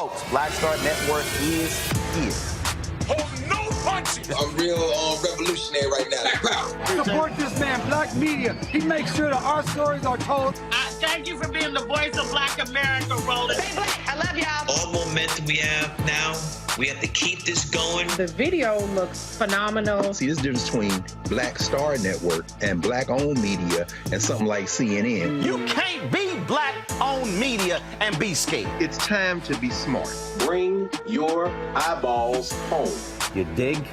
Folks, Black Star Network is here. Hold no punches! I'm real revolutionary right now. Black power. Support this man, Black Media. He makes sure that our stories are told. Thank you for being the voice of Black America, Roland. Stay black. I love y'all. All momentum we have now, we have to keep this going. The video looks phenomenal. See, this difference between Black Star Network and Black-owned media and something like CNN. You can't be Black-owned media and be scared. It's time to be smart. Bring your eyeballs home. You dig?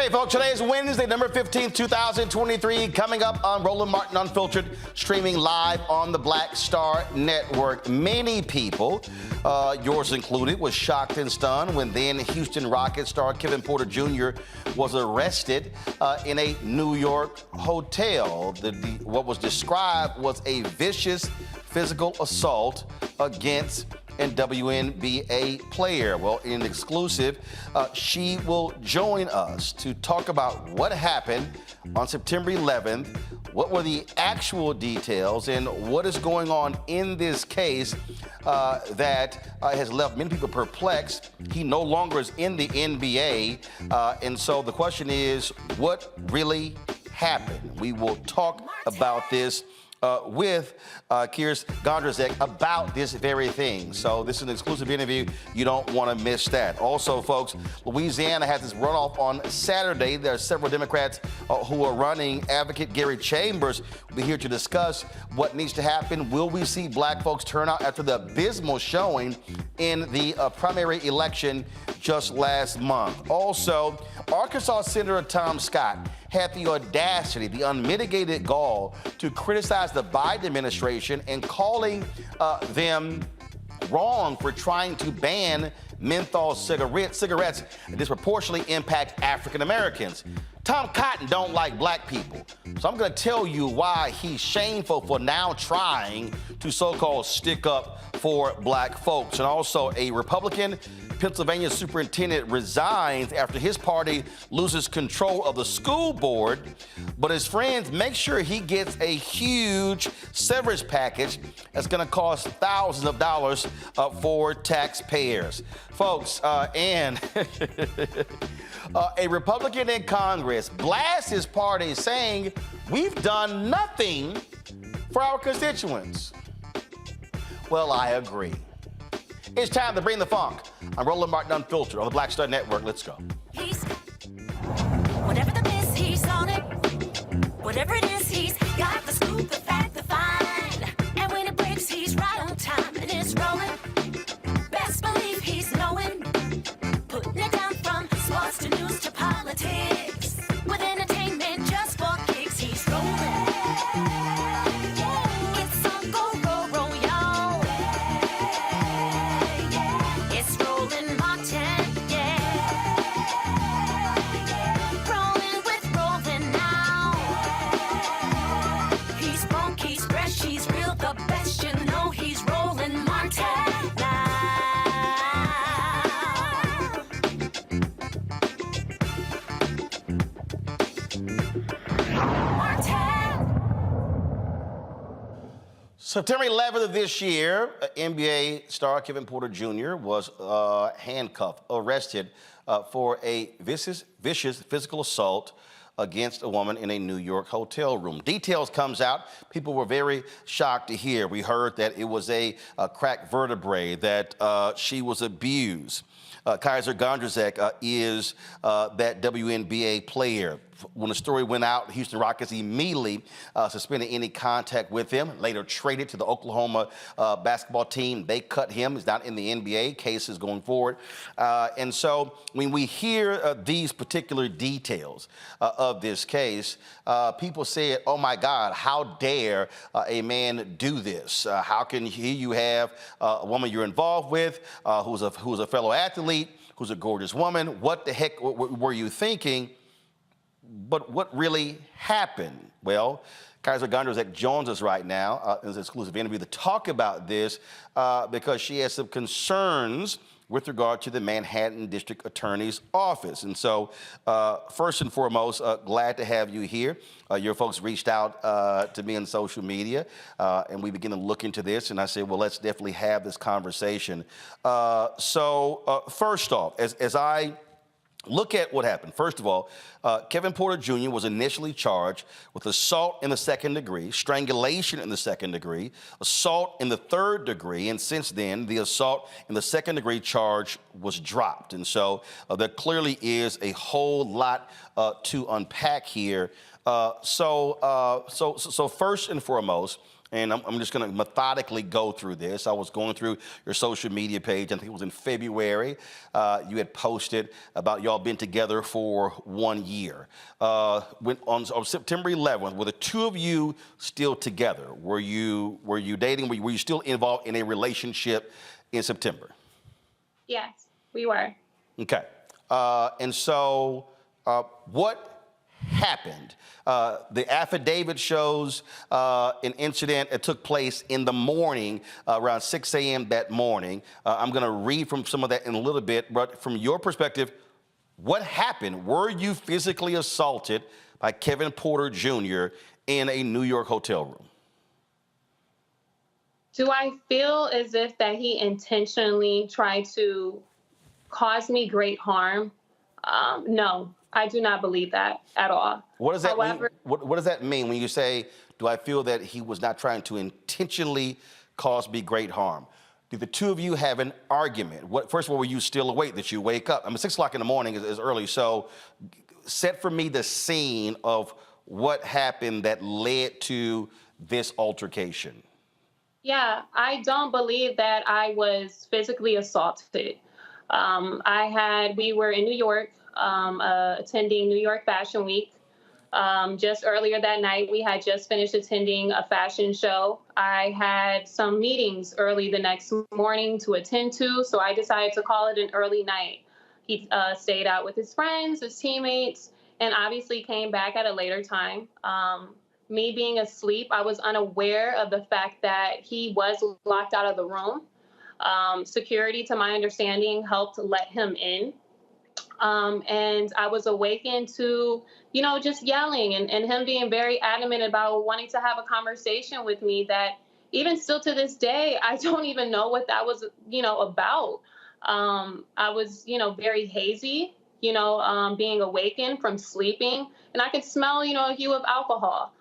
Okay, folks, today is Wednesday, November 15th, 2023. Coming up on Roland Martin Unfiltered, streaming live on the Black Star Network. Many people, yours included, was shocked and stunned when then Houston Rockets star Kevin Porter Jr. was arrested in a New York hotel. What was described was a vicious physical assault against and WNBA player. Well, in exclusive, she will join us to talk about what happened on September 11th, what were the actual details, and what is going on in this case that has left many people perplexed. He no longer is in the NBA, and so the question is, what really happened? We will talk about this with Kysre Gondrezick about this very thing. So this is an exclusive interview. You don't want to miss that. Also, folks, Louisiana has this runoff on Saturday. There are several Democrats who are running. Advocate Gary Chambers will be here to discuss what needs to happen. Will we see black folks turn out after the abysmal showing in the primary election just last month? Also, Arkansas Senator Tom Scott had the audacity, the unmitigated gall to criticize the Biden administration and calling them wrong for trying to ban menthol cigarettes that disproportionately impact African Americans. Tom Cotton don't like black people, so I'm going to tell you why he's shameful for now trying to so-called stick up for black folks. And also, a Republican Pennsylvania superintendent resigns after his party loses control of the school board, but his friends make sure he gets a huge severance package that's going to cost thousands of dollars for taxpayers. Folks, and a Republican in Congress blasts his party saying, "We've done nothing for our constituents." Well, I agree. It's time to bring the funk. I'm Roland Martin Unfiltered on the Black Star Network. Let's go. Whatever the miss, he's on it. Whatever it is, he's got the scoop, the fact, the find. And when it breaks, he's right on time and it's rolling. Best believe he's knowing. Putting it down from sports to news to politics. With entertainment just for kicks, he's rolling. It's on go, roll, roll, y'all. It's Roland Martin, yeah. Rolling with Roland now. He's funk, he's fresh, he's real, the best, you know he's Roland Martin now. September 11th of this year, NBA star Kevin Porter Jr. was handcuffed, arrested for a vicious physical assault against a woman in a New York hotel room. Details comes out. People were very shocked to hear. We heard that it was a cracked vertebrae, that she was abused. Kysre Gondrezick is that WNBA player. When the story went out, Houston Rockets immediately suspended any contact with him, later traded to the Oklahoma basketball team. They cut him. He's not in the NBA. Case is going forward. And so when we hear these particular details of this case, people said, oh my God, how dare a man do this? How can you have a woman you're involved with who's a fellow athlete, who's a gorgeous woman? What the heck were you thinking? But what really happened? Well, Kysre Gondrezick joins us right now in this exclusive interview to talk about this because she has some concerns with regard to the Manhattan District Attorney's Office. And so, first and foremost, glad to have you here. Your folks reached out to me on social media, and we began to look into this, and I said, well, let's definitely have this conversation. First off, as I look at what happened. First of all, Kevin Porter Jr. was initially charged with assault in the second degree, strangulation in the second degree, assault in the third degree, and since then, the assault in the second degree charge was dropped. And so there clearly is a whole lot to unpack here. So first and foremost, and I'm just going to methodically go through this. I was going through your social media page. I think it was in February. You had posted about y'all been together for 1 year. On September 11th, were the two of you still together? Were you dating? Were you still involved in a relationship in September? Yes, we were. Okay. And so what happened? The affidavit shows an incident that took place in the morning, around 6 a.m. that morning. I'm going to read from some of that in a little bit, but from your perspective, what happened? Were you physically assaulted by Kevin Porter Jr. in a New York hotel room? Do I feel as if that he intentionally tried to cause me great harm? No, I do not believe that at all. What does that However, mean? What does that mean when you say, do I feel that he was not trying to intentionally cause me great harm? Did the two of you have an argument? First of all, were you still awake? Did you wake up? I mean, 6 o'clock in the morning is early. So set for me the scene of what happened that led to this altercation. yeah, I don't believe that I was physically assaulted. We were in New York, attending New York Fashion Week. Just earlier that night, we had just finished attending a fashion show. I had some meetings early the next morning to attend to, so I decided to call it an early night. He stayed out with his friends, his teammates, and obviously came back at a later time. Me being asleep, I was unaware of the fact that he was locked out of the room. Security, to my understanding, helped let him in. And I was awakened to, just yelling and him being very adamant about wanting to have a conversation with me that even still to this day, I don't even know what that was, about. I was, very hazy, being awakened from sleeping, and I could smell, a hue of alcohol.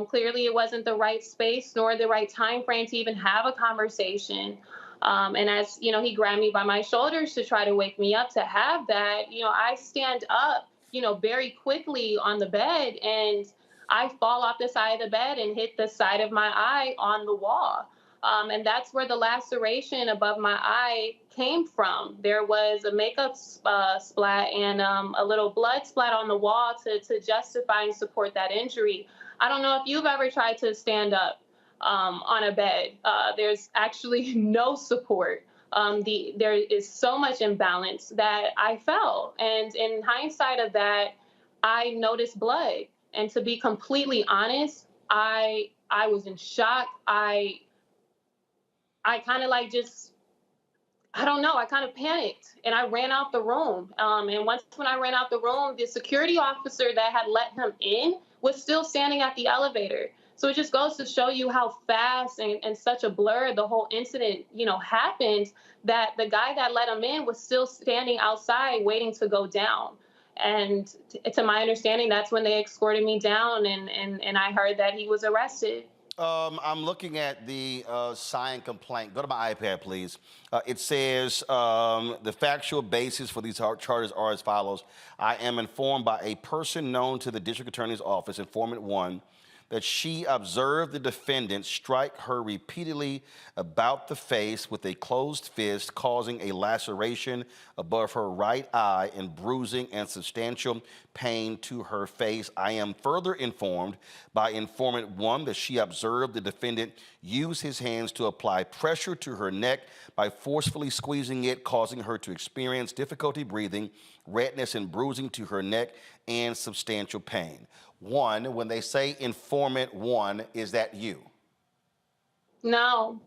Clearly it wasn't the right space nor the right time frame to even have a conversation. And as, he grabbed me by my shoulders to try to wake me up to have that, I stand up, very quickly on the bed, and I fall off the side of the bed and hit the side of my eye on the wall. And that's where the laceration above my eye came from. There was a makeup splat and a little blood splat on the wall to justify and support that injury. I don't know if you've ever tried to stand up on a bed. There's actually no support. There is so much imbalance that I fell. And in hindsight of that, I noticed blood. And to be completely honest, I was in shock. I kind of I don't know, I kind of panicked and I ran out the room. And when I ran out the room, the security officer that had let him in was still standing at the elevator. So it just goes to show you how fast and such a blur the whole incident, happened, that the guy that let him in was still standing outside waiting to go down. And to my understanding, that's when they escorted me down and I heard that he was arrested. I'm looking at the signed complaint. Go to my iPad, please. It says the factual basis for these charges are as follows. I am informed by a person known to the district attorney's office, informant 1, that she observed the defendant strike her repeatedly about the face with a closed fist, causing a laceration above her right eye and bruising and substantial pain to her face. I am further informed by informant 1 that she observed the defendant use his hands to apply pressure to her neck by forcefully squeezing it, causing her to experience difficulty breathing, redness and bruising to her neck, and substantial pain. 1, when they say informant 1, is that you? No,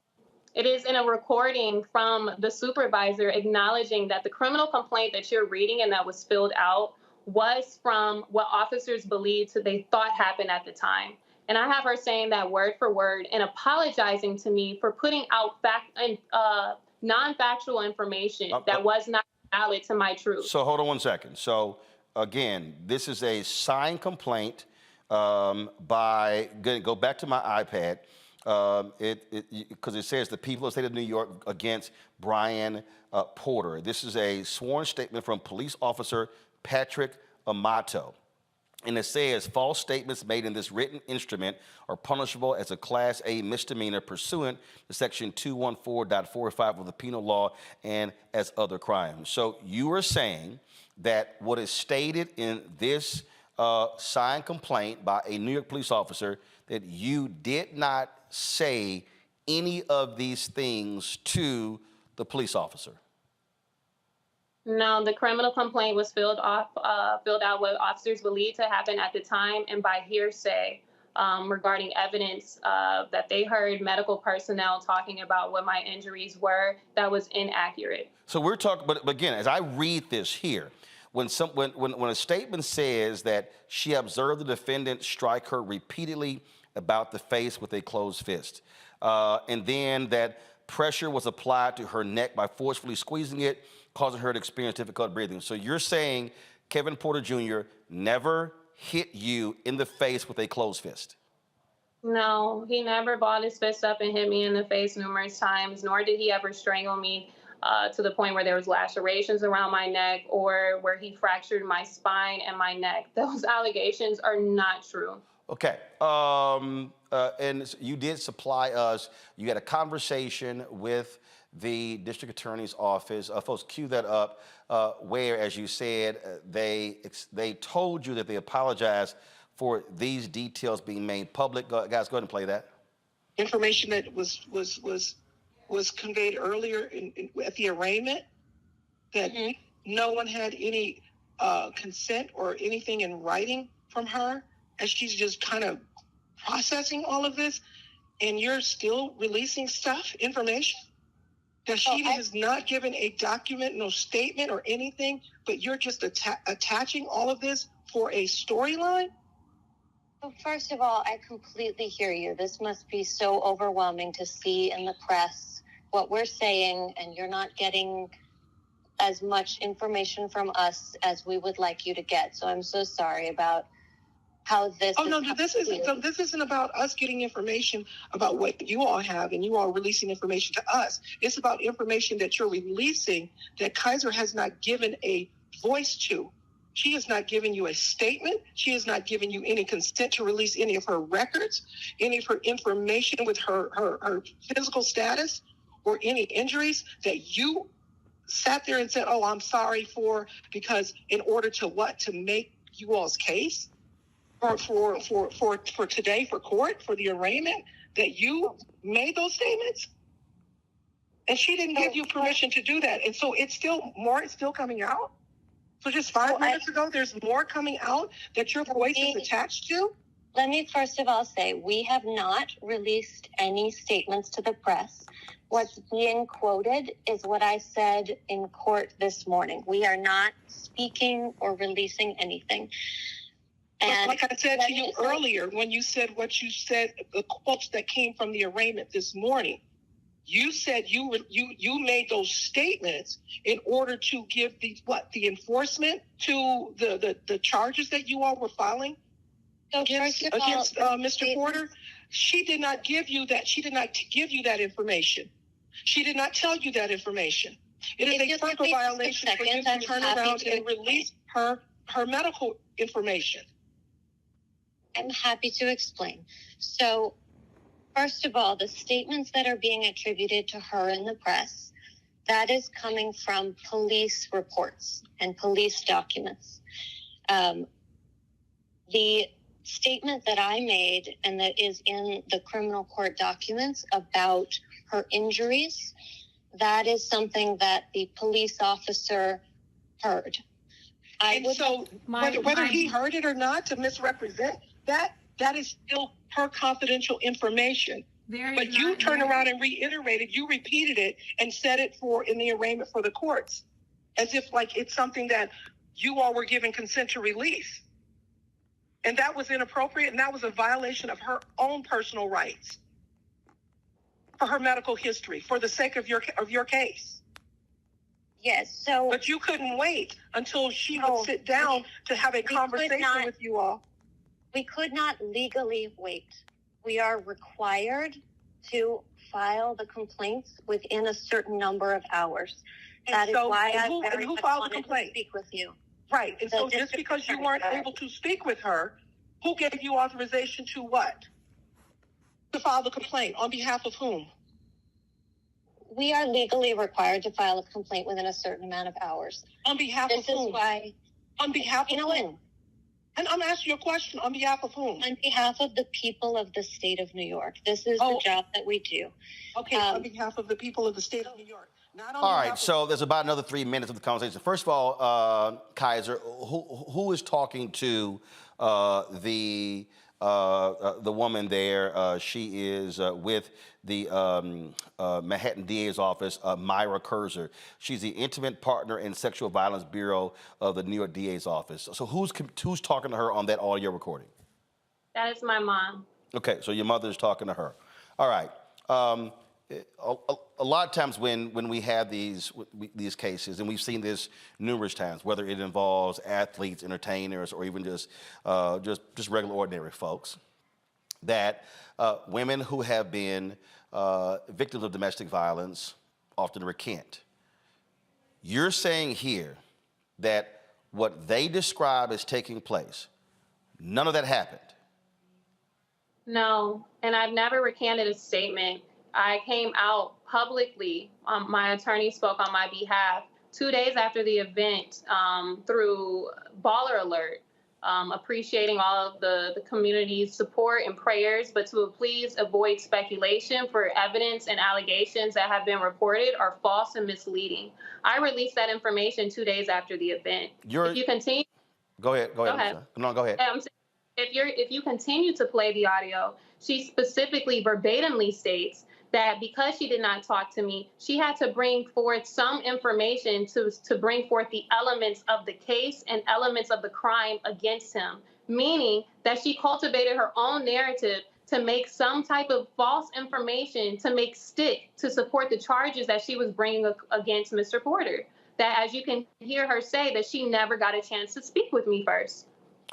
it is in a recording from the supervisor acknowledging that the criminal complaint that you're reading and that was filled out was from what officers believed they thought happened at the time. And I have her saying that word for word and apologizing to me for putting out non-factual information that was not valid to my truth. So hold on 1 second. So again, this is a signed complaint go back to my iPad, because it says the people of the state of New York against Brian Porter. This is a sworn statement from police officer Patrick Amato. And it says false statements made in this written instrument are punishable as a Class A misdemeanor pursuant to Section 214.45 of the Penal Law and as other crimes. So you are saying that what is stated in this signed complaint by a New York police officer, that you did not say any of these things to the police officer? No, the criminal complaint was filled out what officers believed to happen at the time, and by hearsay regarding evidence that they heard medical personnel talking about what my injuries were that was inaccurate. So we're talking, but again, as I read this here, when a statement says that she observed the defendant strike her repeatedly about the face with a closed fist, and then that pressure was applied to her neck by forcefully squeezing it, causing her to experience difficult breathing. So you're saying Kevin Porter Jr. never hit you in the face with a closed fist? No, he never balled his fist up and hit me in the face numerous times, nor did he ever strangle me to the point where there was lacerations around my neck or where he fractured my spine and my neck. Those allegations are not true. Okay, and you did supply us, you had a conversation with the district attorney's office. Folks, cue that up, where, as you said, they told you that they apologized for these details being made public. Guys, go ahead and play that. Information that was conveyed earlier at the arraignment, that no one had any consent or anything in writing from her, as she's just kind of processing all of this, and you're still releasing information that she has not given a document, no statement or anything, but you're just attaching all of this for a storyline? Well, first of all, I completely hear you. This must be so overwhelming to see in the press what we're saying, and you're not getting as much information from us as we would like you to get. So I'm so sorry about how this. Oh, no, this isn't about us getting information about what you all have and you all releasing information to us. It's about information that you're releasing that Kysre has not given a voice to. She has not given you a statement. She has not given you any consent to release any of her records, any of her information with her physical status or any injuries that you sat there and said, oh, I'm sorry for, because in order to what? To make you all's case? For today, for court, for the arraignment, that you made those statements? And she didn't give you permission to do that. And so it's still coming out? So just 5 minutes ago, there's more coming out that your voice is attached to? Let me first of all say, we have not released any statements to the press. What's being quoted is what I said in court this morning. We are not speaking or releasing anything. And like I said to you earlier, when you said what you said, the quotes that came from the arraignment this morning, you said you made those statements in order to give the enforcement to the charges that you all were filing against Mr. Porter. She did not give you that. She did not give you that information. She did not tell you that information. It is a further violation for you to turn around and release her medical information. I'm happy to explain. So, first of all, the statements that are being attributed to her in the press, that is coming from police reports and police documents. The statement that I made and that is in the criminal court documents about her injuries, that is something that the police officer heard. Whether he heard it or not, to misrepresent, that is still her confidential information. But you turned around and reiterated, you repeated it and said it in the arraignment for the courts, as if like it's something that you all were given consent to release. And that was inappropriate, and that was a violation of her own personal rights for her medical history, for the sake of your case. Yes, But you couldn't wait until she would sit down to have a conversation with you all. We could not legally wait. We are required to file the complaints within a certain number of hours. That is why I very much wanted to speak with you. Right. And so just because you weren't able to speak with her, who gave you authorization to what? To file the complaint on behalf of whom? We are legally required to file a complaint within a certain amount of hours. On behalf of whom? This is why. On behalf You of know whom? what? And I'm asking you a question. On behalf of whom? On behalf of the people of the state of New York. This is the job that we do. Okay, on behalf of the people of the state of New York. Not on All behalf right, of- so there's about another 3 minutes of the conversation. First of all, Kysre, who is talking to the woman there? She is with the Manhattan DA's office, Myra Kysre. She's the intimate partner in Sexual Violence Bureau of the New York DA's office. So who's talking to her on that audio recording? That is my mom. Okay, so your mother is talking to her. All right. A lot of times when we have these cases, and we've seen this numerous times, whether it involves athletes, entertainers, or even just regular ordinary folks, that women who have been victims of domestic violence often recant. You're saying here that what they describe as taking place, none of that happened. No, and I've never recanted a statement. I came out publicly. My attorney spoke on my behalf 2 days after the event through Baller Alert, appreciating all of the community's support and prayers, but to please avoid speculation for evidence and allegations that have been reported are false and misleading. I released that information 2 days after the event. If you continue, Go ahead. Go ahead. No, go ahead. If you continue to play the audio, she specifically verbatimly states that because she did not talk to me, she had to bring forth some information to bring forth the elements of the case and elements of the crime against him, meaning that she cultivated her own narrative to make some type of false information to make stick to support the charges that she was bringing against Mr. Porter. That, as you can hear her say, that she never got a chance to speak with me first.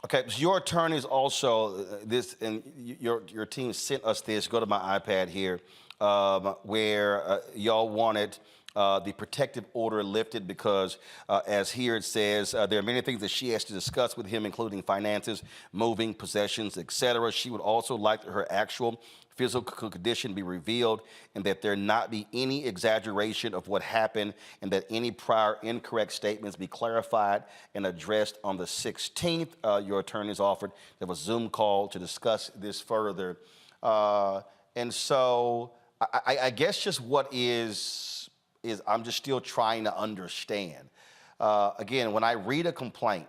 Okay, so your attorneys also, this, and your team sent us this, go to my iPad here, where y'all wanted the protective order lifted because, as here it says, there are many things that she has to discuss with him, including finances, moving, possessions, etc. She would also like her actual physical condition be revealed and that there not be any exaggeration of what happened and that any prior incorrect statements be clarified and addressed on the 16th. Your attorneys offered there was a Zoom call to discuss this further. And so I guess just what is I'm just still trying to understand. Again, when I read a complaint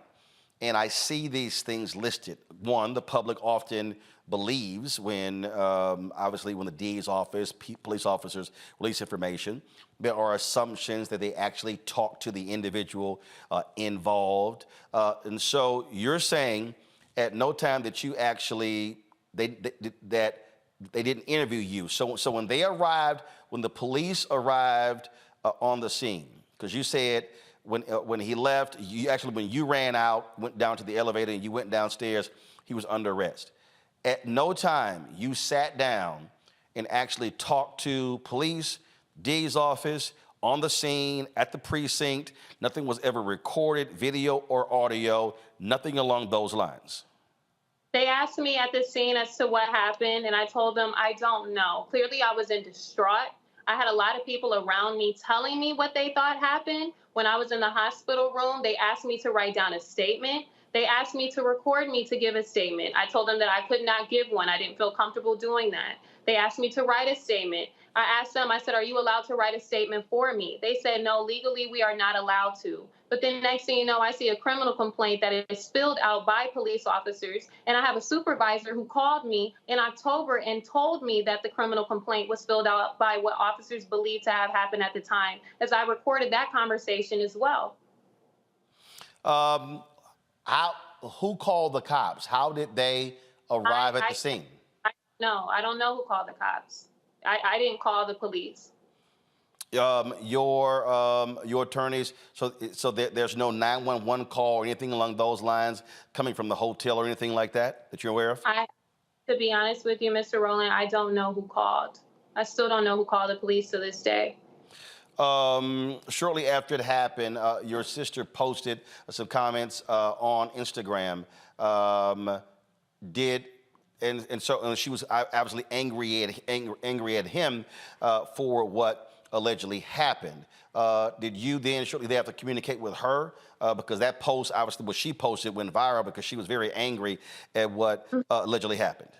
and I see these things listed, one, the public often believes when, obviously, when the DA's office, police officers release information, there are assumptions that they actually talk to the individual involved. And so you're saying at no time that you actually, that they didn't interview you. So when they arrived, when the police arrived on the scene, because you said when he left, you actually, when you ran out, went down to the elevator and you went downstairs, he was under arrest. At no time you sat down and actually talked to police, DA's office, on the scene, at the precinct. Nothing was ever recorded, video or audio, nothing along those lines. They asked me at the scene as to what happened, and I told them I don't know. Clearly, I was in distraught. I had a lot of people around me telling me what they thought happened. When I was in the hospital room, they asked me to write down a statement. They asked me to record me to give a statement. I told them that I could not give one. I didn't feel comfortable doing that. They asked me to write a statement. I asked them, I said, are you allowed to write a statement for me? They said, no, legally we are not allowed to. But then next thing you know, I see a criminal complaint that is spilled out by police officers. And I have a supervisor who called me in October and told me that the criminal complaint was filled out by what officers believed to have happened at the time, as I recorded that conversation as well. Who called the cops? How did they arrive at the scene? No, I don't know who called the cops. I didn't call the police. Your attorneys, so there's no 911 call or anything along those lines coming from the hotel or anything like that you're aware of? To be honest with you, Mr. Rowland, I don't know who called. I still don't know who called the police to this day. Shortly after it happened, your sister posted some comments on Instagram. So she was obviously angry at him for what allegedly happened. Did you then shortly thereafter communicate with her? Because that post, obviously, what she posted went viral because she was very angry at what allegedly happened.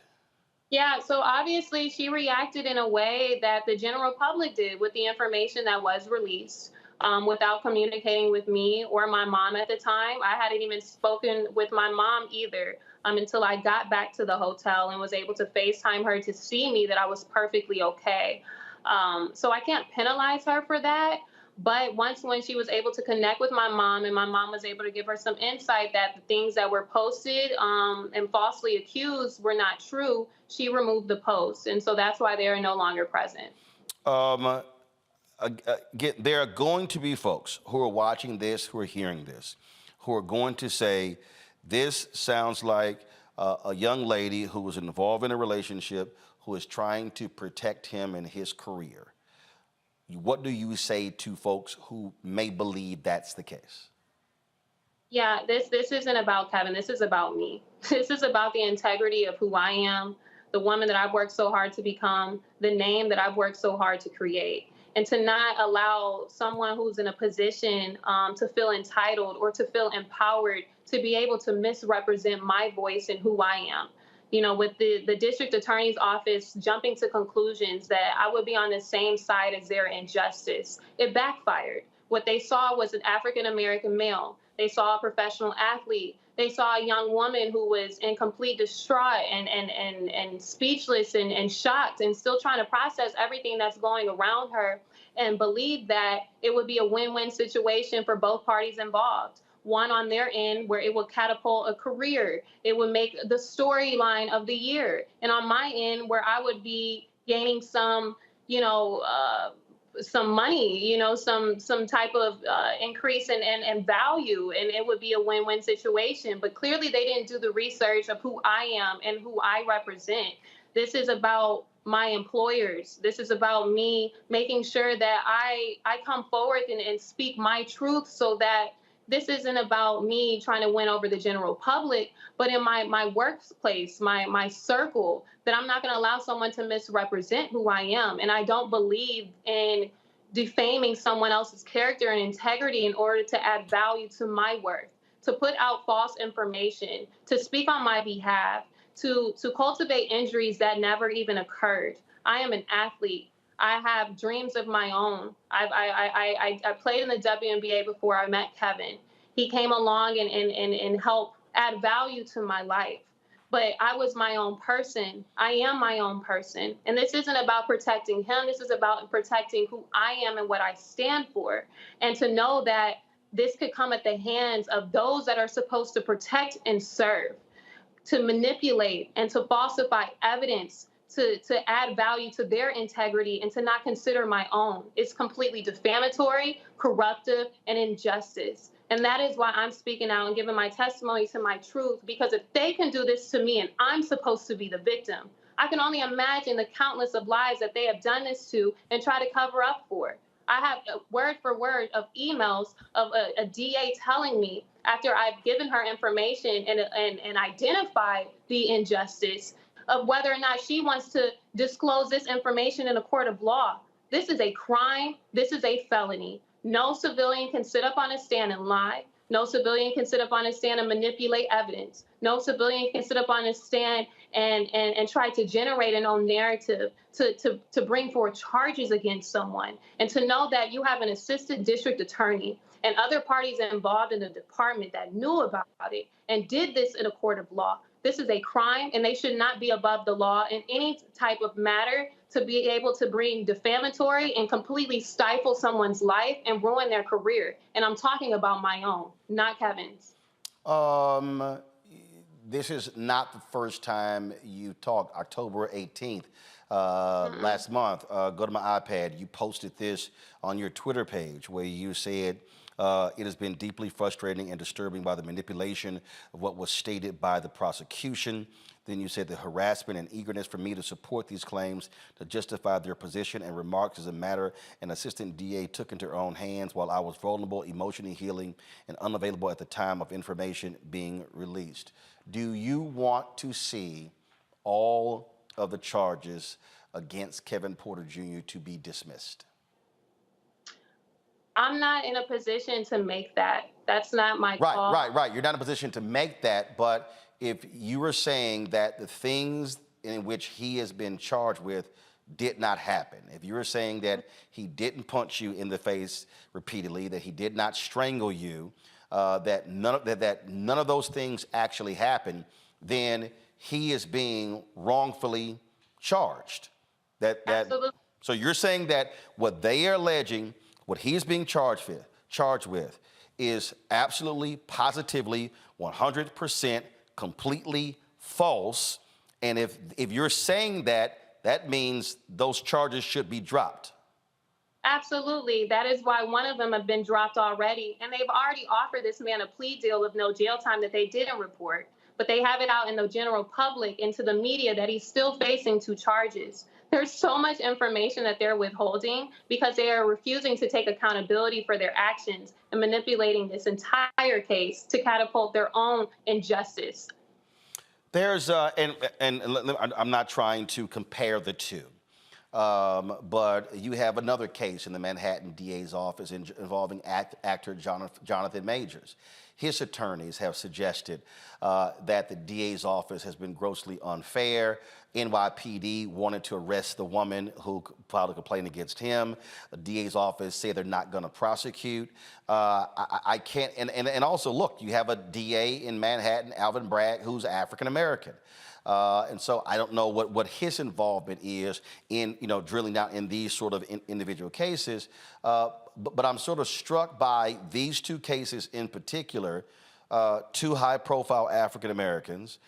Yeah, so obviously she reacted in a way that the general public did with the information that was released without communicating with me or my mom at the time. I hadn't even spoken with my mom either until I got back to the hotel and was able to FaceTime her to see me that I was perfectly okay. So I can't penalize her for that. But when she was able to connect with my mom and my mom was able to give her some insight that the things that were posted and falsely accused were not true, she removed the post. And so that's why they are no longer present. Again, there are going to be folks who are watching this, who are hearing this, who are going to say, this sounds like a young lady who was involved in a relationship who is trying to protect him in his career. What do you say to folks who may believe that's the case? Yeah, this isn't about Kevin. This is about me. This is about the integrity of who I am, the woman that I've worked so hard to become, the name that I've worked so hard to create. And to not allow someone who's in a position to feel entitled or to feel empowered to be able to misrepresent my voice and who I am. You know, with the district attorney's office jumping to conclusions that I would be on the same side as their injustice, it backfired. What they saw was an African-American male. They saw a professional athlete. They saw a young woman who was in complete distraught and speechless and shocked and still trying to process everything that's going around her and believed that it would be a win-win situation for both parties involved. One on their end where it would catapult a career. It would make the storyline of the year. And on my end where I would be gaining some, some money, some type of increase in value, and it would be a win-win situation. But clearly they didn't do the research of who I am and who I represent. This is about my employers. This is about me making sure that I come forward and speak my truth so that this isn't about me trying to win over the general public, but in my workplace, my circle, that I'm not going to allow someone to misrepresent who I am. And I don't believe in defaming someone else's character and integrity in order to add value to my worth, to put out false information, to speak on my behalf, to cultivate injuries that never even occurred. I am an athlete. I have dreams of my own. I played in the WNBA before I met Kevin. He came along and helped add value to my life. But I was my own person. I am my own person. And this isn't about protecting him. This is about protecting who I am and what I stand for. And to know that this could come at the hands of those that are supposed to protect and serve, to manipulate and to falsify evidence, to add value to their integrity and to not consider my own. It's completely defamatory, corruptive, and injustice. And that is why I'm speaking out and giving my testimony to my truth, because if they can do this to me and I'm supposed to be the victim, I can only imagine the countless of lives that they have done this to and try to cover up for. I have word for word of emails of a DA telling me after I've given her information and identified the injustice of whether or not she wants to disclose this information in a court of law. This is a crime. This is a felony. No civilian can sit up on a stand and lie. No civilian can sit up on a stand and manipulate evidence. No civilian can sit up on a stand and try to generate an own narrative to bring forward charges against someone. And to know that you have an assistant district attorney and other parties involved in the department that knew about it and did this in a court of law. This is a crime, and they should not be above the law in any type of matter to be able to bring defamatory and completely stifle someone's life and ruin their career. And I'm talking about my own, not Kevin's. This is not the first time you talked. October 18th, last month, go to my iPad, you posted this on your Twitter page where you said It has been deeply frustrating and disturbing by the manipulation of what was stated by the prosecution. Then you said the harassment and eagerness for me to support these claims to justify their position and remarks as a matter an assistant DA took into her own hands while I was vulnerable, emotionally healing, and unavailable at the time of information being released. Do you want to see all of the charges against Kevin Porter Jr. to be dismissed? I'm not in a position to make that. That's not my call. Right. You're not in a position to make that, but if you were saying that the things in which he has been charged with did not happen, if you were saying that he didn't punch you in the face repeatedly, that he did not strangle you, that none of those things actually happened, then he is being wrongfully charged. Absolutely. So you're saying that what they are alleging, what he is being charged with, is absolutely, positively, 100% completely false. And if you're saying that, that means those charges should be dropped. Absolutely. That is why one of them have been dropped already. And they've already offered this man a plea deal of no jail time that they didn't report. But they have it out in the general public and to the media that he's still facing 2 charges. There's so much information that they're withholding because they are refusing to take accountability for their actions and manipulating this entire case to catapult their own injustice. There's, and I'm not trying to compare the two, but you have another case in the Manhattan DA's office involving actor Jonathan Majors. His attorneys have suggested that the DA's office has been grossly unfair. NYPD wanted to arrest the woman who filed a complaint against him. The DA's office say they're not going to prosecute. I can't, and also, look, you have a DA in Manhattan, Alvin Bragg, who's African American. And so I don't know what his involvement is in, drilling down in these sort of individual cases. But I'm sort of struck by these 2 cases in particular, 2 high-profile African Americans.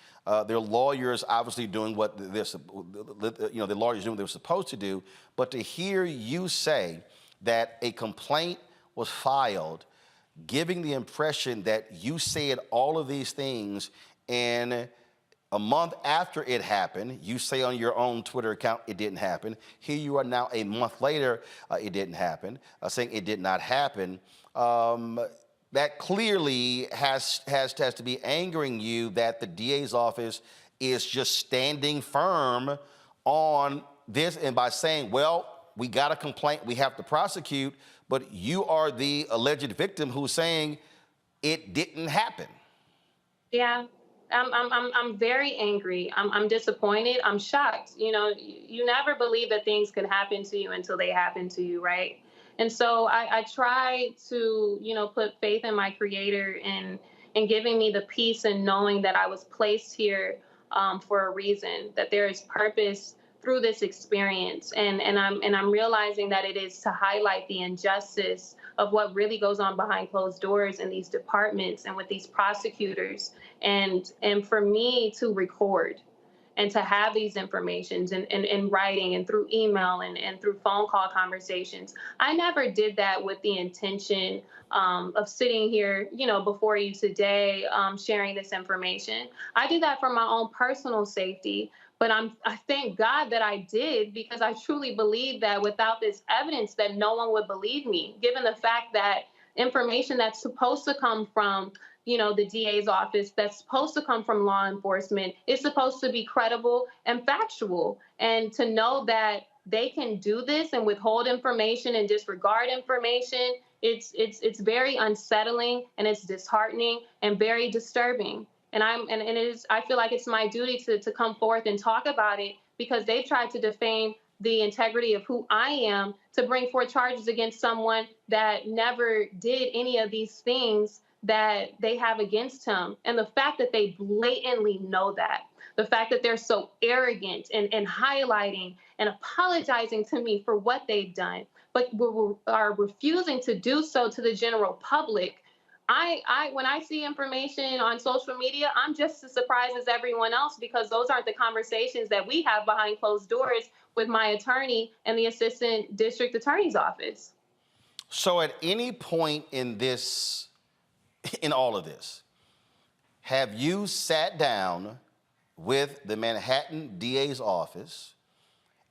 Their lawyers obviously doing what the lawyers doing what they were supposed to do. But to hear you say that a complaint was filed, giving the impression that you said all of these things, and a month after it happened, you say on your own Twitter account it didn't happen. Here you are now a month later, it didn't happen, saying it did not happen. That clearly has to be angering you, that the DA's office is just standing firm on this, and by saying, well, we got a complaint, we have to prosecute, but you are the alleged victim who's saying it didn't happen. Yeah. I'm very angry. I'm disappointed. I'm shocked. You never believe that things could happen to you until they happen to you, right? And so I try to, put faith in my Creator and giving me the peace and knowing that I was placed here for a reason, that there is purpose through this experience. And I'm realizing that it is to highlight the injustice of what really goes on behind closed doors in these departments and with these prosecutors. And for me to record and to have these informations in writing and through email and through phone call conversations. I never did that with the intention of sitting here, before you today, sharing this information. I did that for my own personal safety. But I thank God that I did, because I truly believe that without this evidence that no one would believe me, given the fact that information that's supposed to come from, the DA's office, that's supposed to come from law enforcement, is supposed to be credible and factual. And to know that they can do this and withhold information and disregard information, it's very unsettling, and it's disheartening and very disturbing. And I feel like it's my duty to come forth and talk about it, because they've tried to defame the integrity of who I am, to bring forth charges against someone that never did any of these things that they have against him. And the fact that they blatantly know that, the fact that they're so arrogant and highlighting and apologizing to me for what they've done, but are refusing to do so to the general public. When I see information on social media, I'm just as surprised as everyone else, because those aren't the conversations that we have behind closed doors with my attorney and the assistant district attorney's office. So at any point in all of this, have you sat down with the Manhattan DA's office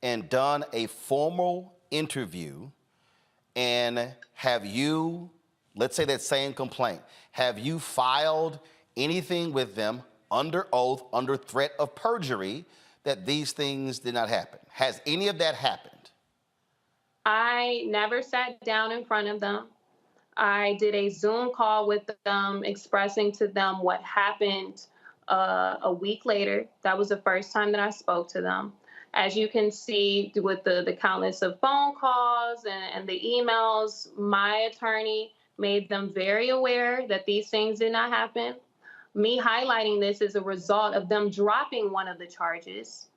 and done a formal interview? And have you, let's say that same complaint, have you filed anything with them under oath, under threat of perjury, that these things did not happen? Has any of that happened? I never sat down in front of them. I did a Zoom call with them expressing to them what happened a week later. That was the first time that I spoke to them. As you can see with the countless of phone calls and the emails, my attorney made them very aware that these things did not happen. Me highlighting this is a result of them dropping one of the charges.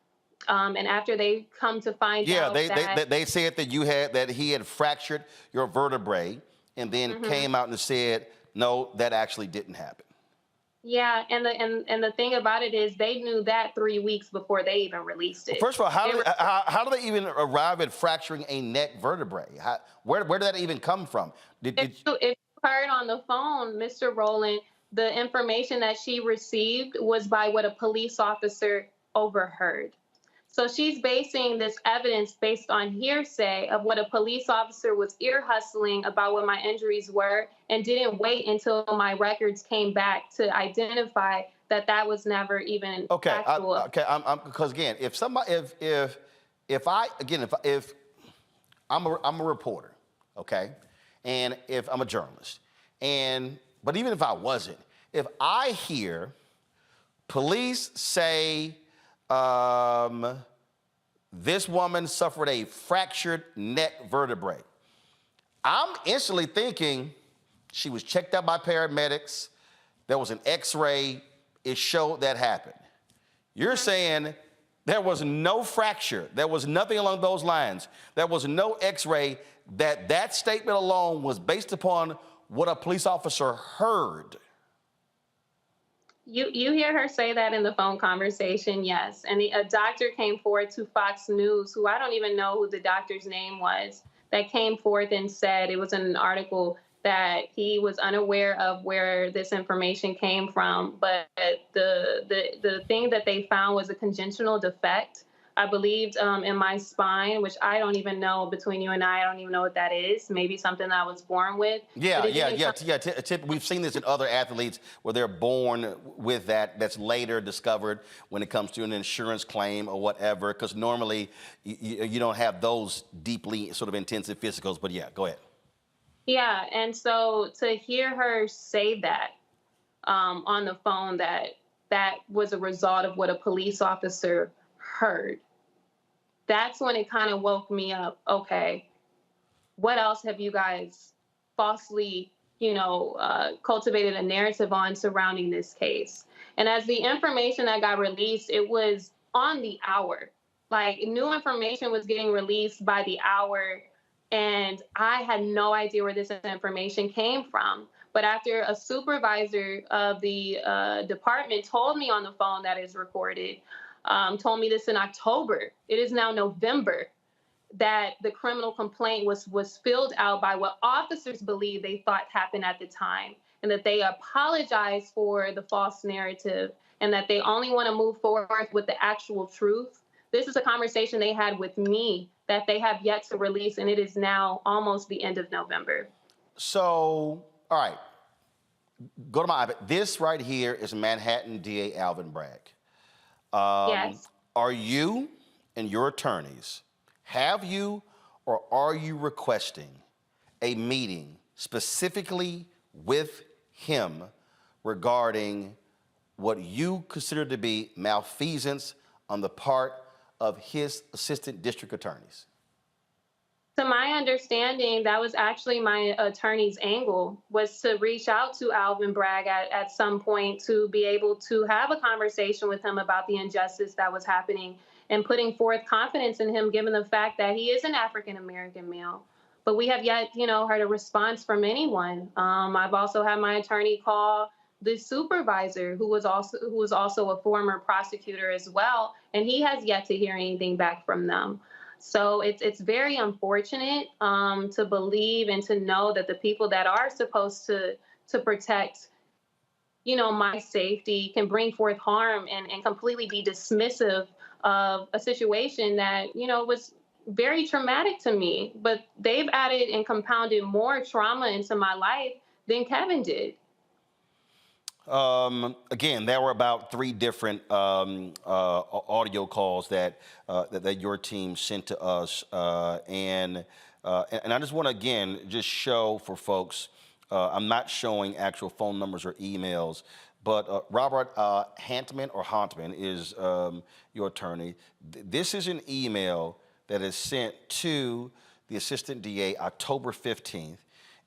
And after they come to find out that... they said that he had fractured your vertebrae, and then came out and said, no, that actually didn't happen. Yeah, and the thing about it is they knew that 3 weeks before they even released it. Well, first of all, how do they even arrive at fracturing a neck vertebrae? Where did that even come from? If you heard on the phone, Mr. Rowland, the information that she received was by what a police officer overheard. So she's basing this evidence based on hearsay of what a police officer was ear hustling about what my injuries were, and didn't wait until my records came back to identify that that was never even factual. Because again, if I'm a reporter, okay, and if I'm a journalist, but even if I wasn't, if I hear police say, this woman suffered a fractured neck vertebrae, I'm instantly thinking she was checked out by paramedics. There was an x-ray. It showed that happened. You're saying there was no fracture. There was nothing along those lines. There was no x-ray. That statement alone was based upon what a police officer heard. You hear her say that in the phone conversation, yes. And a doctor came forward to Fox News, who I don't even know who the doctor's name was, that came forth and said, it was in an article, that he was unaware of where this information came from. But the thing that they found was a congenital defect, I believed, in my spine, which I don't even know, between you and I don't even know what that is. Maybe something that I was born with. We've seen this in other athletes where they're born with that's later discovered when it comes to an insurance claim or whatever, because normally you don't have those deeply sort of intensive physicals. But yeah, go ahead. Yeah, and so to hear her say that on the phone, that was a result of what a police officer heard, that's when it kind of woke me up. Okay, what else have you guys falsely, cultivated a narrative on surrounding this case? And as the information that got released, it was on the hour. Like, new information was getting released by the hour, and I had no idea where this information came from. But after a supervisor of the department told me on the phone that is recorded, told me this in October. It is now November, that the criminal complaint was filled out by what officers believe they thought happened at the time, and that they apologized for the false narrative, and that they only want to move forward with the actual truth. This is a conversation they had with me that they have yet to release, and it is now almost the end of November. So, all right, go to my iPad. This right here is Manhattan DA Alvin Bragg. Yes. Are you and your attorneys, have you or are you requesting a meeting specifically with him regarding what you consider to be malfeasance on the part of his assistant district attorneys? To my understanding, that was actually my attorney's angle, was to reach out to Alvin Bragg at some point to be able to have a conversation with him about the injustice that was happening, and putting forth confidence in him, given the fact that he is an African-American male. But we have yet, heard a response from anyone. I've also had my attorney call the supervisor, who was also a former prosecutor as well, and he has yet to hear anything back from them. So it's very unfortunate to believe and to know that the people that are supposed to protect, my safety can bring forth harm and completely be dismissive of a situation that, was very traumatic to me. But they've added and compounded more trauma into my life than Kevin did. Again, there were about 3 different audio calls that your team sent to us, and I just want to again just show for folks. I'm not showing actual phone numbers or emails, but Robert Hantman is your attorney. This is an email that is sent to the assistant DA October 15th,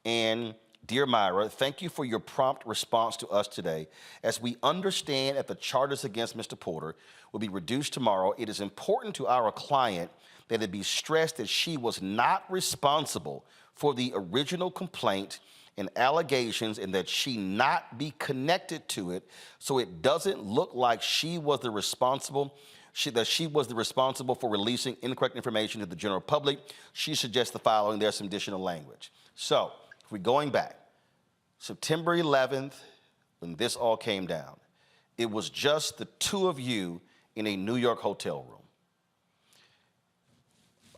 and Dear Myra, thank you for your prompt response to us today. As we understand that the charges against Mr. Porter will be reduced tomorrow, it is important to our client that it be stressed that she was not responsible for the original complaint and allegations and that she not be connected to it, so it doesn't look like she was the responsible for releasing incorrect information to the general public. She suggests the following. There's some additional language. So, if we're going back, September 11th, when this all came down, it was just the 2 of you in a New York hotel room.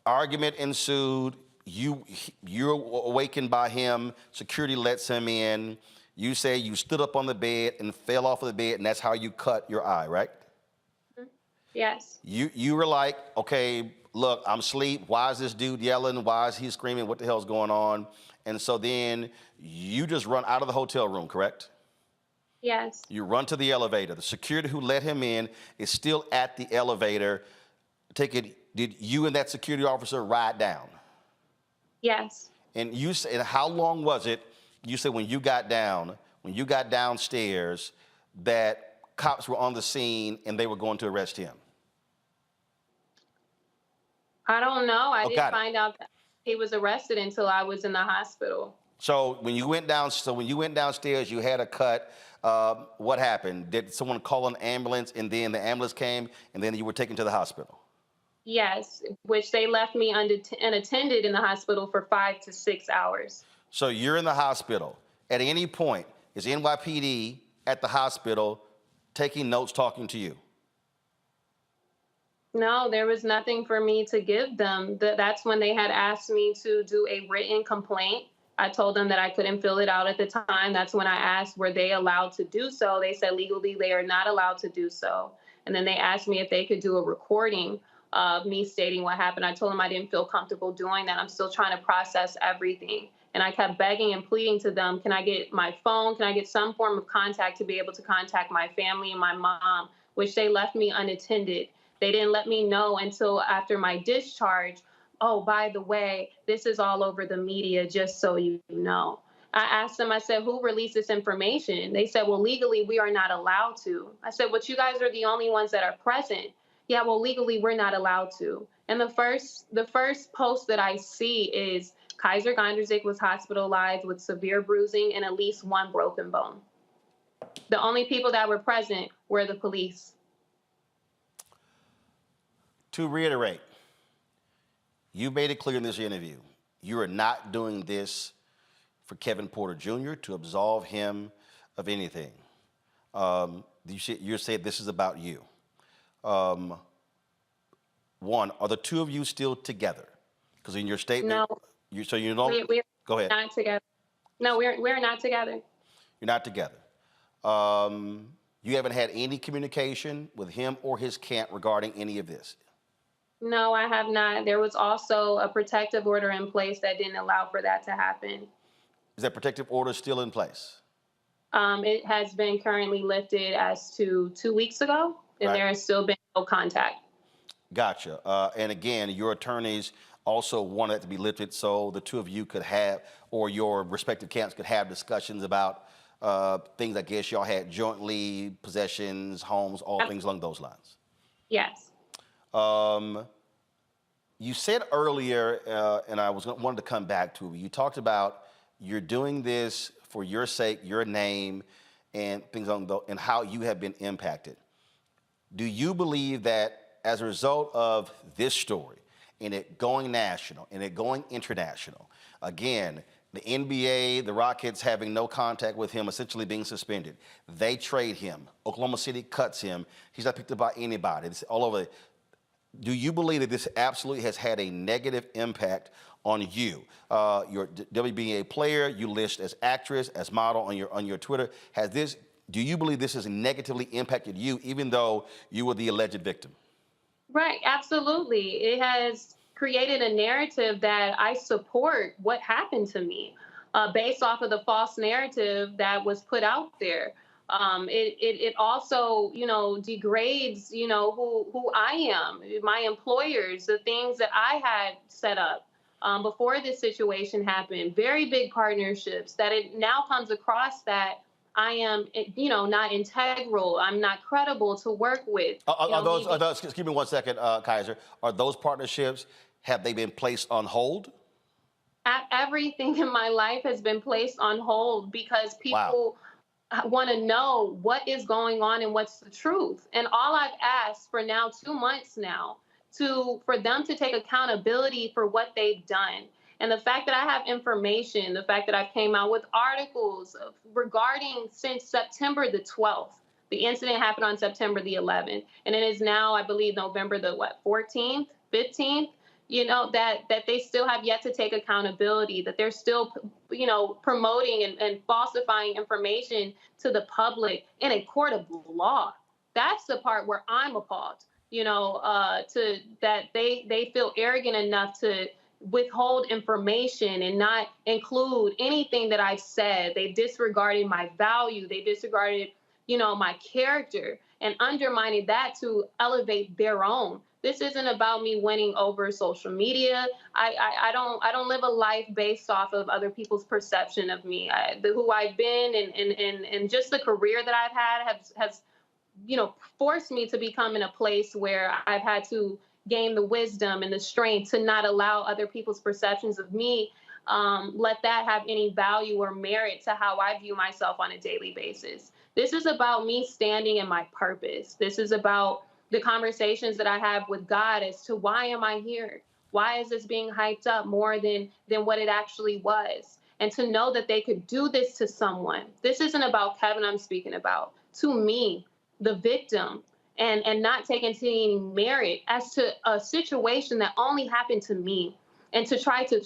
Argument ensued. You're awakened by him. Security lets him in. You say you stood up on the bed and fell off of the bed, and that's how you cut your eye, right? Yes. You were like, okay, look, I'm asleep. Why is this dude yelling? Why is he screaming? What the hell's going on? And so then you just run out of the hotel room, correct? Yes. You run to the elevator. The security who let him in is still at the elevator. Did you and that security officer ride down? Yes. And you said, how long was it? You said when you got downstairs, that cops were on the scene and they were going to arrest him. I don't know. I didn't find out that he was arrested until I was in the hospital. So when you went downstairs, you had a cut. What happened? Did someone call an ambulance and then the ambulance came and then you were taken to the hospital? Yes, which they left me unattended in the hospital for 5 to 6 hours. So you're in the hospital. At any point, is NYPD at the hospital taking notes, talking to you? No, there was nothing for me to give them. That's when they had asked me to do a written complaint. I told them that I couldn't fill it out at the time. That's when I asked, were they allowed to do so? They said legally they are not allowed to do so. And then they asked me if they could do a recording of me stating what happened. I told them I didn't feel comfortable doing that. I'm still trying to process everything. And I kept begging and pleading to them, can I get my phone? Can I get some form of contact to be able to contact my family and my mom, which they left me unattended. They didn't let me know until after my discharge. Oh, by the way, this is all over the media, just so you know. I asked them, I said, who released this information? They said, well, legally, we are not allowed to. I said, but you guys are the only ones that are present. Yeah, well, legally, we're not allowed to. And the first post that I see is Kysre Gondrezick was hospitalized with severe bruising and at least 1 broken bone. The only people that were present were the police. To reiterate, you made it clear in this interview, you are not doing this for Kevin Porter Jr. to absolve him of anything. You said this is about you. One, are the 2 of you still together? Because in your statement, no, we're go ahead. Not together. No, we're not together. You're not together. You haven't had any communication with him or his camp regarding any of this? No, I have not. There was also a protective order in place that didn't allow for that to happen. Is that protective order still in place? It has been currently lifted as to 2 weeks ago, and Right. there has still been no contact. Gotcha. And again, your attorneys also wanted it to be lifted so the 2 of you could have, or your respective camps could have discussions about things I guess y'all had jointly, possessions, homes, all things along those lines. Yes. You said earlier, and I wanted to come back to it, you talked about you're doing this for your sake, your name, and things and how you have been impacted. Do you believe that as a result of this story and it going national and it going international. Again, the NBA, the Rockets having no contact with him, essentially being suspended. They trade him. Oklahoma City cuts him. He's not picked up by anybody. It's all over. Do you believe that this absolutely has had a negative impact on you? You're a WNBA player. You list as actress, as model on your Twitter. Do you believe this has negatively impacted you, even though you were the alleged victim? Right, absolutely. It has created a narrative that I support what happened to me based off of the false narrative that was put out there. It also, degrades, who I am, my employers, the things that I had set up before this situation happened, very big partnerships, that it now comes across that I am, not integral. I'm not credible to work with. Excuse me one second, Kysre. Are those partnerships, have they been placed on hold? Everything in my life has been placed on hold because people want to know what is going on and what's the truth. And all I've asked for now 2 months now for them to take accountability for what they've done. And the fact that I have information, the fact that I came out with articles regarding since September the 12th, the incident happened on September the 11th, and it is now, I believe, November the 14th, 15th, that they still have yet to take accountability, that they're still, promoting and falsifying information to the public in a court of law. That's the part where I'm appalled, that they feel arrogant enough to withhold information and not include anything that I've said. They disregarded my value. They disregarded, my character, and undermining that to elevate their own. This isn't about me winning over social media. I don't live a life based off of other people's perception of me. Who I've been and just the career that I've had has forced me to become in a place where I've had to gain the wisdom and the strength to not allow other people's perceptions of me, let that have any value or merit to how I view myself on a daily basis. This is about me standing in my purpose. This is about the conversations that I have with God as to why am I here? Why is this being hyped up more than what it actually was? And to know that they could do this to someone. This isn't about Kevin, I'm speaking about. To me, the victim, and not taking any merit as to a situation that only happened to me, and to try to,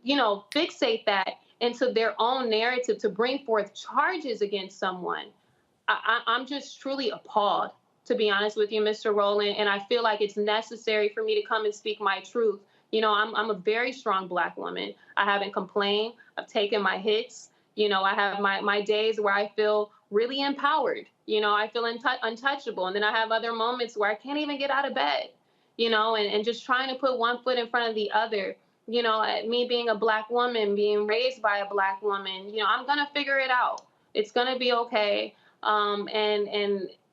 fixate that into their own narrative to bring forth charges against someone. I'm just truly appalled, to be honest with you, Mr. Rowland, and I feel like it's necessary for me to come and speak my truth. I'm a very strong Black woman. I haven't complained. I've taken my hits. I have my days where I feel really empowered. I feel untouchable. And then I have other moments where I can't even get out of bed, and just trying to put one foot in front of the other. Me being a Black woman, being raised by a Black woman, I'm going to figure it out. It's going to be okay. And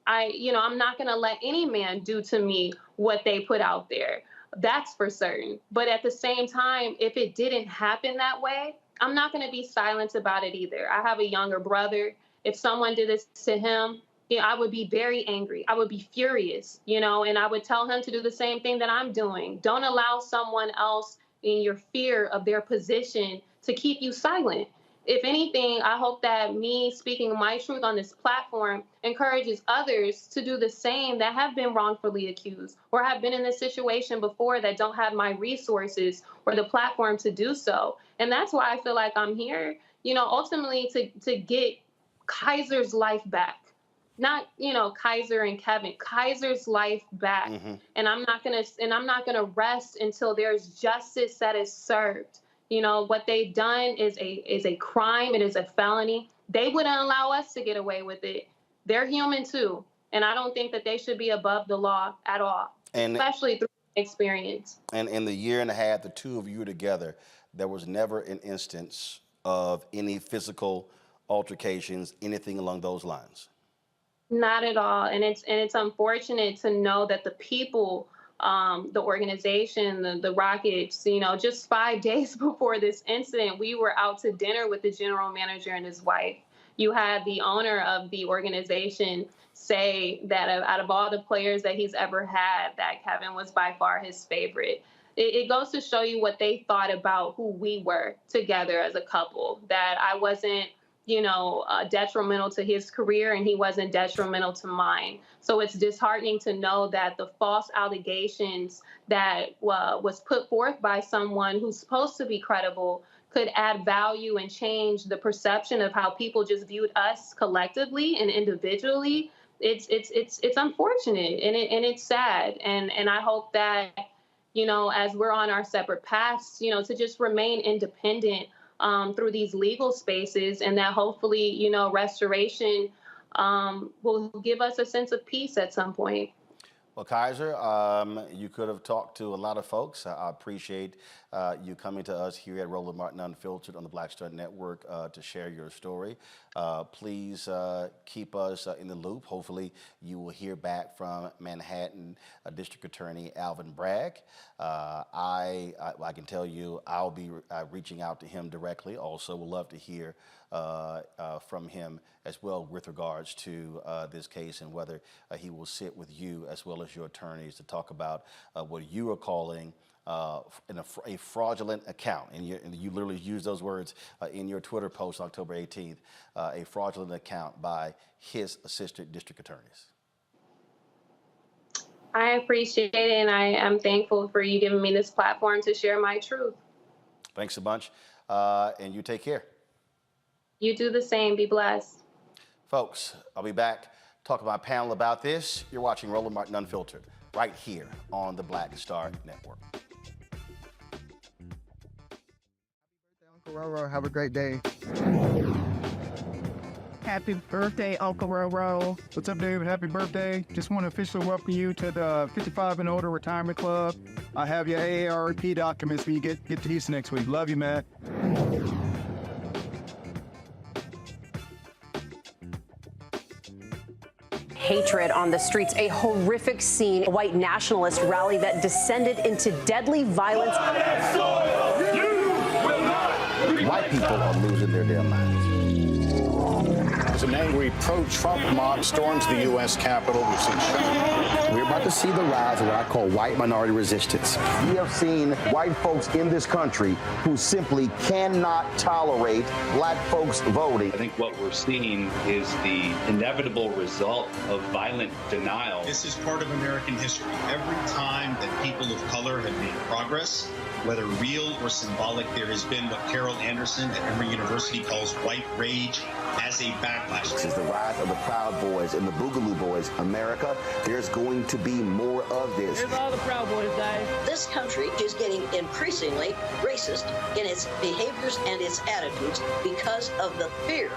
I'm not going to let any man do to me what they put out there. That's for certain. But at the same time, if it didn't happen that way, I'm not going to be silent about it either. I have a younger brother. If someone did this to him, I would be very angry. I would be furious, and I would tell him to do the same thing that I'm doing. Don't allow someone else in your fear of their position to keep you silent. If anything, I hope that me speaking my truth on this platform encourages others to do the same that have been wrongfully accused or have been in this situation before that don't have my resources or the platform to do so. And that's why I feel like I'm here, ultimately to get Kysre's life back. Not, Kysre and Kevin, Kysre's life back. Mm-hmm. And I'm not gonna rest until there's justice that is served. What they've done is a crime. It is a felony. They wouldn't allow us to get away with it. They're human too. And I don't think that they should be above the law at all, especially through experience. And in the year and a half, the two of you together, there was never an instance of any physical altercations, anything along those lines? Not at all. And it's unfortunate to know that the people, the organization, the Rockets, just 5 days before this incident, we were out to dinner with the general manager and his wife. You had the owner of the organization say that out of all the players that he's ever had, that Kevin was by far his favorite. it goes to show you what they thought about who we were together as a couple, that I wasn't, detrimental to his career and he wasn't detrimental to mine. So it's disheartening to know that the false allegations that was put forth by someone who's supposed to be credible could add value and change the perception of how people just viewed us collectively and individually. It's unfortunate and it's sad. And I hope that, as we're on our separate paths, to just remain independent through these legal spaces, and that hopefully, restoration will give us a sense of peace at some point. Well, Kysre, you could have talked to a lot of folks. I appreciate you coming to us here at Roland Martin Unfiltered on the Black Star Network to share your story. Please keep us in the loop. Hopefully, you will hear back from Manhattan District Attorney Alvin Bragg. I can tell you I'll be reaching out to him directly. Also, would love to hear from him as well with regards to this case and whether he will sit with you as well as your attorneys to talk about what you are calling a fraudulent account. And you literally use those words in your Twitter post October 18th, a fraudulent account by his assistant district attorneys. I appreciate it, and I am thankful for you giving me this platform to share my truth. Thanks a bunch, and you take care. You do the same. Be blessed. Folks, I'll be back talking to my panel about this. You're watching Roland Martin Unfiltered right here on the Black Star Network. Uncle Roro, have a great day. Happy birthday, Uncle Roro. What's up, David? Happy birthday. Just want to officially welcome you to the 55 and older retirement club. I have your AARP documents when you get to Houston next week. Love you, Matt. Hatred on the streets, a horrific scene, a white nationalist rally that descended into deadly violence. White people are losing their damn minds. As an angry pro-Trump mob storms the U.S. Capitol, we've seen We're about to see the rise of what I call white minority resistance. We have seen white folks in this country who simply cannot tolerate black folks voting. I think what we're seeing is the inevitable result of violent denial. This is part of American history. Every time that people of color have made progress, whether real or symbolic, there has been what Carol Anderson at Emory University calls white rage as a backlash. This is the rise of the Proud Boys and the Boogaloo Boys. America, there's going to be more of this. Here's all the Proud Boys, guys. This country is getting increasingly racist in its behaviors and its attitudes because of the fear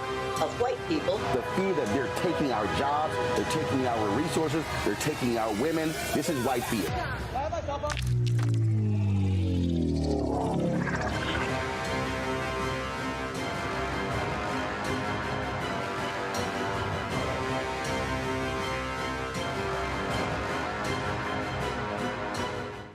of white people. The fear that they're taking our jobs, they're taking our resources, they're taking our women. This is white fear.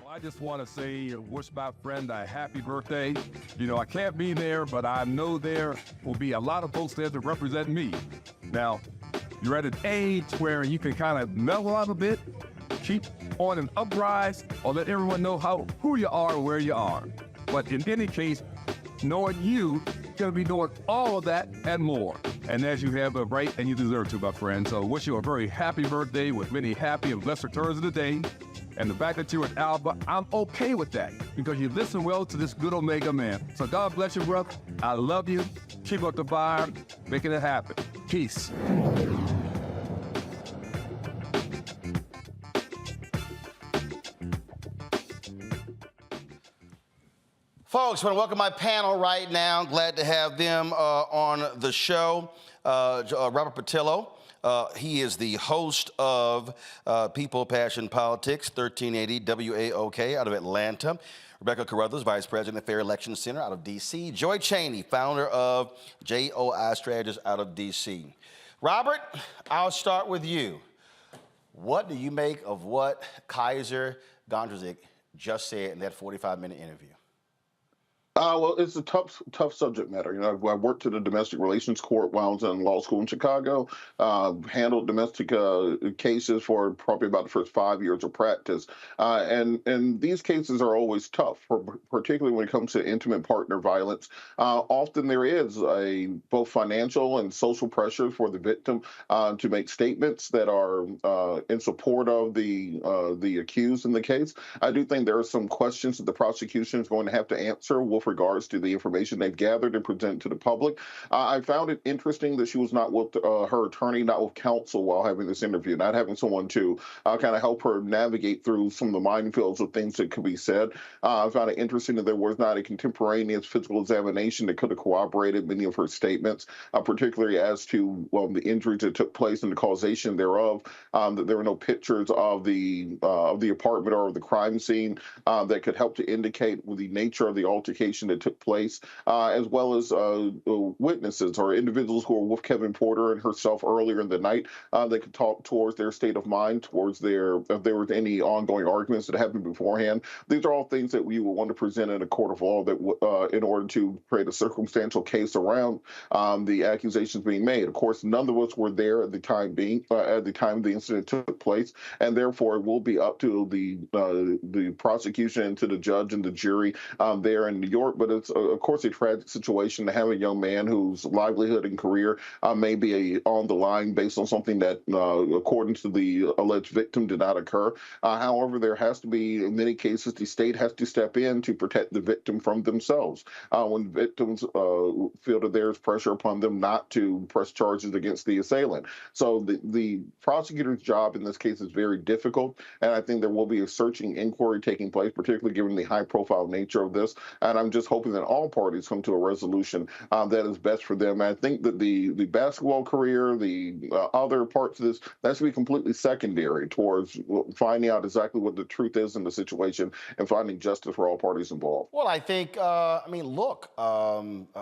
I just want to say, wish my friend a happy birthday. I can't be there, but I know there will be a lot of folks there to represent me. Now, you're at an age where you can kind of mellow out a bit, keep on an uprise, or let everyone know who you are and where you are. But in any case, knowing you're going to be doing all of that and more. And as you have a right and you deserve to, my friend. So wish you a very happy birthday with many happy and blessed returns of the day. And the fact that you're at Alba, I'm okay with that because you listen well to this good Omega man. So God bless you, brother. I love you. Keep up the fire, making it happen. Peace. Folks, I want to welcome my panel right now. Glad to have them on the show. Robert Patillo. He is the host of People, Passion, Politics, 1380 WAOK out of Atlanta. Rebecca Carruthers, Vice President of Fair Election Center out of D.C. Joy Cheney, founder of JOI Strategies out of D.C. Robert, I'll start with you. What do you make of what Kysre Gondrezick just said in that 45-minute interview? Well, it's a tough subject matter. You know, I worked at a domestic relations court while I was in law school in Chicago, handled domestic cases for probably about the first 5 years of practice. And these cases are always tough, particularly when it comes to intimate partner violence. Often there is both financial and social pressure for the victim to make statements that are in support of the accused in the case. I do think there are some questions that the prosecution is going to have to answer with regards to the information they've gathered and present to the public. I found it interesting that she was not with her attorney, not with counsel while having this interview, not having someone to kind of help her navigate through some of the minefields of things that could be said. I found it interesting that there was not a contemporaneous physical examination that could have corroborated many of her statements, particularly as to the injuries that took place and the causation thereof, that there were no pictures of the apartment or of the crime scene that could help to indicate the nature of the altercation that took place, as well as witnesses or individuals who were with Kevin Porter and herself earlier in the night that could talk towards their state of mind, towards if there was any ongoing arguments that happened beforehand. These are all things that we would want to present in a court of law that in order to create a circumstantial case around the accusations being made. Of course, none of us were there at the time the incident took place, and therefore it will be up to the prosecution and to the judge and the jury there in New York. But it's, of course, a tragic situation to have a young man whose livelihood and career may be on the line based on something that, according to the alleged victim, did not occur. However, there has to be, in many cases, the state has to step in to protect the victim from themselves. When victims feel that there's pressure upon them not to press charges against the assailant. So the prosecutor's job in this case is very difficult, and I think there will be a searching inquiry taking place, particularly given the high-profile nature of this. And I'm just hoping that all parties come to a resolution that is best for them. And I think that the basketball career, the other parts of this, that should be completely secondary towards finding out exactly what the truth is in the situation and finding justice for all parties involved. Well, I think, look,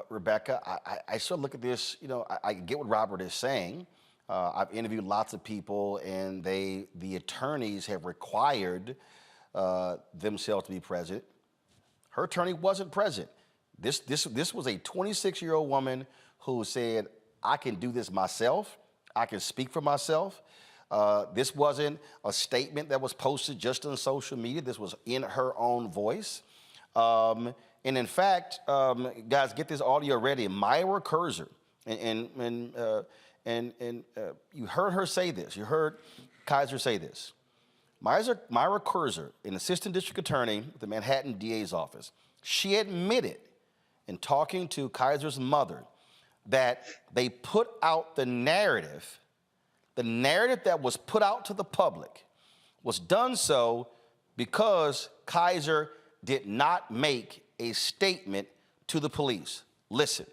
Rebecca, I sort of look at this, I get what Robert is saying. I've interviewed lots of people, and the attorneys have required themselves to be present. Her attorney wasn't present. This was a 26-year-old woman who said, I can do this myself. I can speak for myself. This wasn't a statement that was posted just on social media. This was in her own voice. And in fact, guys, get this audio ready. Myra Kysre, and you heard her say this. You heard Kysre say this. Myra Kysre, an assistant district attorney at the Manhattan DA's office, she admitted in talking to Kysre's mother that they put out the narrative that was put out to the public was done so because Kysre did not make a statement to the police. Listen.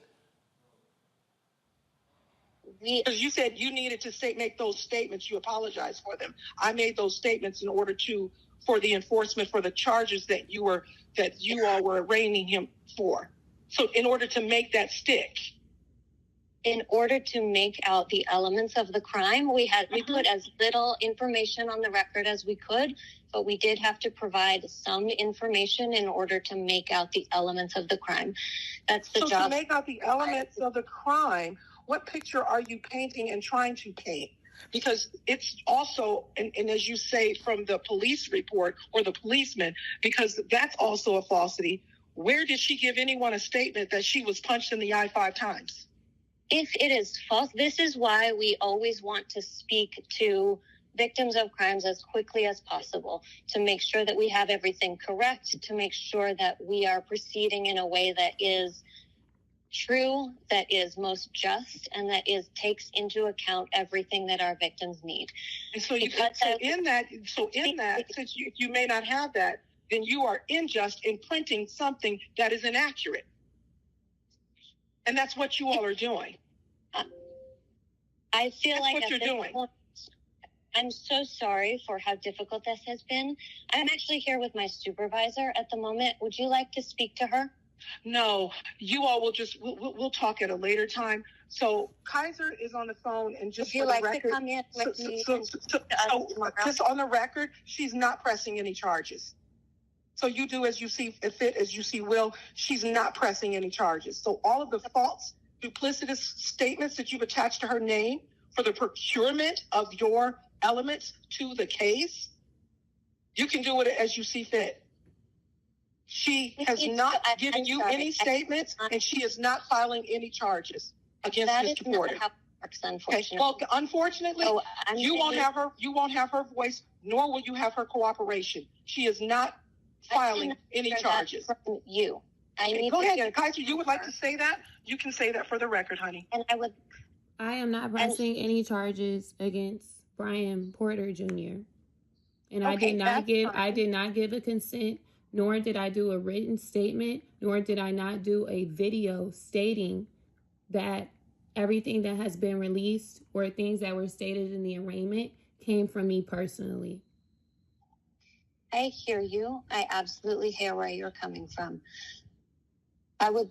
Because you said you needed to make those statements. You apologized for them. I made those statements in order for the enforcement for the charges that you all were arraigning him for. So in order to make that stick. In order to make out the elements of the crime, we put as little information on the record as we could, but we did have to provide some information in order to make out the elements of the crime. That's the job. So to make out the elements of the crime, what picture are you painting and trying to paint? Because it's also, and as you say from the police report or the policeman, because that's also a falsity, where did she give anyone a statement that she was punched in the eye 5 times? If it is false, this is why we always want to speak to victims of crimes as quickly as possible, to make sure that we have everything correct, to make sure that we are proceeding in a way that is true, that is most just, and that takes into account everything that our victims need. And so, since you may not have that, then you are unjust in printing something that is inaccurate. And that's what you all are doing. I feel that's like what you're doing. I'm so sorry for how difficult this has been. I'm actually here with my supervisor at the moment. Would you like to speak to her? No, you all will we'll talk at a later time. So Kysre is on the phone, and just Would you like to come in with me? Just on the record, she's not pressing any charges. So you do as you see fit, as you see will. She's not pressing any charges. So all of the false, duplicitous statements that you've attached to her name for the procurement of your elements to the case, you can do it as you see fit. She has not given you any statements, and she is not filing any charges against Mr. Porter. Unfortunately. Well, unfortunately, you won't have her voice, nor will you have her cooperation. She is not filing any charges. From you. Go ahead, Kysre. You would like to say that? You can say that for the record, honey. And I am not pressing any charges against Brian Porter Jr. And I did not give a consent, nor did I do a written statement, nor did I not do a video stating that everything that has been released or things that were stated in the arraignment came from me personally. I hear you. I absolutely hear where you're coming from. I would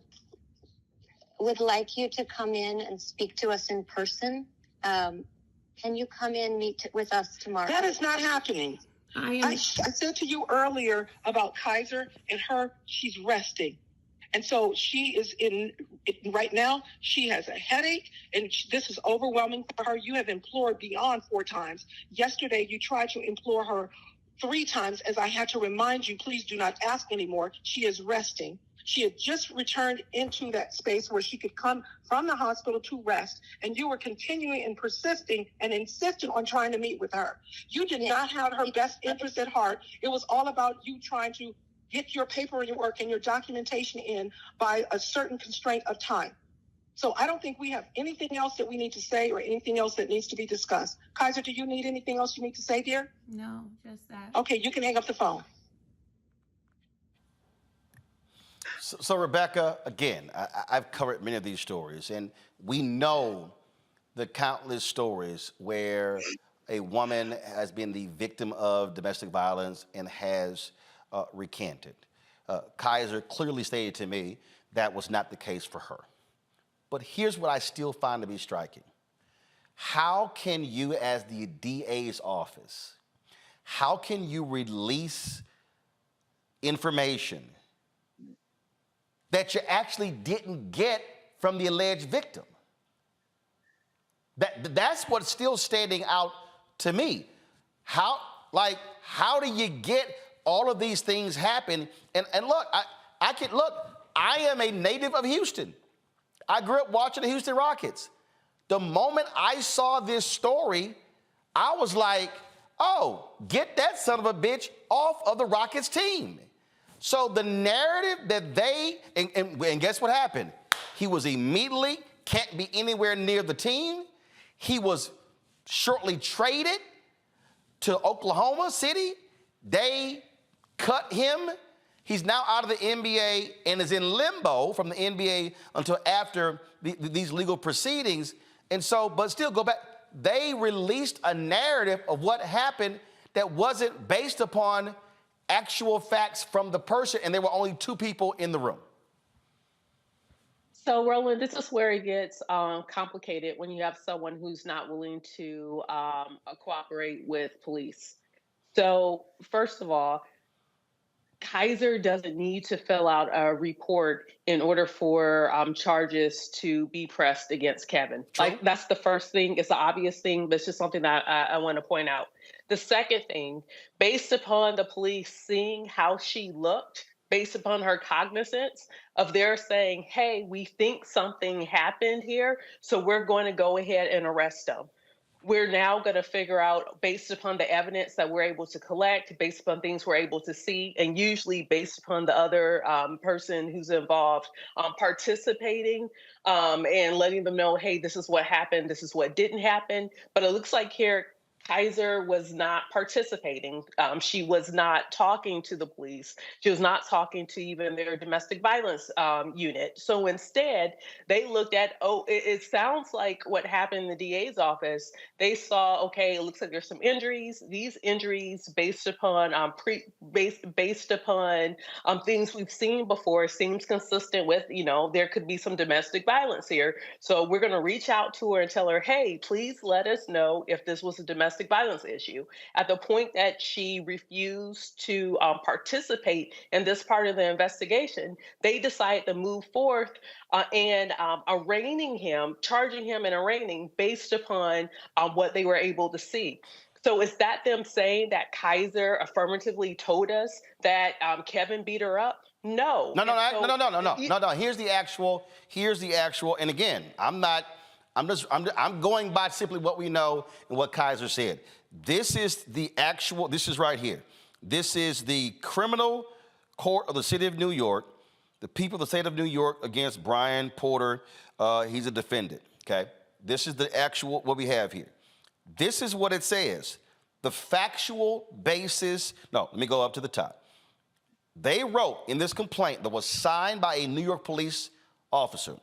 like you to come in and speak to us in person. Can you come in, meet with us tomorrow? That is not happening. I said to you earlier about Kysre and her, she's resting. And so she is right now, she has a headache, and this is overwhelming for her. You have implored beyond 4 times. Yesterday, you tried to implore her 3 times, as I had to remind you, please do not ask anymore. She is resting. She had just returned into that space where she could come from the hospital to rest, and you were continuing and persisting and insisting on trying to meet with her. You did not have her best interest at heart. It was all about you trying to get your paperwork and your documentation in by a certain constraint of time. So I don't think we have anything else that we need to say or anything else that needs to be discussed. Kysre, do you need anything else you need to say, dear? No, just that. Okay, you can hang up the phone. So Rebecca, again, I've covered many of these stories, and we know the countless stories where a woman has been the victim of domestic violence and has recanted. Kysre clearly stated to me that was not the case for her. But here's what I still find to be striking. How can you, as the DA's office, how can you release information that you actually didn't get from the alleged victim? That's what's still standing out to me. How do you get all of these things happen? And look, I am a native of Houston. I grew up watching the Houston Rockets. The moment I saw this story, I was like, oh, get that son of a bitch off of the Rockets team. So the narrative that and guess what happened? He was immediately, can't be anywhere near the team. He was shortly traded to Oklahoma City. They cut him. He's now out of the NBA and is in limbo from the NBA until after these legal proceedings. And so, but still go back, they released a narrative of what happened that wasn't based upon actual facts from the person, and there were only 2 people in the room. So, Roland, this is where it gets complicated when you have someone who's not willing to cooperate with police. So, first of all, Kysre doesn't need to fill out a report in order for charges to be pressed against Kevin. True. Like, that's the first thing. It's the obvious thing, but it's just something that I want to point out. The second thing, based upon the police seeing how she looked, based upon her cognizance of their saying, hey, we think something happened here, so we're going to go ahead and arrest them. We're now going to figure out, based upon the evidence that we're able to collect, based upon things we're able to see, and usually based upon the other person who's involved participating and letting them know, hey, this is what happened, this is what didn't happen. But it looks like here, Kysre was not participating. She was not talking to the police. She was not talking to even their domestic violence unit. So instead, they looked at, it sounds like what happened in the DA's office. They saw, okay, it looks like there's some injuries. These injuries, based upon things we've seen before, seems consistent with, there could be some domestic violence here. So we're going to reach out to her and tell her, hey, please let us know if this was a domestic domestic violence issue. At the point that she refused to participate in this part of the investigation, they decided to move forth and arraigning him, charging him and arraigning based upon what they were able to see. So is that them saying that Kysre affirmatively told us that Kevin beat her up? No. No. Here's the actual. And again, I'm going by simply what we know and what Kysre said. This is the actual. This is right here. This is the criminal court of the city of New York. The people of the state of New York against Brian Porter. He's a defendant. Okay. This is the actual what we have here. This is what it says. The factual basis. No, let me go up to the top. They wrote in this complaint that was signed by a New York police officer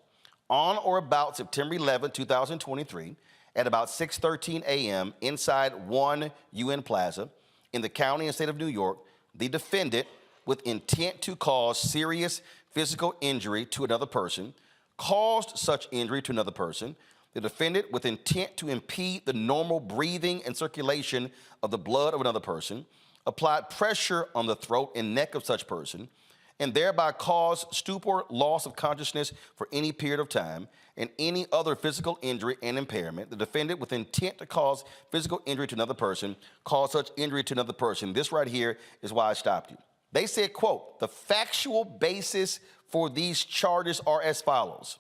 on or about September 11, 2023, at about 6:13 a.m. inside One UN Plaza in the county and state of New York, the defendant, with intent to cause serious physical injury to another person, caused such injury to another person. The defendant, with intent to impede the normal breathing and circulation of the blood of another person, applied pressure on the throat and neck of such person, and thereby caused stupor, loss of consciousness for any period of time, and any other physical injury and impairment. The defendant, with intent to cause physical injury to another person, caused such injury to another person. This right here is why I stopped you. They said, quote, the factual basis for these charges are as follows.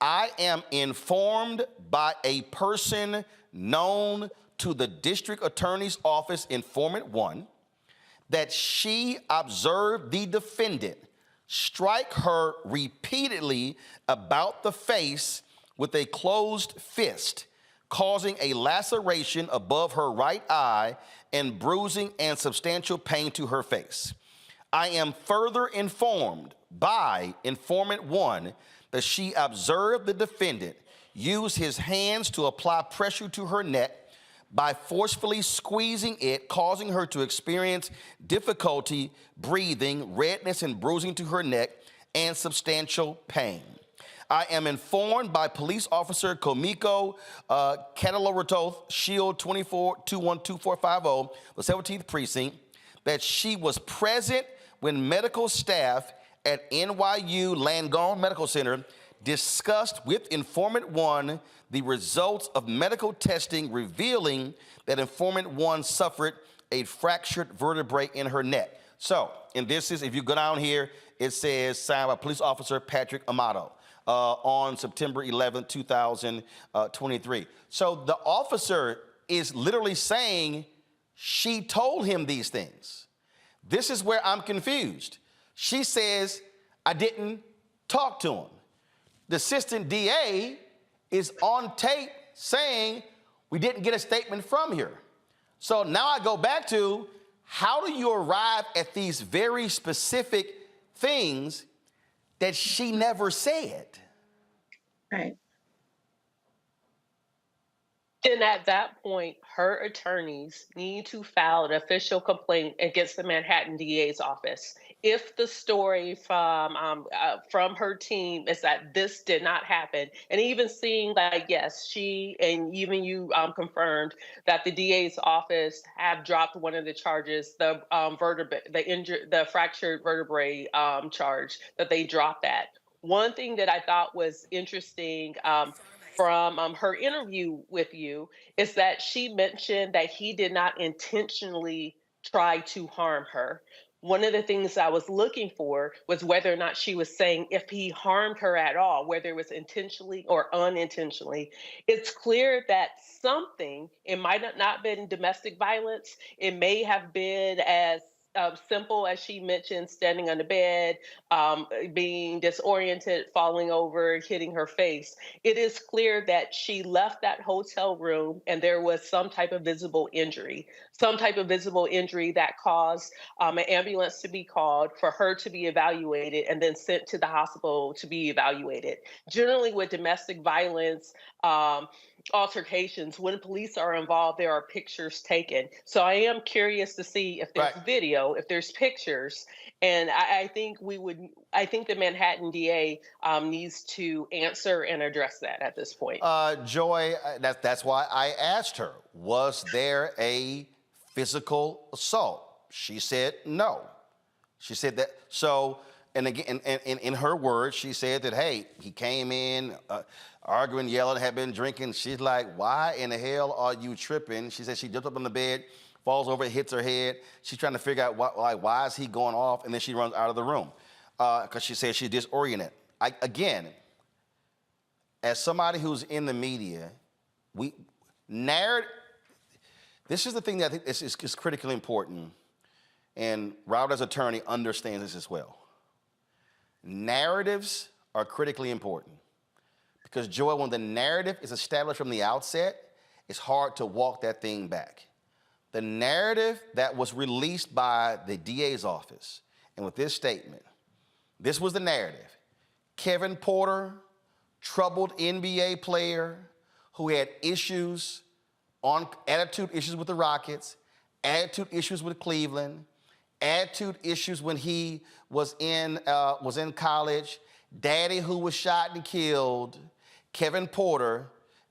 I am informed by a person known to the district attorney's office, informant 1, that she observed the defendant strike her repeatedly about the face with a closed fist, causing a laceration above her right eye and bruising and substantial pain to her face. I am further informed by informant 1 that she observed the defendant use his hands to apply pressure to her neck by forcefully squeezing it, causing her to experience difficulty breathing, redness and bruising to her neck, and substantial pain. I am informed by police officer Komiko Cataloratoth, Shield 24212450, the 17th precinct, that she was present when medical staff at NYU Langone Medical Center discussed with informant 1 the results of medical testing revealing that informant 1 suffered a fractured vertebrae in her neck. So, and this is, if you go down here, it says signed by police officer Patrick Amato on September 11, 2023. So the officer is literally saying she told him these things. This is where I'm confused. She says, I didn't talk to him. The assistant DA is on tape saying we didn't get a statement from her. So now I go back to, how do you arrive at these very specific things that she never said? Right. And at that point, her attorneys need to file an official complaint against the Manhattan DA's office. If the story from her team is that this did not happen, and even seeing that, yes, she and even you confirmed that the DA's office have dropped one of the charges, the fractured vertebrae charge, that they dropped that. One thing that I thought was interesting from her interview with you is that she mentioned that he did not intentionally try to harm her. One of the things I was looking for was whether or not she was saying if he harmed her at all, whether it was intentionally or unintentionally. It's clear that something, it might not have been domestic violence. It may have been as simple as she mentioned, standing on the bed, being disoriented, falling over, hitting her face. It is clear that she left that hotel room and there was some type of visible injury that caused an ambulance to be called, for her to be evaluated, and then sent to the hospital to be evaluated. Generally with domestic violence, altercations, when police are involved, there are pictures taken. So I am curious to see if there's video video, if there's pictures, and I think I think the Manhattan DA needs to answer and address that at this point. Joy, that's why I asked her, was there a physical assault? She said no. She said that, so, and again, in her words, she said that, hey, he came in arguing, yelling, had been drinking. She's like, why in the hell are you tripping? She said she jumped up on the bed, falls over, hits her head. She's trying to figure out why is he going off, and then she runs out of the room because she said she's disoriented. Again, as somebody who's in the media, this is the thing that I think is critically important, and Robert as attorney understands this as well. Narratives are critically important because, Joy, when the narrative is established from the outset, it's hard to walk that thing back. The narrative that was released by the DA's office, and with this statement, this was the narrative. Kevin Porter, troubled NBA player who had attitude issues with the Rockets, attitude issues with Cleveland, attitude issues when he was in college, daddy who was shot and killed. Kevin Porter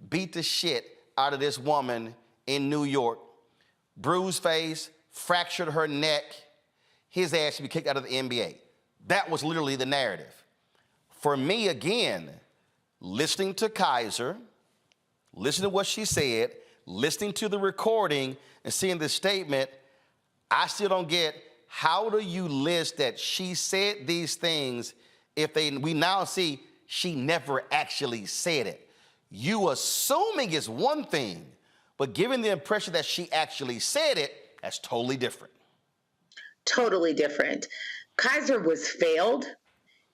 beat the shit out of this woman in New York, bruised face, fractured her neck. His ass should be kicked out of the NBA. That was literally the narrative. For me, again, listening to Kysre, listening to what she said, listening to the recording and seeing this statement, I still don't get, how do you list that she said these things if we now see she never actually said it? You assuming is one thing, but giving the impression that she actually said it, that's totally different. Totally different. Kysre was failed,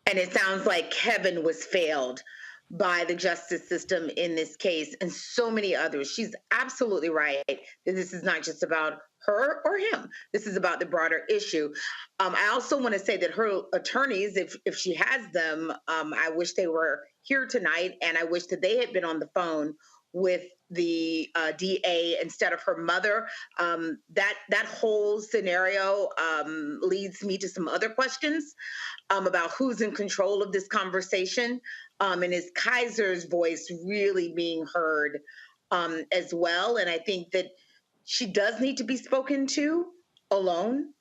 and it sounds like Kevin was failed by the justice system in this case and so many others. She's absolutely right that this is not just about her or him. This is about the broader issue. I also want to say that her attorneys, if she has them, I wish they were here tonight, and I wish that they had been on the phone with the DA instead of her mother. That whole scenario leads me to some other questions about who's in control of this conversation, and is Kysre's voice really being heard as well? And I think that she does need to be spoken to alone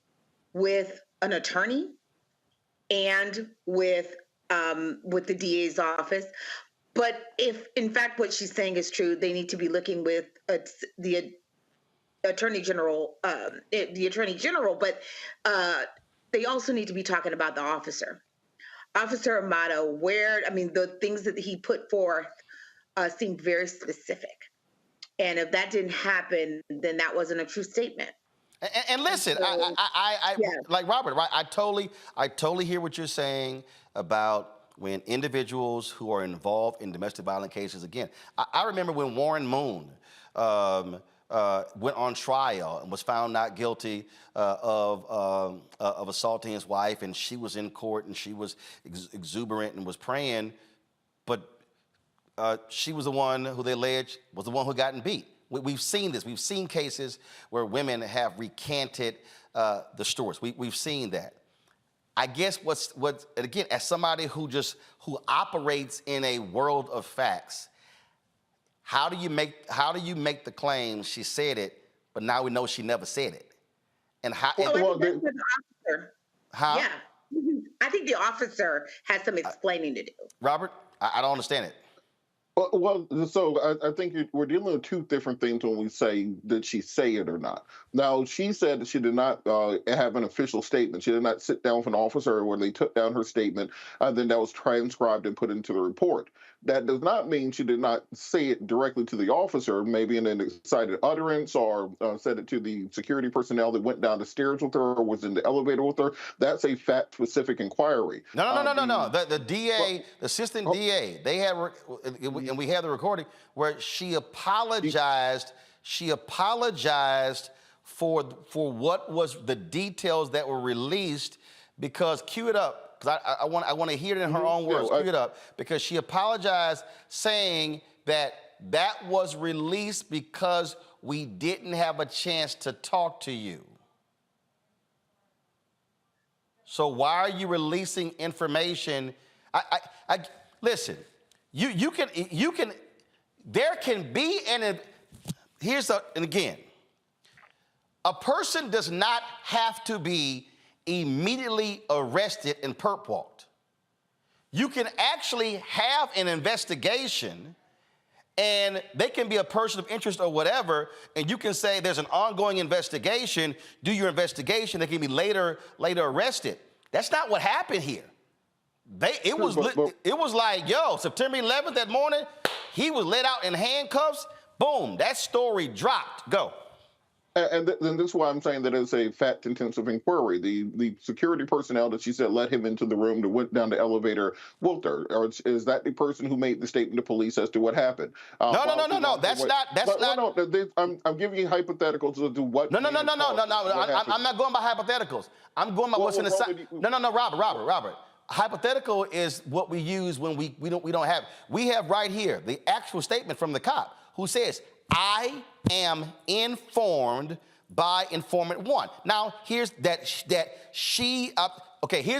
with an attorney and with the DA's office. But if, in fact, what she's saying is true, they need to be looking with the Attorney General, but they also need to be talking about the officer. Officer Amato, the things that he put forth seemed very specific. And if that didn't happen, then that wasn't a true statement. And listen, so, like Robert, right? I totally hear what you're saying about when individuals who are involved in domestic violence cases, again, I remember when Warren Moon went on trial and was found not guilty of assaulting his wife, and she was in court and she was exuberant and was praying, but she was the one who they alleged was the one who gotten beat. We've seen this. We've seen cases where women have recanted the stories. We've seen that. I guess what's again, as somebody who operates in a world of facts, how do you make the claim she said it, but now we know she never said it? And how? The officer. How? Yeah, I think the officer has some explaining to do. Robert, I don't understand it. Well, so I think we're dealing with two different things when we say, did she say it or not? Now, she said that she did not have an official statement. She did not sit down with an officer when they took down her statement, then that was transcribed and put into the report. That does not mean she did not say it directly to the officer, maybe in an excited utterance, or said it to the security personnel that went down the stairs with her or was in the elevator with her. That's a fact-specific inquiry. No. The DA, the assistant DA, they had, and we have the recording where she apologized. She apologized for what was the details that were released, because cue it up. Because I want to hear it in her own words. Cue it up, because she apologized, saying that was released because we didn't have a chance to talk to you. So why are you releasing information? Listen, you can, there can be, and again, a person does not have to be immediately arrested and perp walked. You can actually have an investigation, and they can be a person of interest or whatever, and you can say there's an ongoing investigation, do your investigation, they can be later arrested. That's not what happened here. It was like, yo, September 11th that morning, he was let out in handcuffs, boom, that story dropped, go. And then this is why I'm saying that it's a fact-intensive inquiry. The security personnel that she said let him into the room that went down the elevator, Wilter, or is that the person who made the statement to police as to what happened? No, that's not. I'm giving you hypotheticals as to what. No. I'm not going by hypotheticals. I'm going by what's in the side. No, Robert. Hypothetical is what we use when we don't have. We have right here the actual statement from the cop who says, I am informed by informant one. Now, here's here's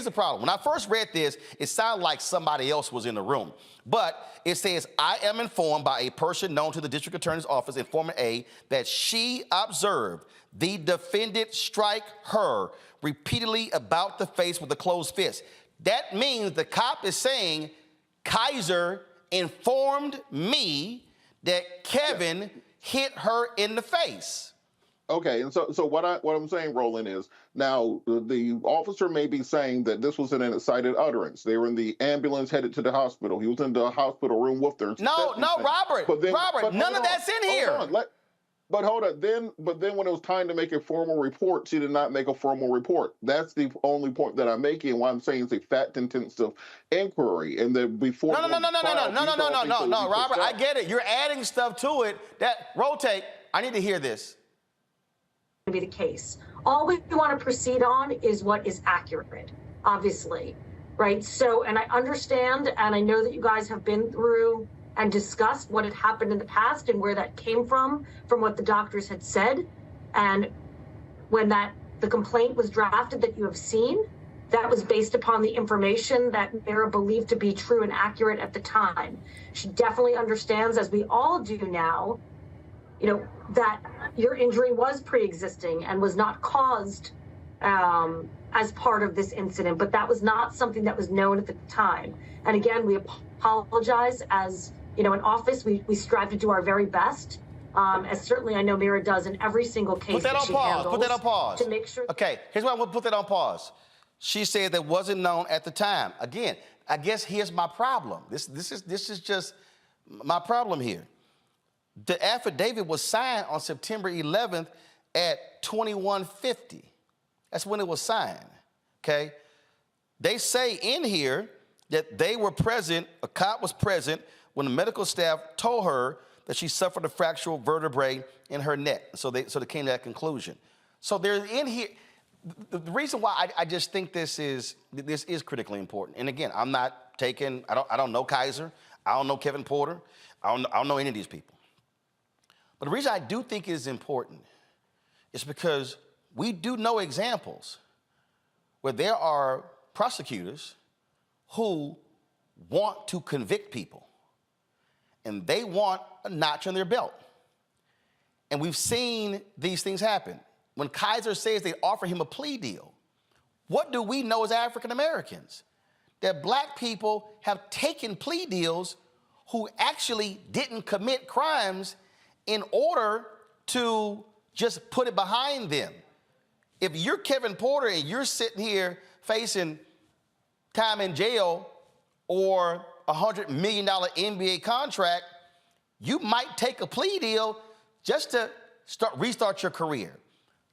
the problem. When I first read this, it sounded like somebody else was in the room. But it says, I am informed by a person known to the district attorney's office, informant A, that she observed the defendant strike her repeatedly about the face with a closed fist. That means the cop is saying, Kysre informed me that Kevin hit her in the face. Okay, and so what I'm saying, Roland, is now the officer may be saying that this was an excited utterance. They were in the ambulance headed to the hospital. He was in the hospital room with her. No, Robert. Robert, none of that's in here. But hold on. But then when it was time to make a formal report, she did not make a formal report. That's the only point that I'm making, and why I'm saying it's a fact-intensive inquiry. And then before No, Robert, I get it. You're adding stuff to it. Rotate. I need to hear this. Be the case. All we want to proceed on is what is accurate, obviously, right? So, and I understand, and I know that you guys have been through and discussed what had happened in the past and where that came from what the doctors had said. And when the complaint was drafted that you have seen, that was based upon the information that Mara believed to be true and accurate at the time. She definitely understands, as we all do now, that your injury was pre-existing and was not caused as part of this incident, but that was not something that was known at the time. And again, we apologize. As an office, we strive to do our very best, as certainly I know Mara does in every single case. Put that on pause. To make sure. Okay, here's why I want to put that on pause. She said that wasn't known at the time. Again, I guess here's my problem. This is just my problem here. The affidavit was signed on September 11th at 21:50. That's when it was signed, okay? They say in here that they were present, a cop was present, when the medical staff told her that she suffered a fractured vertebrae in her neck. So they came to that conclusion. So there's in here, the reason why I just think this is critically important. And again, I'm not taking, I don't know Kysre, I don't know Kevin Porter, I don't know any of these people. But the reason I do think it is important is because we do know examples where there are prosecutors who want to convict people and they want a notch on their belt. And we've seen these things happen. When Kysre says they offer him a plea deal, what do we know as African Americans? That black people have taken plea deals who actually didn't commit crimes in order to just put it behind them. If you're Kevin Porter and you're sitting here facing time in jail or a $100 million NBA contract, you might take a plea deal just to restart your career.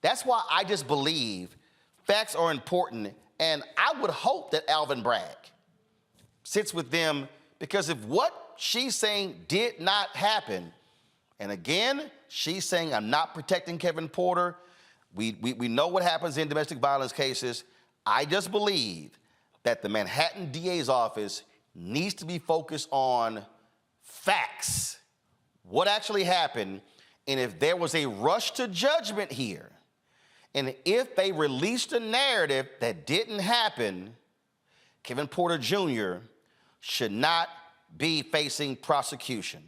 That's why I just believe facts are important, and I would hope that Alvin Bragg sits with them, because if what she's saying did not happen, and again, she's saying I'm not protecting Kevin Porter, we know what happens in domestic violence cases. I just believe that the Manhattan DA's office needs to be focused on facts, what actually happened, and if there was a rush to judgment here, And if they released a narrative that didn't happen, Kevin Porter Jr. should not be facing prosecution.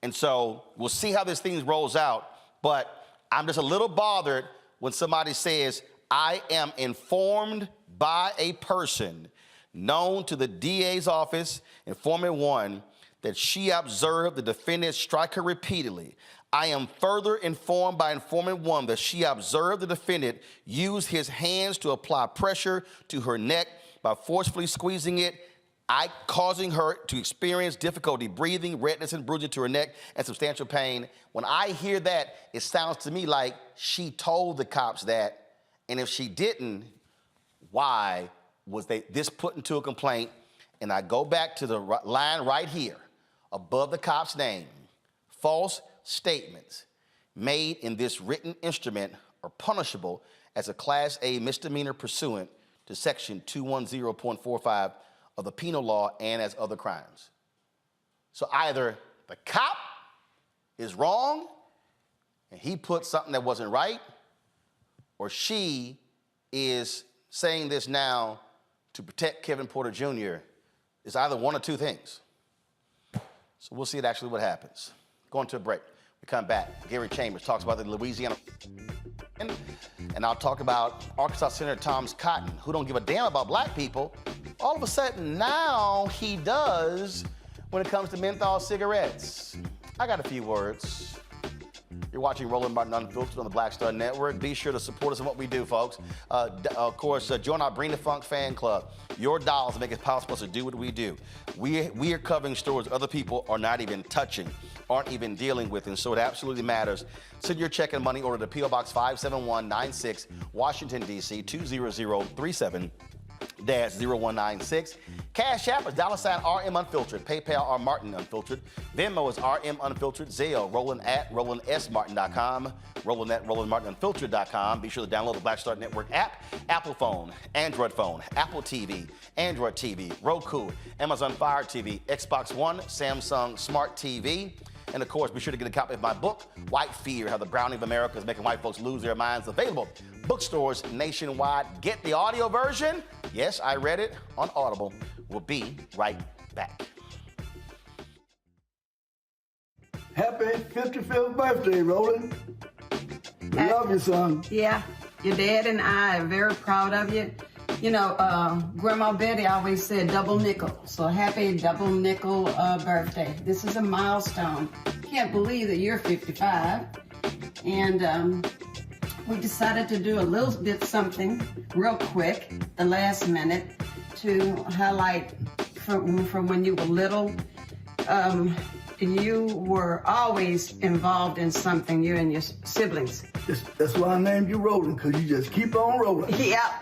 And so we'll see how this thing rolls out, but I'm just a little bothered when somebody says, I am informed by a person known to the DA's office, informant one, that she observed the defendant strike her repeatedly. I am further informed by informant one that she observed the defendant use his hands to apply pressure to her neck by forcefully squeezing it, causing her to experience difficulty breathing, redness and bruising to her neck, and substantial pain. When I hear that, it sounds to me like she told the cops that, and if she didn't, why was this put into a complaint? And I go back to the line right here, above the cop's name. False statements made in this written instrument are punishable as a Class A misdemeanor pursuant to Section 210.45 of the penal law and as other crimes. So either the cop is wrong and he put something that wasn't right, or she is saying this now to protect Kevin Porter Jr. It's either one or two things. So we'll see actually what happens. Going to a break. We come back. Gary Chambers talks about the Louisiana, and I'll talk about Arkansas Senator Tom Cotton, who don't give a damn about black people. All of a sudden, now he does when it comes to menthol cigarettes. I got a few words. You're watching Roland Martin Unfiltered on the Black Star Network. Be sure to support us in what we do, folks. Of course, join our Bring the Funk fan club. Your dollars make it possible to do what we do. We are covering stories other people are not even touching, aren't even dealing with, and so it absolutely matters. Send your check and money order to P.O. Box 57196, Washington, D.C. 20037. -0196. Cash App is $RM Unfiltered. PayPal R Martin Unfiltered. Venmo is RM Unfiltered. Zelle, Roland at RolandSMartin.com. Roland at RolandMartinUnfiltered.com. Be sure to download the Black Star Network app. Apple phone, Android phone, Apple TV, Android TV, Roku, Amazon Fire TV, Xbox One, Samsung Smart TV. And of course, be sure to get a copy of my book, White Fear, How the Browning of America is Making White Folks Lose Their Minds. Available bookstores nationwide. Get the audio version. Yes, I read it on Audible. We'll be right back. Happy 55th birthday, Roland. We love you, son. Yeah, your dad and I are very proud of you. You know, Grandma Betty always said double nickel. So happy double nickel birthday. This is a milestone. Can't believe that you're 55. And we decided to do a little bit something real quick, the last minute, to highlight from when you were little. You were always involved in something, you and your siblings. That's why I named you Roland, because you just keep on rolling. Yeah.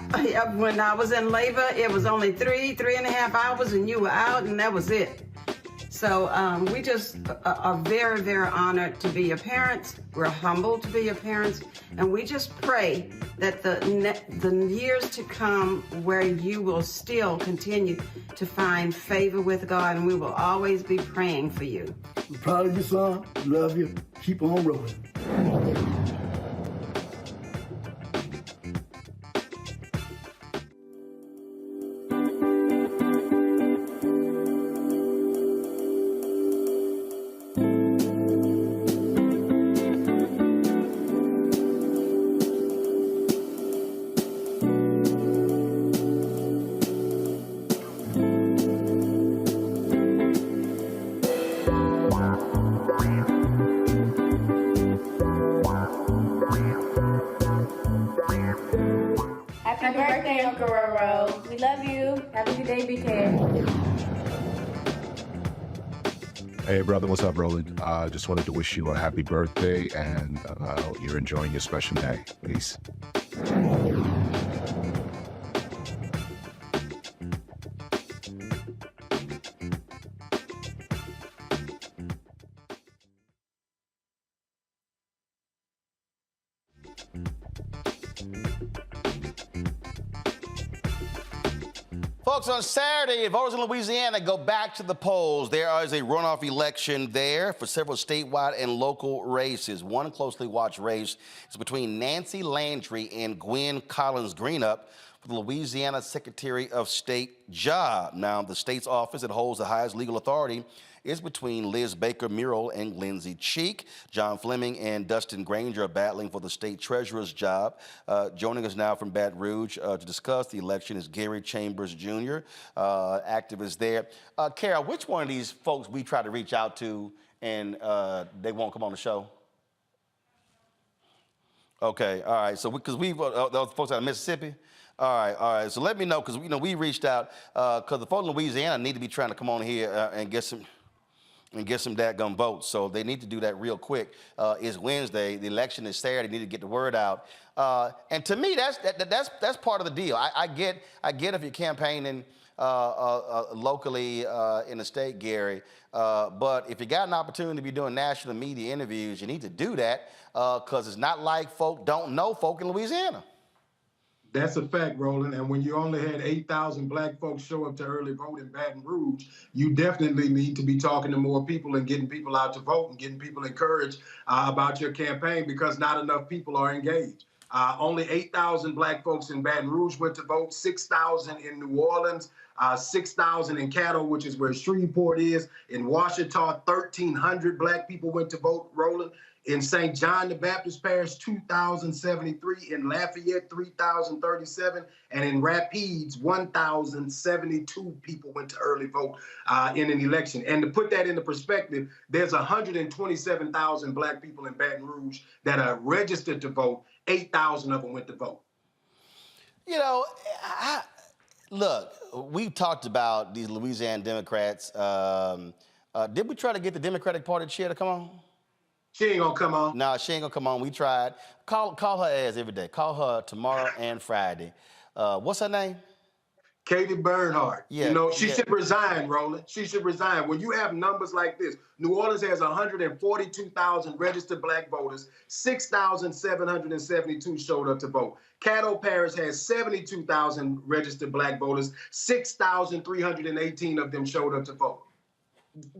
When I was in labor, it was only 3.5 hours, and you were out, and that was it. So we just are very, very honored to be your parents. We're humbled to be your parents, and we just pray that the years to come where you will still continue to find favor with God, and we will always be praying for you. I'm proud of you, son. Love you. Keep on rolling. Happy birthday, Uncle Roro. We love you. Have a good day, BK. Hey, brother, what's up, Roland? Just wanted to wish you a happy birthday, and you're enjoying your special day. Peace. Folks, on Saturday, voters in Louisiana go back to the polls. There is a runoff election there for several statewide and local races. One closely watched race is between Nancy Landry and Gwen Collins Greenup for the Louisiana Secretary of State job. Now, the state's office that holds the highest legal authority is between Liz Baker Murrell and Lindsey Cheek. John Fleming and Dustin Granger are battling for the state treasurer's job. Joining us now from Baton Rouge to discuss the election is Gary Chambers Jr., activist there. Carol, which one of these folks we try to reach out to and they won't come on the show? Okay, all right. So because those folks out of Mississippi. All right. So let me know, because we reached out because the folks in Louisiana need to be trying to come on here and get some dadgum votes. So they need to do that real quick. It's Wednesday. The election is Saturday. They need to get the word out. And to me, that's part of the deal. I get if you're campaigning locally in the state, Gary. But if you got an opportunity to be doing national media interviews, you need to do that because it's not like folk don't know folk in Louisiana. That's a fact, Roland. And when you only had 8,000 black folks show up to early vote in Baton Rouge, you definitely need to be talking to more people and getting people out to vote and getting people encouraged about your campaign, because not enough people are engaged. Only 8,000 black folks in Baton Rouge went to vote, 6,000 in New Orleans, 6,000 in Caddo, which is where Shreveport is. In Washita, 1,300 black people went to vote, Roland. In St. John the Baptist Parish, 2,073. In Lafayette, 3,037. And in Rapides, 1,072 people went to early vote in an election. And to put that into perspective, there's 127,000 black people in Baton Rouge that are registered to vote. 8,000 of them went to vote. Look, we talked about these Louisiana Democrats. Did we try to get the Democratic Party chair to come on? She ain't gonna come on. No, she ain't gonna come on. We tried. Call her ass every day. Call her tomorrow and Friday. What's her name? Katie Bernhardt. Yeah, She should resign, Roland. She should resign. When you have numbers like this, New Orleans has 142,000 registered black voters, 6,772 showed up to vote. Caddo Parish has 72,000 registered black voters, 6,318 of them showed up to vote.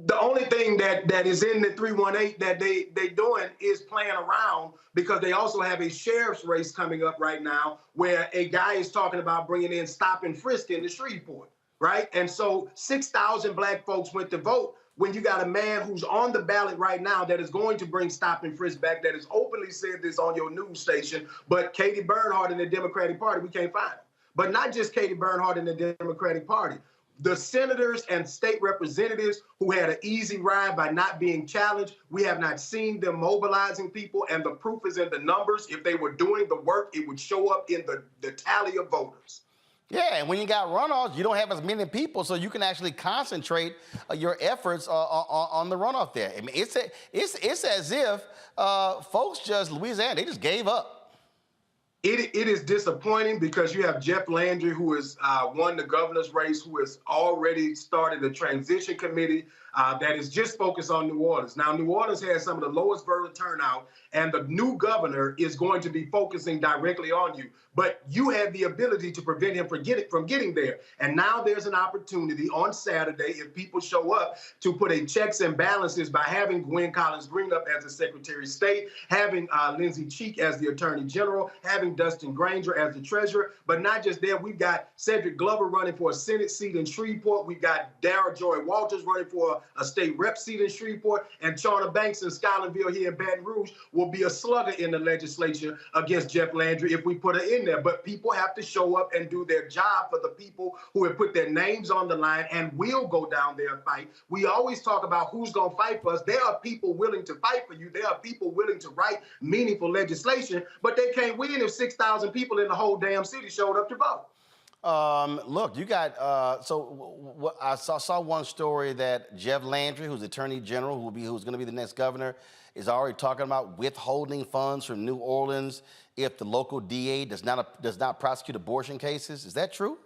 The only thing that is in the 318 that they doing is playing around, because they also have a sheriff's race coming up right now where a guy is talking about bringing in stop and frisk in the Shreveport, right? And so 6,000 black folks went to vote when you got a man who's on the ballot right now that is going to bring stop and frisk back, that has openly said this on your news station. But Katie Bernhardt in the Democratic Party, we can't find him. But not just Katie Bernhardt in the Democratic Party. The senators and state representatives who had an easy ride by not being challenged, we have not seen them mobilizing people, and the proof is in the numbers. If they were doing the work, it would show up in the tally of voters. Yeah, and when you got runoffs, you don't have as many people, so you can actually concentrate your efforts on the runoff there. I mean, it's as if folks Louisiana, they just gave up. It is disappointing, because you have Jeff Landry, who has won the governor's race, who has already started a transition committee that is just focused on New Orleans. Now, New Orleans has some of the lowest voter turnout, and the new governor is going to be focusing directly on you. But you had the ability to prevent him from getting there. And now there's an opportunity on Saturday, if people show up, to put a checks and balances by having Gwen Collins Greenup as the Secretary of State, having Lindsey Cheek as the Attorney General, having Dustin Granger as the Treasurer. But not just there, we've got Cedric Glover running for a Senate seat in Shreveport. We've got Dara Joy Walters running for a state rep seat in Shreveport. And Charna Banks in Skylandville here in Baton Rouge will be a slugger in the legislature against Jeff Landry if we put her in there. But people have to show up and do their job for the people who have put their names on the line and will go down there and fight. We always talk about who's going to fight for us. There are people willing to fight for you. There are people willing to write meaningful legislation, but they can't win if 6,000 people in the whole damn city showed up to vote. Look, you got, I saw one story that Jeff Landry, who's Attorney General, who's going to be the next governor, is already talking about withholding funds from New Orleans if the local DA does not prosecute abortion cases. Is that true?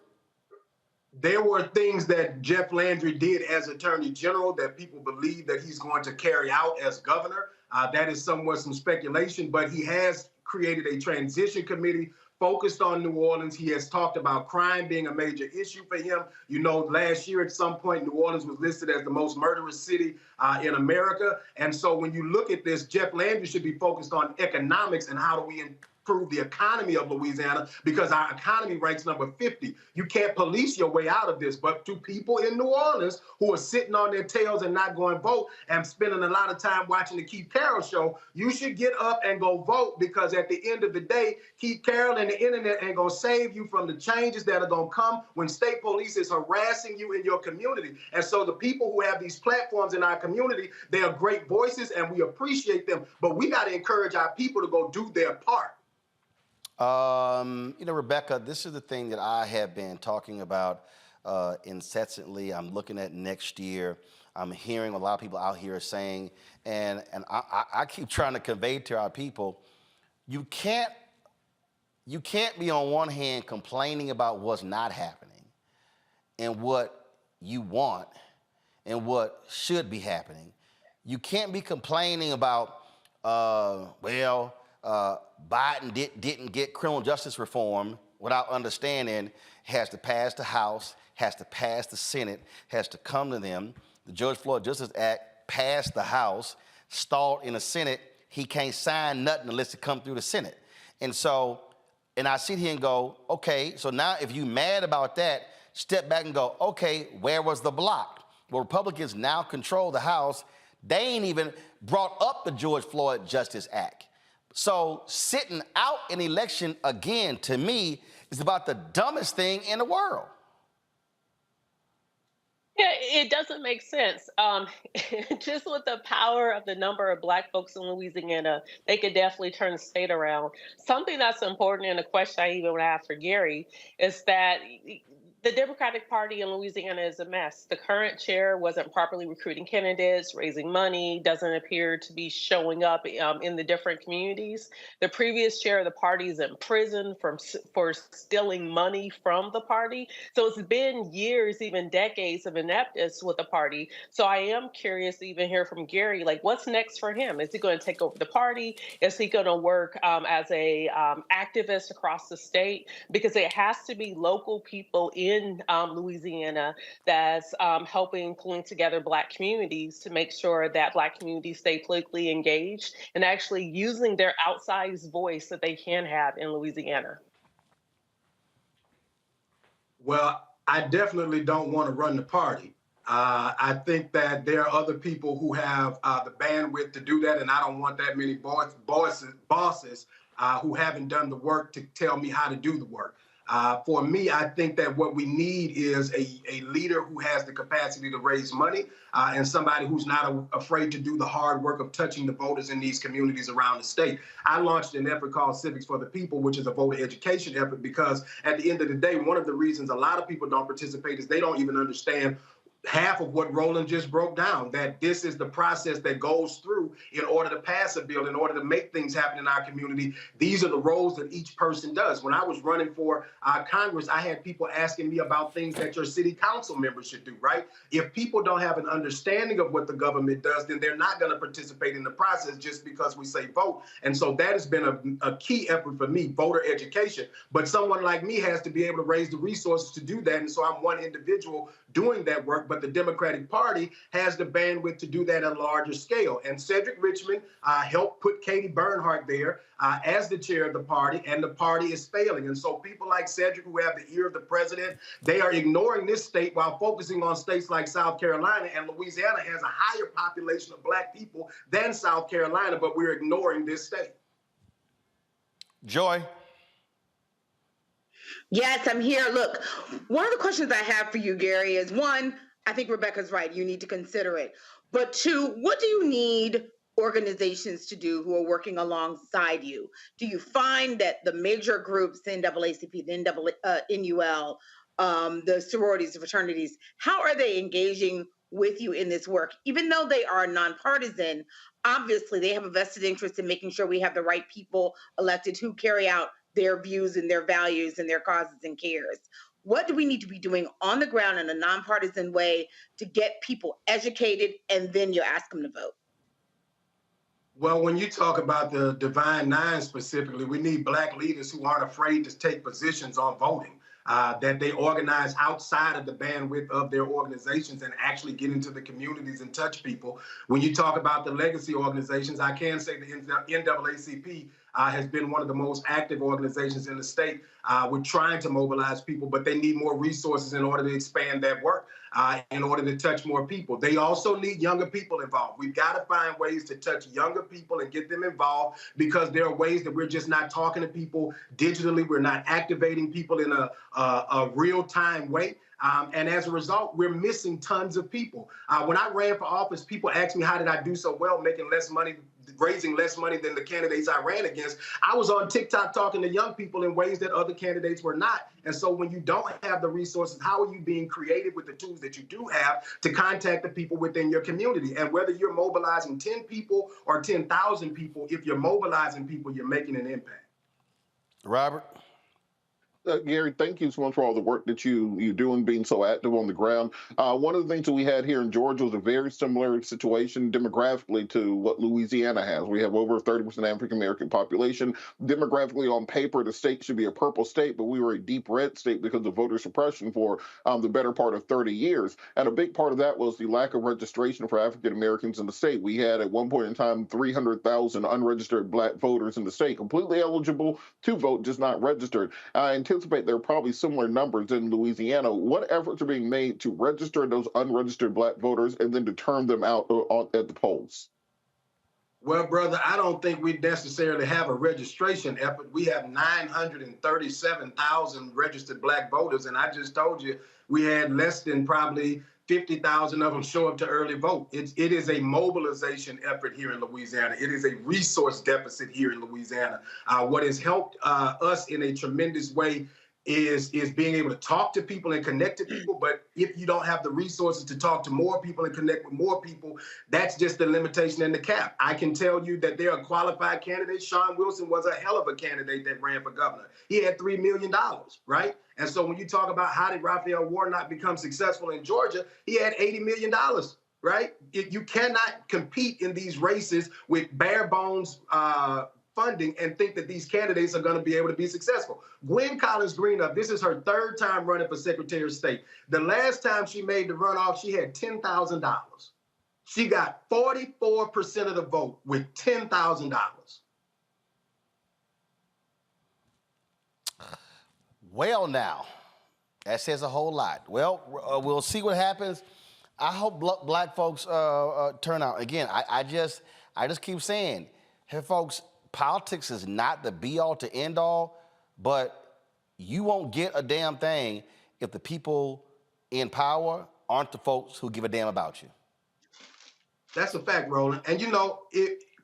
There were things that Jeff Landry did as Attorney General that people believe that he's going to carry out as governor. That is somewhat some speculation, but he has created a transition committee focused on New Orleans. He has talked about crime being a major issue for him. You know, last year at some point, New Orleans was listed as the most murderous city in America. And so when you look at this, Jeff Landry should be focused on economics and how do we improve the economy of Louisiana, because our economy ranks number 50. You can't police your way out of this, but to people in New Orleans who are sitting on their tails and not going to vote and spending a lot of time watching the Keith Carroll show, you should get up and go vote, because at the end of the day, Keith Carroll and the internet ain't going to save you from the changes that are going to come when state police is harassing you in your community. And so the people who have these platforms in our community, they are great voices and we appreciate them, but we got to encourage our people to go do their part. You know, Rebecca, this is the thing that I have been talking about incessantly. I'm looking at next year. I'm hearing a lot of people out here saying, and I keep trying to convey to our people, you can't be on one hand complaining about what's not happening and what you want and what should be happening. You can't be complaining about, Biden didn't get criminal justice reform without understanding has to pass the House, has to pass the Senate, has to come to them. The George Floyd Justice Act passed the House, stalled in the Senate. He can't sign nothing unless it comes through the Senate. And so, and I sit here and go, okay, so now if you mad about that, step back and go, okay, where was the block? Well, Republicans now control the House. They ain't even brought up the George Floyd Justice Act. So sitting out an election again, to me, is about the dumbest thing in the world. Yeah, it doesn't make sense. Just with the power of the number of Black folks in Louisiana, they could definitely turn the state around. Something that's important, and a question I even want to ask for Gary, is that the Democratic Party in Louisiana is a mess. The current chair wasn't properly recruiting candidates, raising money, doesn't appear to be showing up in the different communities. The previous chair of the party is in prison for stealing money from the party. So it's been years, even decades of ineptness with the party. So I am curious to even hear from Gary, like, what's next for him? Is he going to take over the party? Is he going to work as a activist across the state? Because it has to be local people in Louisiana that's helping pulling together Black communities to make sure that Black communities stay politically engaged and actually using their outsized voice that they can have in Louisiana. Well, I definitely don't want to run the party. I think that there are other people who have the bandwidth to do that, and I don't want that many bosses who haven't done the work to tell me how to do the work. For me, I think that what we need is a leader who has the capacity to raise money and somebody who's not afraid to do the hard work of touching the voters in these communities around the state. I launched an effort called Civics for the People, which is a voter education effort, because at the end of the day, one of the reasons a lot of people don't participate is they don't even understand half of what Roland just broke down, that this is the process that goes through in order to pass a bill, in order to make things happen in our community. These are the roles that each person does. When I was running for Congress, I had people asking me about things that your city council members should do, right? If people don't have an understanding of what the government does, then they're not going to participate in the process just because we say vote. And so that has been a key effort for me, voter education. But someone like me has to be able to raise the resources to do that. And so I'm one individual doing that work, but the Democratic Party has the bandwidth to do that at a larger scale. And Cedric Richmond helped put Katie Bernhardt there as the chair of the party, and the party is failing. And so people like Cedric, who have the ear of the president, they are ignoring this state while focusing on states like South Carolina, and Louisiana has a higher population of Black people than South Carolina, but we're ignoring this state. Joy. Yes, I'm here. Look, one of the questions I have for you, Gary, is one, I think Rebecca's right. You need to consider it. But two, what do you need organizations to do who are working alongside you? Do you find that the major groups, the NAACP, the NUL, the sororities, the fraternities, how are they engaging with you in this work? Even though they are nonpartisan, obviously they have a vested interest in making sure we have the right people elected who carry out their views and their values and their causes and cares. What do we need to be doing on the ground in a nonpartisan way to get people educated, and then you ask them to vote? Well, when you talk about the Divine Nine specifically, we need Black leaders who aren't afraid to take positions on voting. That they organize outside of the bandwidth of their organizations and actually get into the communities and touch people. When you talk about the legacy organizations, I can say the NAACP has been one of the most active organizations in the state. We're trying to mobilize people, but they need more resources in order to expand that work, in order to touch more people. They also need younger people involved. We've got to find ways to touch younger people and get them involved, because there are ways that we're just not talking to people digitally. We're not activating people in a real-time way. And as a result, we're missing tons of people. When I ran for office, people asked me, how did I do so well making less money, raising less money than the candidates I ran against? I was on TikTok talking to young people in ways that other candidates were not. And so when you don't have the resources, how are you being creative with the tools that you do have to contact the people within your community? And whether you're mobilizing 10 people or 10,000 people, if you're mobilizing people, you're making an impact. Robert? Gary, thank you so much for all the work that you do and being so active on the ground. One of the things that we had here in Georgia was a very similar situation demographically to what Louisiana has. We have over 30% African-American population. Demographically, on paper, the state should be a purple state, but we were a deep red state because of voter suppression for the better part of 30 years. And a big part of that was the lack of registration for African-Americans in the state. We had, at one point in time, 300,000 unregistered Black voters in the state, completely eligible to vote, just not registered. I anticipate there are probably similar numbers in Louisiana. What efforts are being made to register those unregistered Black voters and then to turn them out at the polls? Well, brother, I don't think we necessarily have a registration effort. We have 937,000 registered Black voters, and I just told you we had less than probably 50,000 of them show up to early vote. It is a mobilization effort here in Louisiana. It is a resource deficit here in Louisiana. What has helped us in a tremendous way is being able to talk to people and connect to people. But if you don't have the resources to talk to more people and connect with more people, that's just the limitation and the cap. I can tell you that there are qualified candidates. Sean Wilson was a hell of a candidate that ran for governor. He had $3 million, right? And so when you talk about how did Raphael Warnock become successful in Georgia, he had $80 million, right? You cannot compete in these races with bare bones funding and think that these candidates are going to be able to be successful. Gwen Collins Greenup, this is her third time running for Secretary of State. The last time she made the runoff, she had $10,000. She got 44% of the vote with $10,000. Well, now, that says a whole lot. Well, we'll see what happens. I hope Black folks turn out. Again, I just keep saying, hey, folks, politics is not the be-all to end-all, but you won't get a damn thing if the people in power aren't the folks who give a damn about you. That's a fact, Roland. And you know,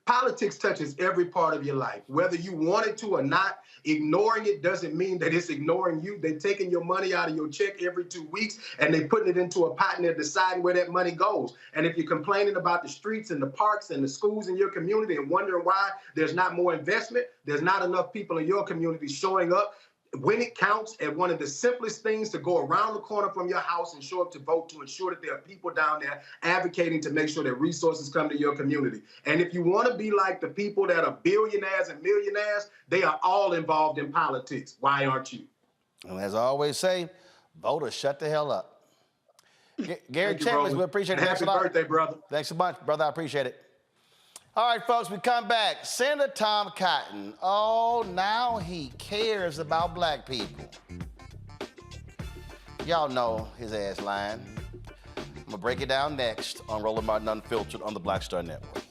politics touches every part of your life, whether you want it to or not. Ignoring it doesn't mean that it's ignoring you. They're taking your money out of your check every 2 weeks and they're putting it into a pot and they're deciding where that money goes. And if you're complaining about the streets and the parks and the schools in your community and wondering why there's not more investment, there's not enough people in your community showing up when it counts, at one of the simplest things to go around the corner from your house and show up to vote, to ensure that there are people down there advocating to make sure that resources come to your community. And if you want to be like the people that are billionaires and millionaires, they are all involved in politics. Why aren't you? And as I always say, voters, shut the hell up. Gary Chambers, we appreciate it. Happy birthday, brother. Thanks so much, brother. I appreciate it. All right, folks, we come back. Senator Tom Cotton. Oh, now he cares about Black people. Y'all know his ass lying. I'm going to break it down next on Roland Martin Unfiltered on the Black Star Network.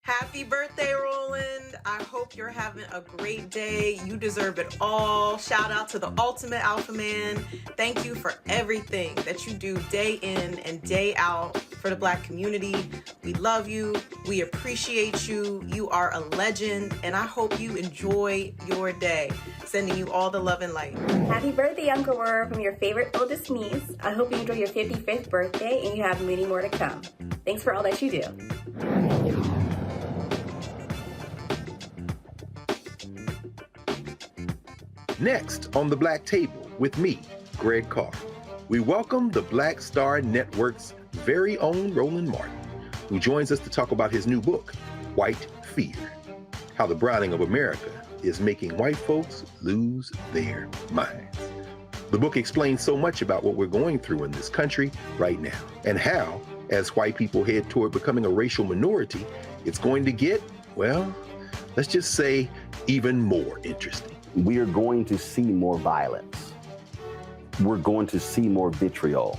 Happy birthday, Roland. I hope you're having a great day. You deserve it all. Shout out to the ultimate alpha man. Thank you for everything that you do day in and day out for the Black community. We love you. We appreciate you. You are a legend, and I hope you enjoy your day. Sending you all the love and light. Happy birthday, Uncle Roar, from your favorite oldest niece. I hope you enjoy your 55th birthday and you have many more to come. Thanks for all that you do. Next on the Black Table with me, Greg Carr, we welcome the Black Star Network's very own Roland Martin. who joins us to talk about his new book, White Fear: How the Browning of America is Making White Folks Lose Their Minds. The book explains so much about what we're going through in this country right now, and how, as white people head toward becoming a racial minority, it's going to get, well, let's just say, even more interesting. We are going to see more violence. We're going to see more vitriol,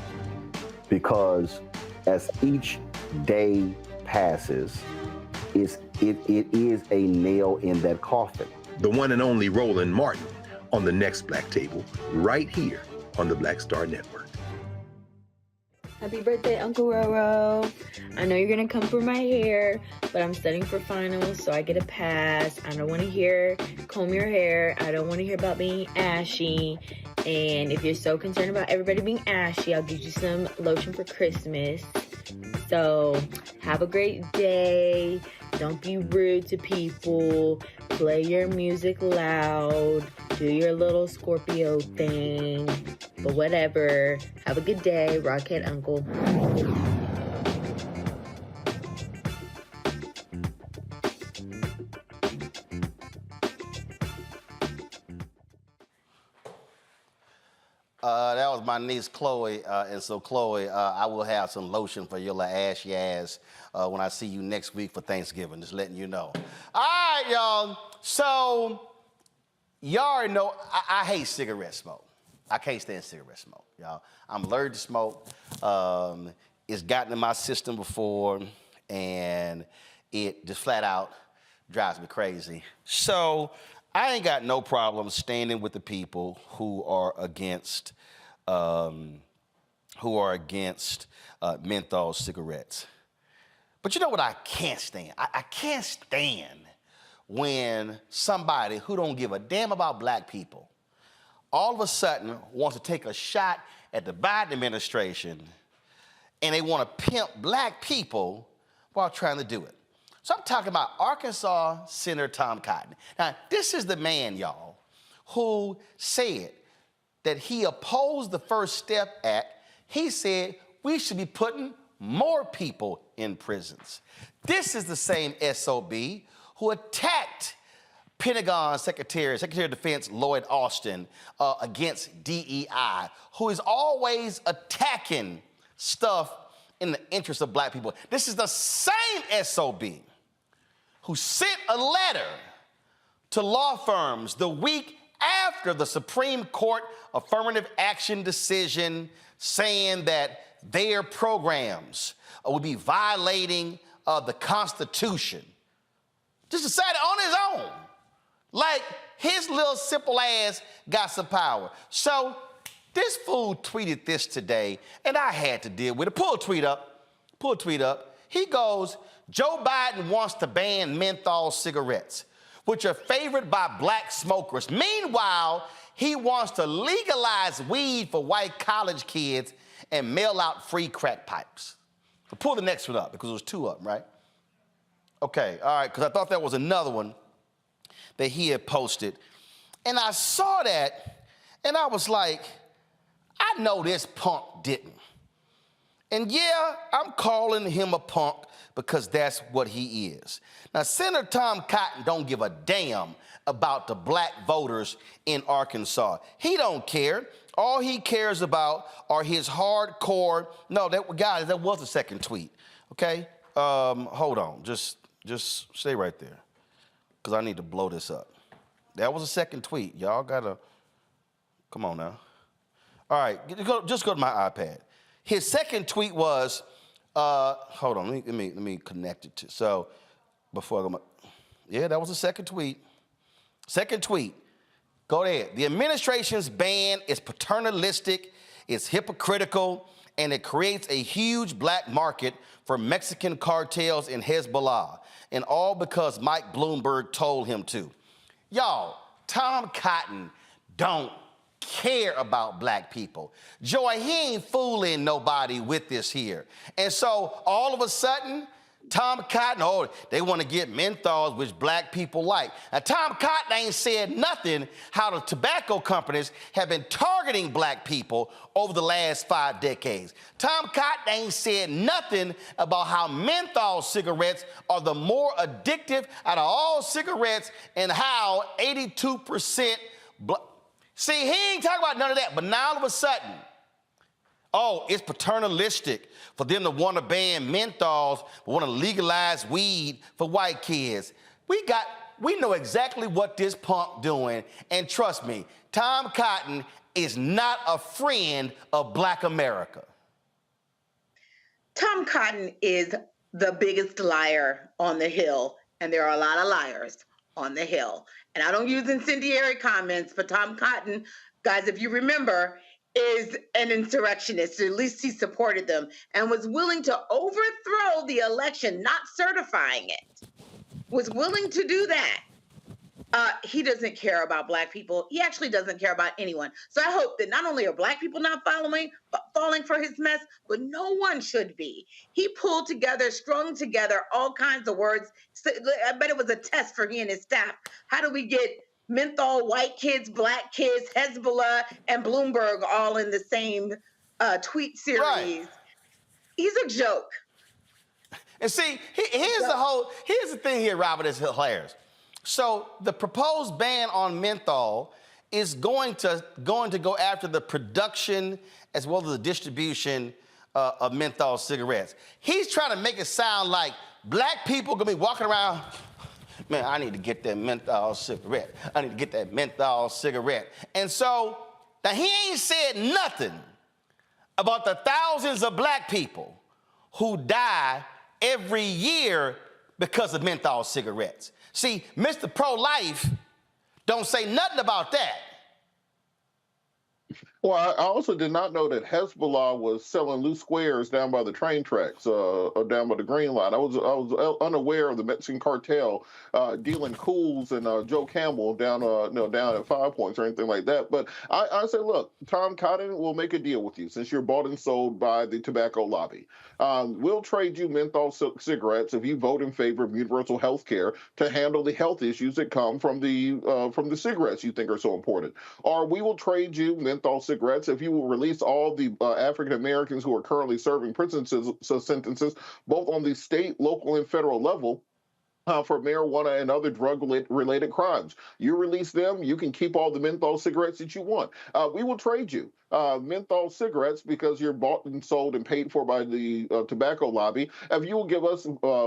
because as each day passes, it is a nail in that coffin. The one and only Roland Martin on the next Black Table, right here on the Black Star Network. Happy birthday, Uncle Roro. I know you're gonna come for my hair, but I'm studying for finals, so I get a pass. I don't wanna hear comb your hair. I don't wanna hear about being ashy. And if you're so concerned about everybody being ashy, I'll get you some lotion for Christmas. So have a great day. Don't be rude to people. Play your music loud. Do your little Scorpio thing. But whatever. Have a good day. Rockhead Uncle. That was my niece Chloe, and so Chloe, I will have some lotion for your little ashy ass when I see you next week for Thanksgiving, just letting you know. All right, y'all, so y'all already know I hate cigarette smoke. I can't stand cigarette smoke, y'all. I'm allergic to smoke. It's gotten in my system before, and it just flat out drives me crazy. So I ain't got no problem standing with the people who are against menthol cigarettes. But you know what I can't stand? I can't stand when somebody who don't give a damn about black people all of a sudden wants to take a shot at the Biden administration, and they want to pimp black people while trying to do it. So I'm talking about Arkansas Senator Tom Cotton. Now, this is the man, y'all, who said that he opposed the First Step Act. He said we should be putting more people in prisons. This is the same SOB who attacked Pentagon Secretary of Defense Lloyd Austin against DEI, who is always attacking stuff in the interest of black people. This is the same SOB who sent a letter to law firms the week after the Supreme Court affirmative action decision saying that their programs would be violating the Constitution. Just decided on his own. Like his little simple ass got some power. So this fool tweeted this today, and I had to deal with it. Pull a tweet up. He goes, Joe Biden wants to ban menthol cigarettes, which are favored by black smokers. Meanwhile, he wants to legalize weed for white college kids and mail out free crack pipes. But pull the next one up, because it was two of them, right? Okay, all right, because I thought that was another one that he had posted. And I saw that, and I was like, I know this punk didn't. And yeah, I'm calling him a punk because that's what he is. Now, Senator Tom Cotton don't give a damn about the black voters in Arkansas. He don't care. All he cares about are his hardcore, guys, that was the second tweet, okay? Hold on, just stay right there, because I need to blow this up. That was a second tweet. Y'all gotta, come on now. All right, just go to my iPad. His second tweet was, hold on, let me connect it to, so before I go, yeah, that was the second tweet. Second tweet, go ahead. The administration's ban is paternalistic, it's hypocritical, and it creates a huge black market for Mexican cartels and Hezbollah, and all because Mike Bloomberg told him to. Y'all, Tom Cotton don't care about black people. Joy, he ain't fooling nobody with this here. And so all of a sudden, Tom Cotton, oh, they want to get menthols, which black people like. Now, Tom Cotton ain't said nothing how the tobacco companies have been targeting black people over the last 5 decades. Tom Cotton ain't said nothing about how menthol cigarettes are the more addictive out of all cigarettes and how 82% See, he ain't talking about none of that, but now all of a sudden, oh, it's paternalistic for them to want to ban menthols, want to legalize weed for white kids. We know exactly what this punk doing, and trust me, Tom Cotton is not a friend of black America. Tom Cotton is the biggest liar on the Hill, and there are a lot of liars on the Hill. And I don't use incendiary comments, but Tom Cotton, guys, if you remember, is an insurrectionist, or at least he supported them, and was willing to overthrow the election, not certifying it, was willing to do that. He doesn't care about black people. He actually doesn't care about anyone. So I hope that not only are black people not falling for his mess, but no one should be. He pulled together, strung together all kinds of words. I bet it was a test for he and his staff. How do we get menthol, white kids, black kids, Hezbollah, and Bloomberg all in the same tweet series? Right. He's a joke. And see, here's the thing here, Robert, is hilarious. So the proposed ban on menthol is going to go after the production as well as the distribution of menthol cigarettes. He's trying to make it sound like black people gonna be walking around, man, I need to get that menthol cigarette. I need to get that menthol cigarette. And so now he ain't said nothing about the thousands of black people who die every year because of menthol cigarettes. See, Mr. Pro-Life don't say nothing about that. Well, I also did not know that Hezbollah was selling loose squares down by the train tracks, down by the Green Line. I was unaware of the Mexican cartel dealing Cools and Joe Camel down at 5 Points or anything like that. But I say, look, Tom Cotton will make a deal with you since you're bought and sold by the tobacco lobby. We'll trade you menthol cigarettes if you vote in favor of universal health care to handle the health issues that come from the cigarettes you think are so important. Or we will trade you menthol cigarettes if you will release all the African Americans who are currently serving prison sentences, both on the state, local, and federal level, for marijuana and other drug-related crimes. You release them, you can keep all the menthol cigarettes that you want. We will trade you menthol cigarettes because you're bought and sold and paid for by the tobacco lobby. If you will give us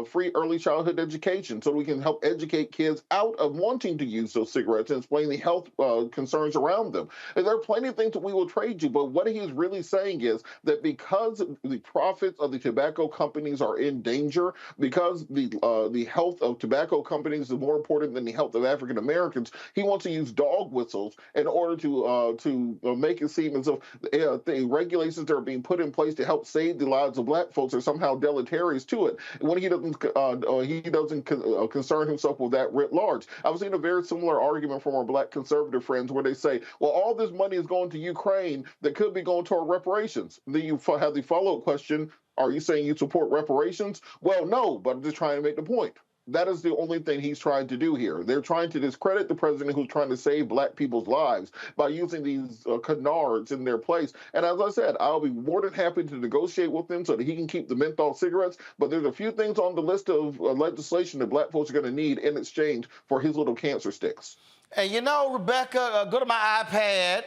free early childhood education so we can help educate kids out of wanting to use those cigarettes and explain the health concerns around them. And there are plenty of things that we will trade you, but what he's really saying is that because the profits of the tobacco companies are in danger, because the health of tobacco companies is more important than the health of African Americans, he wants to use dog whistles in order to make it seem as if the regulations that are being put in place to help save the lives of black folks are somehow deleterious to it. When he doesn't concern himself with that writ large. I've seen a very similar argument from our black conservative friends where they say, well, all this money is going to Ukraine that could be going toward reparations. Then you have the follow-up question, are you saying you support reparations? Well, no, but I'm just trying to make the point. That is the only thing he's trying to do here. They're trying to discredit the president who's trying to save black people's lives by using these canards in their place. And as I said, I'll be more than happy to negotiate with him so that he can keep the menthol cigarettes. But there's a few things on the list of legislation that black folks are going to need in exchange for his little cancer sticks. And you know, Rebecca, go to my iPad.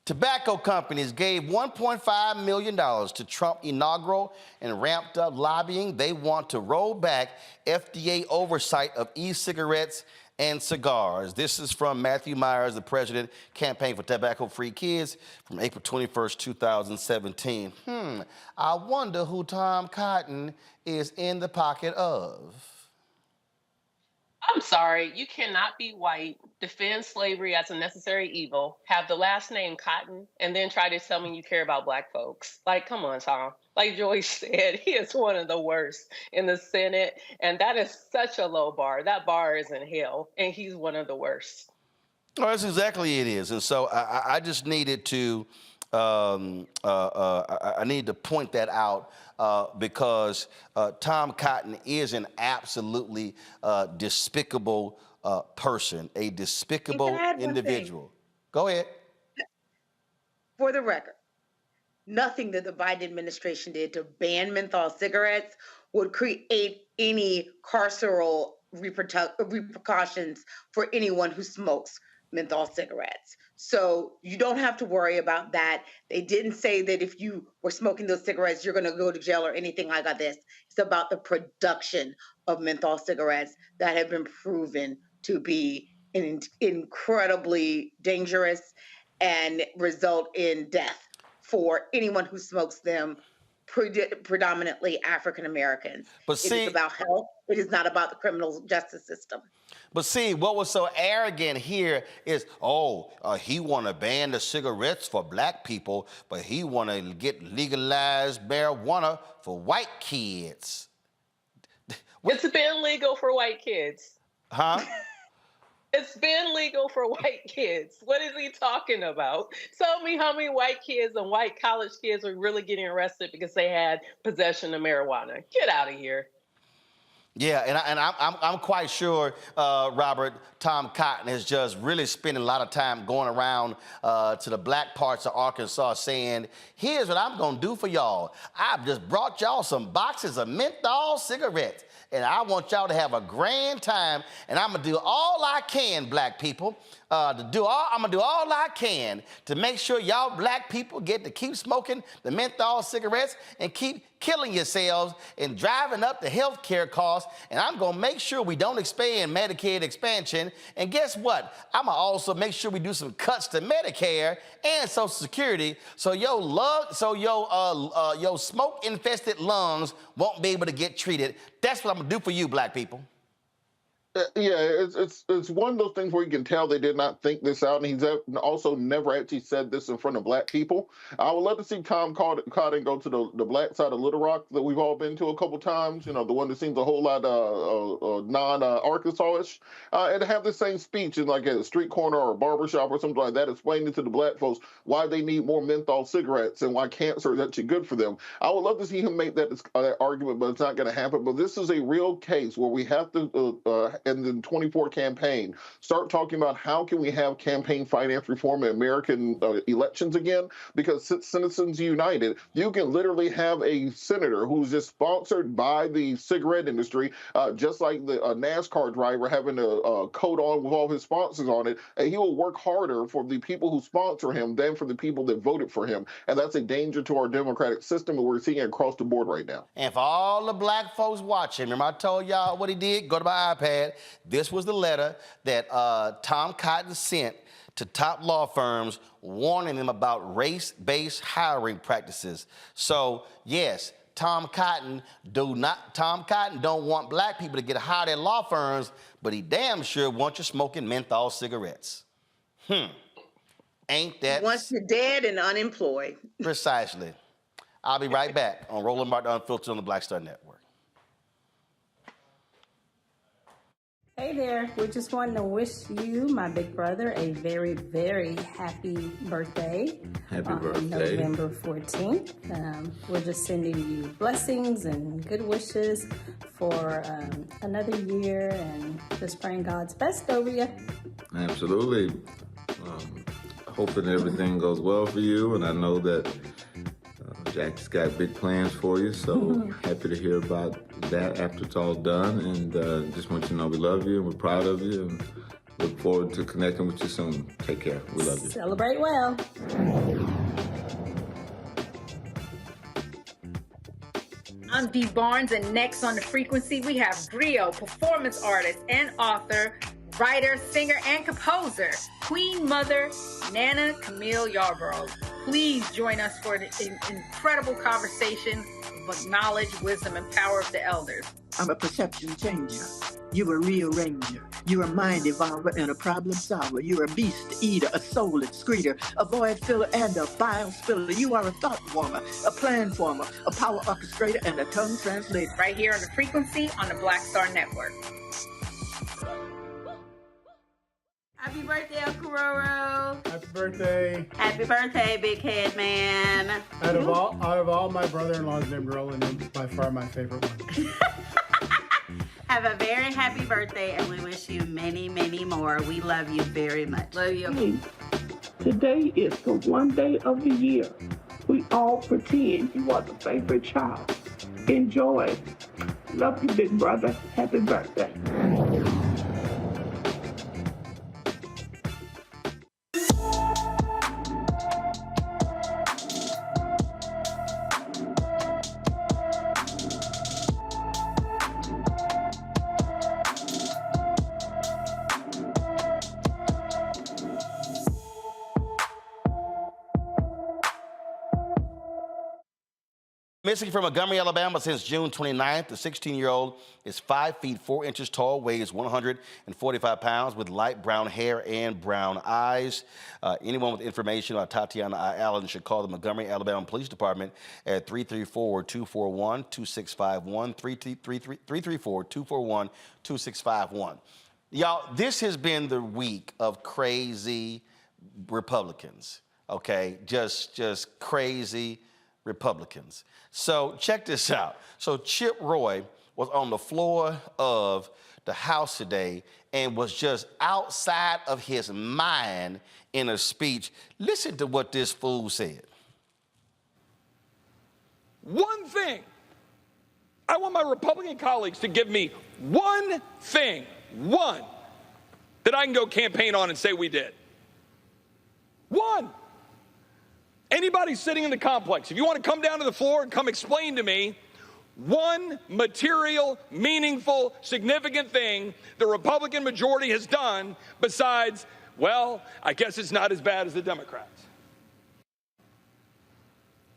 Tobacco companies gave $1.5 million to Trump inaugural and ramped up lobbying. They want to roll back FDA oversight of e-cigarettes and cigars. This is from Matthew Myers, the president, Campaign for Tobacco-Free Kids, from April 21st, 2017. I wonder who Tom Cotton is in the pocket of. I'm sorry, you cannot be white, defend slavery as a necessary evil, have the last name Cotton, and then try to tell me you care about black folks. Like, come on, Tom. Like Joyce said, he is one of the worst in the Senate, and that is such a low bar. That bar is in hell, and he's one of the worst. Oh, that's exactly it is. And so I just needed to I need to point that out because Tom Cotton is an absolutely despicable person, a despicable individual. Go ahead. For the record, nothing that the Biden administration did to ban menthol cigarettes would create any carceral repercussions for anyone who smokes menthol cigarettes. So you don't have to worry about that. They didn't say that if you were smoking those cigarettes, you're going to go to jail or anything like this. It's about the production of menthol cigarettes that have been proven to be incredibly dangerous and result in death for anyone who smokes them, predominantly African Americans. But see, it is about health. It is not about the criminal justice system. But see, what was so arrogant here is, he want to ban the cigarettes for black people, but he want to get legalized marijuana for white kids. It's been legal for white kids. Huh? It's been legal for white kids. What is he talking about? Tell me how many white kids and white college kids are really getting arrested because they had possession of marijuana. Get out of here. Yeah, and I'm quite sure, Robert, Tom Cotton is just really spending a lot of time going around to the black parts of Arkansas saying, here's what I'm going to do for y'all. I've just brought y'all some boxes of menthol cigarettes, and I want y'all to have a grand time, and I'm going to do all I can, black people, I'm going to do all I can to make sure y'all black people get to keep smoking the menthol cigarettes and keep killing yourselves and driving up the health care costs, and I'm going to make sure we don't expand Medicaid expansion, and guess what? I'm going to also make sure we do some cuts to Medicare and Social Security so your smoke-infested lungs won't be able to get treated. That's what I'm going to do for you, black people. It's one of those things where you can tell they did not think this out, and he's also never actually said this in front of black people. I would love to see Tom Cotton go to the black side of Little Rock that we've all been to a couple times, the one that seems a whole lot non-Arkansas-ish, and have the same speech in like a street corner or a barbershop or something like that, explaining to the black folks why they need more menthol cigarettes and why cancer is actually good for them. I would love to see him make that argument, but it's not going to happen. But this is a real case where we have to in the 24 campaign, start talking about how can we have campaign finance reform in American elections again, because Citizens United, you can literally have a senator who's just sponsored by the cigarette industry, just like the NASCAR driver having a coat on with all his sponsors on it, and he will work harder for the people who sponsor him than for the people that voted for him. And that's a danger to our democratic system, and we're seeing it across the board right now. And for all the black folks watching, remember I told y'all what he did? Go to my iPad. This was the letter that Tom Cotton sent to top law firms warning them about race-based hiring practices. So, yes, Tom Cotton don't want black people to get hired at law firms, but he damn sure wants you smoking menthol cigarettes. Ain't that... He wants you dead and unemployed. Precisely. I'll be right back on Roland Martin Unfiltered on the Black Star Network. Hey there, we just wanted to wish you, my big brother, a very, very happy birthday. Happy birthday. November 14th. We're just sending you blessings and good wishes for another year and just praying God's best over you. Absolutely. Hoping everything goes well for you, and I know that Jack's got big plans for you, so happy to hear about that after it's all done, and just want you to know we love you and we're proud of you and look forward to connecting with you soon. Take care. We love you. Celebrate well. I'm Dee Barnes, and next on The Frequency, we have griot, performance artist and author, writer, singer, and composer, Queen Mother Nana Camille Yarborough. Please join us for an incredible conversation of knowledge, wisdom, and power of the elders. I'm a perception changer. You're a rearranger. You're a mind evolver and a problem solver. You're a beast eater, a soul excreter, a void filler, and a bile spiller. You are a thought former, a plan former, a power orchestrator, and a tongue translator. Right here on The Frequency on the Black Star Network. Happy birthday, Uncle Roro. Happy birthday. Happy birthday, big head man. Out of all my brother-in-laws named Roland, you're by far my favorite one. Have a very happy birthday, and we wish you many, many more. We love you very much. Love you. Hey, today is the one day of the year we all pretend you are the favorite child. Enjoy. Love you, big brother. Happy birthday. Missing from Montgomery, Alabama since June 29th, the 16-year-old is 5 feet 4 inches tall, weighs 145 pounds, with light brown hair and brown eyes. Anyone with information about Tatiana Allen should call the Montgomery, Alabama Police Department at 334-241-2651, 334-241-2651. Y'all, this has been the week of crazy Republicans, okay? Just crazy Republicans. So check this out. So Chip Roy was on the floor of the House today and was just outside of his mind in a speech. Listen to what this fool said. One thing. I want my Republican colleagues to give me one thing, one, that I can go campaign on and say we did. One. Anybody sitting in the complex, if you want to come down to the floor and come explain to me one material, meaningful, significant thing the Republican majority has done besides, well, I guess it's not as bad as the Democrats.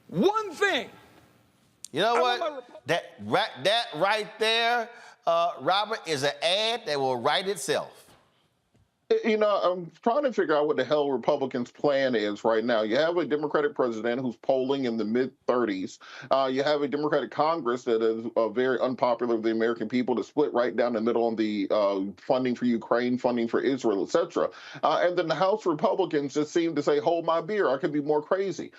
One thing. You know what? That right there, Robert, is an ad that will write itself. You know, I'm trying to figure out what the hell Republicans' plan is right now. You have a Democratic president who's polling in the mid-30s. You have a Democratic Congress that is very unpopular with the American people, to split right down the middle on the funding for Ukraine, funding for Israel, etc. And then the House Republicans just seem to say, hold my beer, I could be more crazy.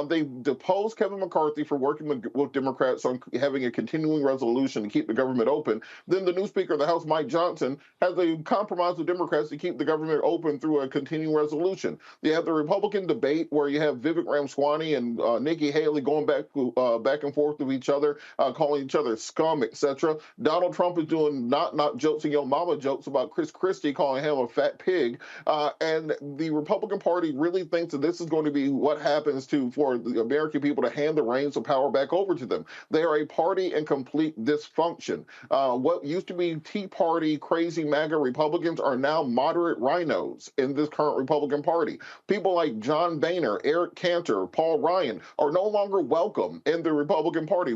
They deposed Kevin McCarthy for working with Democrats on having a continuing resolution to keep the government open. Then the new Speaker of the House, Mike Johnson, has a compromise with Democrats to keep the government open through a continuing resolution. You have the Republican debate where you have Vivek Ramaswamy and Nikki Haley going back and forth with each other, calling each other scum, etc. Donald Trump is doing not jokes and yo mama jokes about Chris Christie, calling him a fat pig. And the Republican Party really thinks that this is going to be what happens for the American people to hand the reins of power back over to them. They are a party in complete dysfunction. What used to be Tea Party, crazy MAGA Republicans are now moderate rhinos in this current Republican Party. People like John Boehner, Eric Cantor, Paul Ryan are no longer welcome in the Republican Party.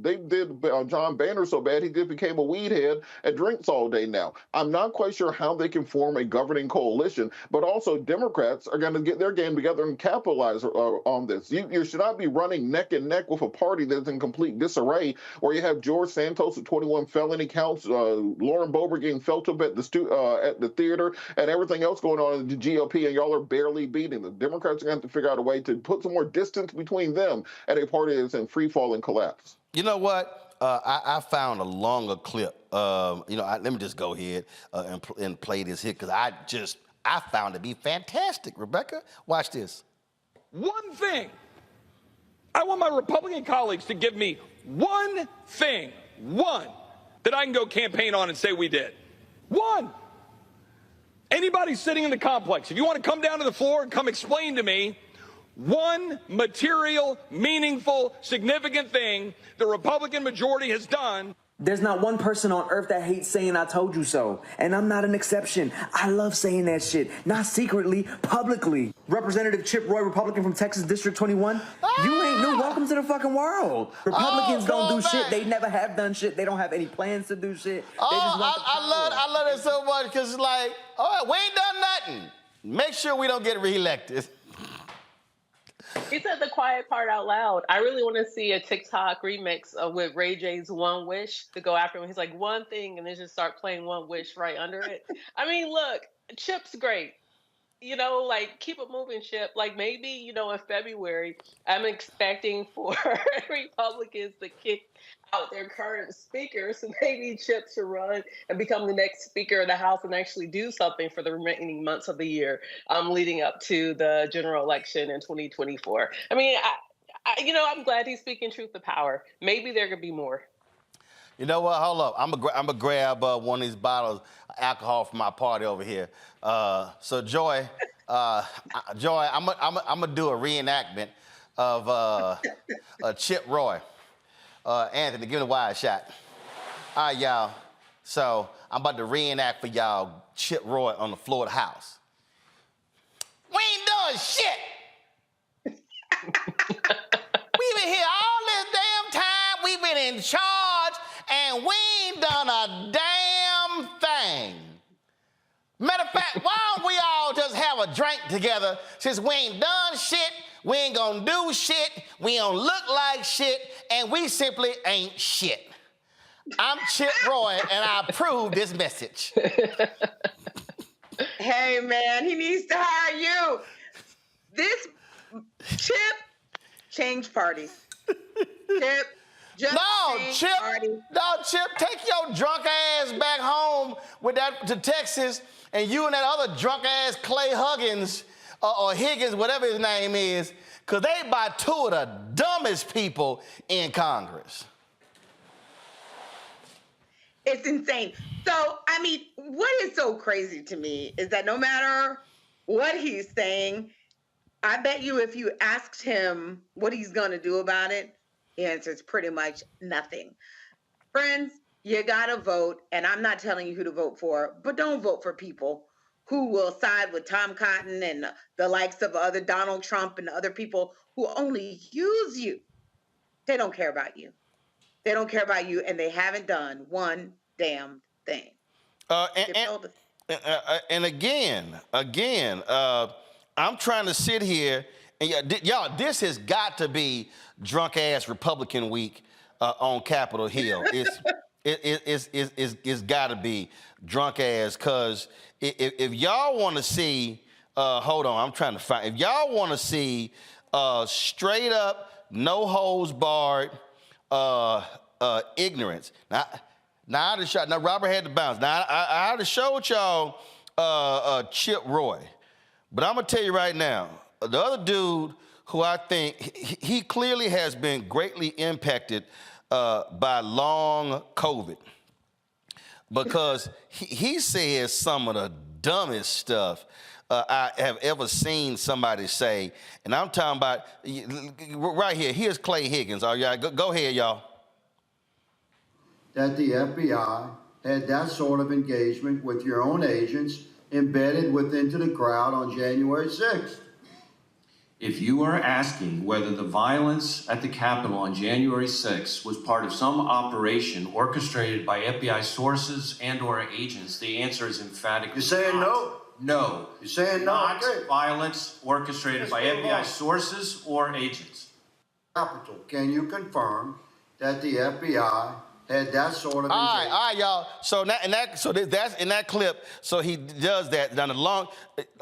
They did John Boehner so bad he just became a weed head and drinks all day now. I'm not quite sure how they can form a governing coalition, but also Democrats are going to get their game together and capitalize on this. You should not be running neck and neck with a party that's in complete disarray, where you have George Santos with 21 felony counts, Lauren Boebert getting felt up at the theater, and everything else going on in the GOP, and y'all are barely beating them. Democrats are going to have to figure out a way to put some more distance between them and a party that's in free fall and collapse. You know what? I found a longer clip. Let me just go ahead and play this here, because I found it to be fantastic. Rebecca, watch this. One thing. I want my Republican colleagues to give me one thing, one, that I can go campaign on and say we did. One. Anybody sitting in the complex, if you want to come down to the floor and come explain to me one material, meaningful, significant thing the Republican majority has done. There's not one person on earth that hates saying I told you so. And I'm not an exception. I love saying that shit. Not secretly, publicly. Representative Chip Roy, Republican from Texas District 21. You ain't new. Welcome to the fucking world. Republicans don't do shit. They never have done shit. They don't have any plans to do shit. I love it so much, because it's like, all right, we ain't done nothing. Make sure we don't get reelected. He said the quiet part out loud. I really want to see a TikTok remix with Ray J's One Wish to go after him. He's like, one thing, and then just start playing One Wish right under it. I mean, look, Chip's great. You know, like, keep it moving, Chip. Like, maybe, you know, in February, I'm expecting for Republicans to kick out their current speaker. So maybe Chip should run and become the next Speaker of the House and actually do something for the remaining months of the year leading up to the general election in 2024. I mean, you know, I'm glad he's speaking truth to power. Maybe there could be more. You know what? Hold up. I'm gonna grab one of these bottles of alcohol from my party over here. So Joy, Joy, I'm gonna do a reenactment of Chip Roy. Anthony, give it a wide shot. All right, y'all. So I'm about to reenact for y'all Chip Roy on the floor of the House. We ain't doing shit. We've been here all this damn time. We've been in charge, and we ain't done a damn thing. Matter of fact, why don't we all just have a drink together since we ain't done shit, we ain't gonna do shit, we don't look like shit, and we simply ain't shit. I'm Chip Roy, and I approve this message. Hey, man, he needs to hire you. This Chip, change parties. Chip, just change parties. No, Chip, take your drunk ass back home with that to Texas, and you and that other drunk ass Clay Huggins or Higgins, whatever his name is, because they by two of the dumbest people in Congress. It's insane. So, I mean, what is so crazy to me is that no matter what he's saying, I bet you if you asked him what he's going to do about it, the answer is pretty much nothing. Friends, you got to vote, and I'm not telling you who to vote for, but don't vote for people who will side with Tom Cotton and the likes of other Donald Trump and other people who only use you. They don't care about you. They don't care about you, and they haven't done one damn thing. And again, I'm trying to sit here, and y'all, this has got to be drunk ass Republican week on Capitol Hill. It's got to be drunk ass, because if y'all want to see, hold on, I'm trying to find. If y'all want to see straight up, no holds barred ignorance. Now I just shot. Now Robert had to bounce. Now I just showed y'all Chip Roy, but I'm gonna tell you right now, the other dude who I think he clearly has been greatly impacted by long COVID, because he says some of the dumbest stuff I have ever seen somebody say, and I'm talking about right here. Here's Clay Higgins. All right, go ahead, y'all. That the FBI had that sort of engagement with your own agents embedded into the crowd on January 6th. If you are asking whether the violence at the Capitol on January 6th was part of some operation orchestrated by FBI sources and/or agents, the answer is emphatically You're saying no? No. You're saying no? Not Okay. Violence orchestrated by FBI sources or agents. Capitol, can you confirm that the FBI had that sort of engagement? All right, y'all. So that's in that clip. So he does that. Now the long,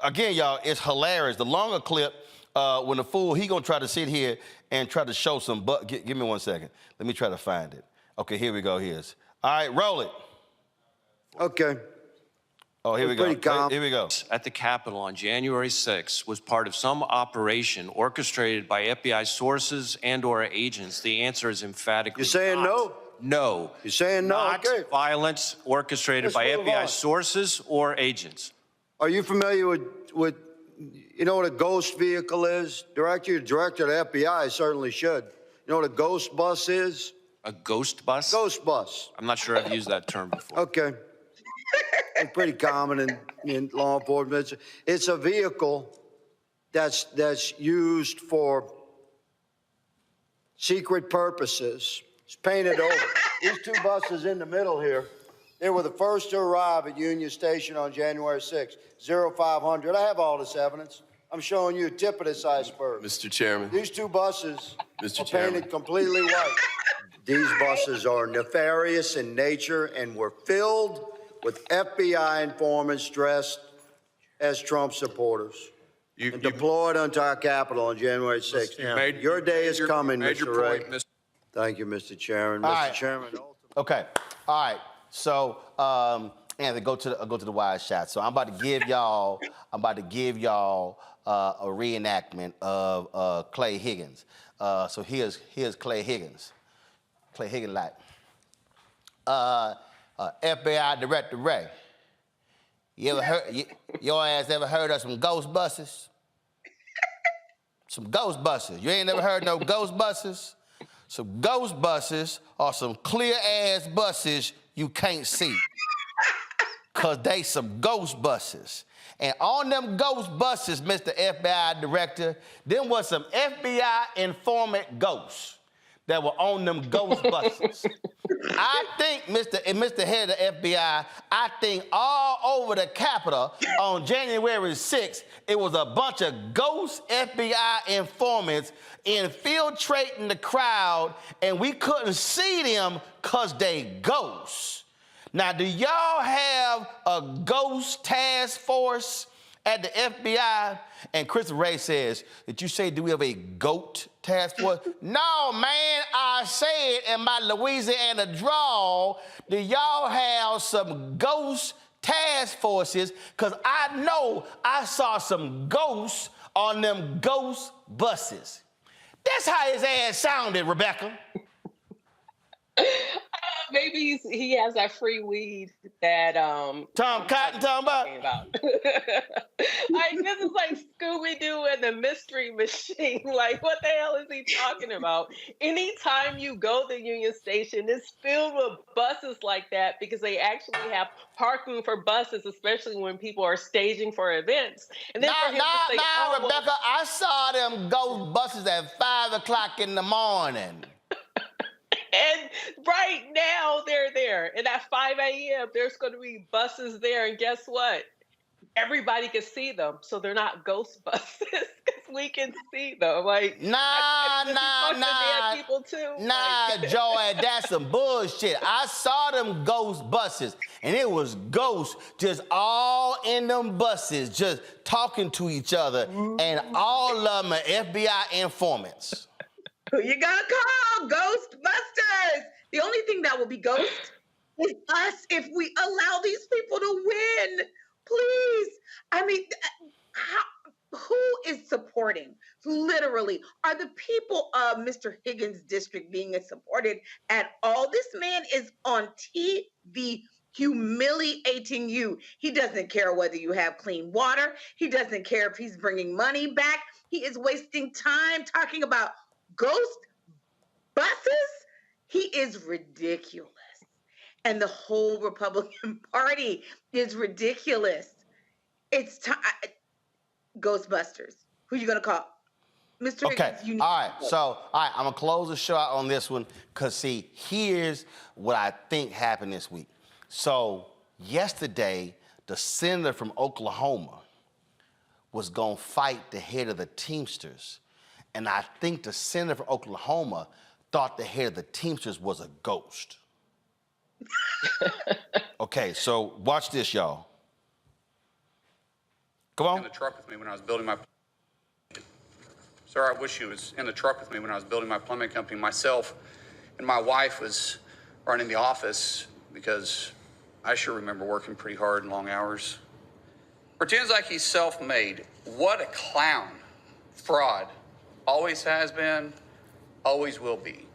again, y'all, it's hilarious. The longer clip, when the fool, he gonna try to sit here and try to show some. But give me 1 second. Let me try to find it. Okay, here we go. Here's. All right, roll it. Okay. Oh, here we go. Here we go. At the Capitol on January 6th was part of some operation orchestrated by FBI sources and/or agents. The answer is emphatically You're saying no? No. You're saying no? Not Okay. violence orchestrated by FBI sources or agents. Are you familiar with you know what a ghost vehicle is? Director of the FBI certainly should. You know what a ghost bus is? A ghost bus? Ghost bus. I'm not sure I've used that term before. Okay. It's pretty common in law enforcement. It's a vehicle that's used for secret purposes. It's painted over. These two buses in the middle here, they were the first to arrive at Union Station on January 6th, 0500. I have all this evidence. I'm showing you a tip of this iceberg. Mr. Chairman. These two buses Mr. are Chairman. painted completely white. These buses are nefarious in nature and were filled with FBI informants dressed as Trump supporters and deployed onto our Capitol on January 6th. Your day is coming, Mr. Ray. Thank you, Mr. Chairman. All Mr. right. Chairman. Okay. All right. So, Anthony, go to the wide shot. So I'm about to give y'all a reenactment of Clay Higgins. So here's Clay Higgins. Clay Higgins like. FBI Director Ray. You ever heard your ass ever heard of some ghost buses? Some ghost buses. You ain't never heard no ghost buses? Some ghost buses are some clear ass buses you can't see. Cause they some ghost buses. And on them ghost buses, Mr. FBI Director, them was some FBI informant ghosts that were on them ghost buses. I think, Mr. Head of the FBI, I think all over the Capitol on January 6th, it was a bunch of ghost FBI informants infiltrating the crowd, and we couldn't see them because they ghosts. Now, do y'all have a ghost task force at the FBI? And Kysre Ray says, did you say, do we have a GOAT task force? No, man, I said in my Louisiana drawl, do y'all have some ghost task forces? Because I know I saw some ghosts on them ghost buses. That's how his ass sounded, Rebecca. Maybe he has that free weed that Tom Cotton talking about. Like, this is like Scooby-Doo and the Mystery Machine. Like, what the hell is he talking about? Anytime you go to Union Station, it's filled with buses like that because they actually have parking for buses, especially when people are staging for events. And then Rebecca, I saw them ghost buses at 5 o'clock in the morning. And right now they're there. And at 5 a.m., there's going to be buses there. And guess what? Everybody can see them. So they're not ghost buses because we can see them. Like, Nah, people too. Nah, Joey, that's some bullshit. I saw them ghost buses, and it was ghosts just all in them buses, just talking to each other, and all of them are FBI informants. Who you gonna call? Ghostbusters! The only thing that will be ghost is us if we allow these people to win. Please. I mean, who is supporting? Literally, are the people of Mr. Higgins' district being supported at all? This man is on TV humiliating you. He doesn't care whether you have clean water. He doesn't care if he's bringing money back. He is wasting time talking about ghost buses. He is ridiculous. And the whole Republican Party is ridiculous. It's time. Ghostbusters. Who you gonna call? Mr. Okay, Higgins, all right, I'm gonna close the show out on this one, because see, here's what I think happened this week. So yesterday, the senator from Oklahoma was gonna fight the head of the Teamsters. And I think the senator from Oklahoma thought the head of the Teamsters was a ghost. Okay, so watch this, y'all. Come on. In the truck with me when I was building my... Sir, I wish you was in the truck with me when I was building my plumbing company. Myself and my wife was running the office because I sure remember working pretty hard and long hours. Pretends like he's self-made. What a clown. Fraud. Always has been, always will be.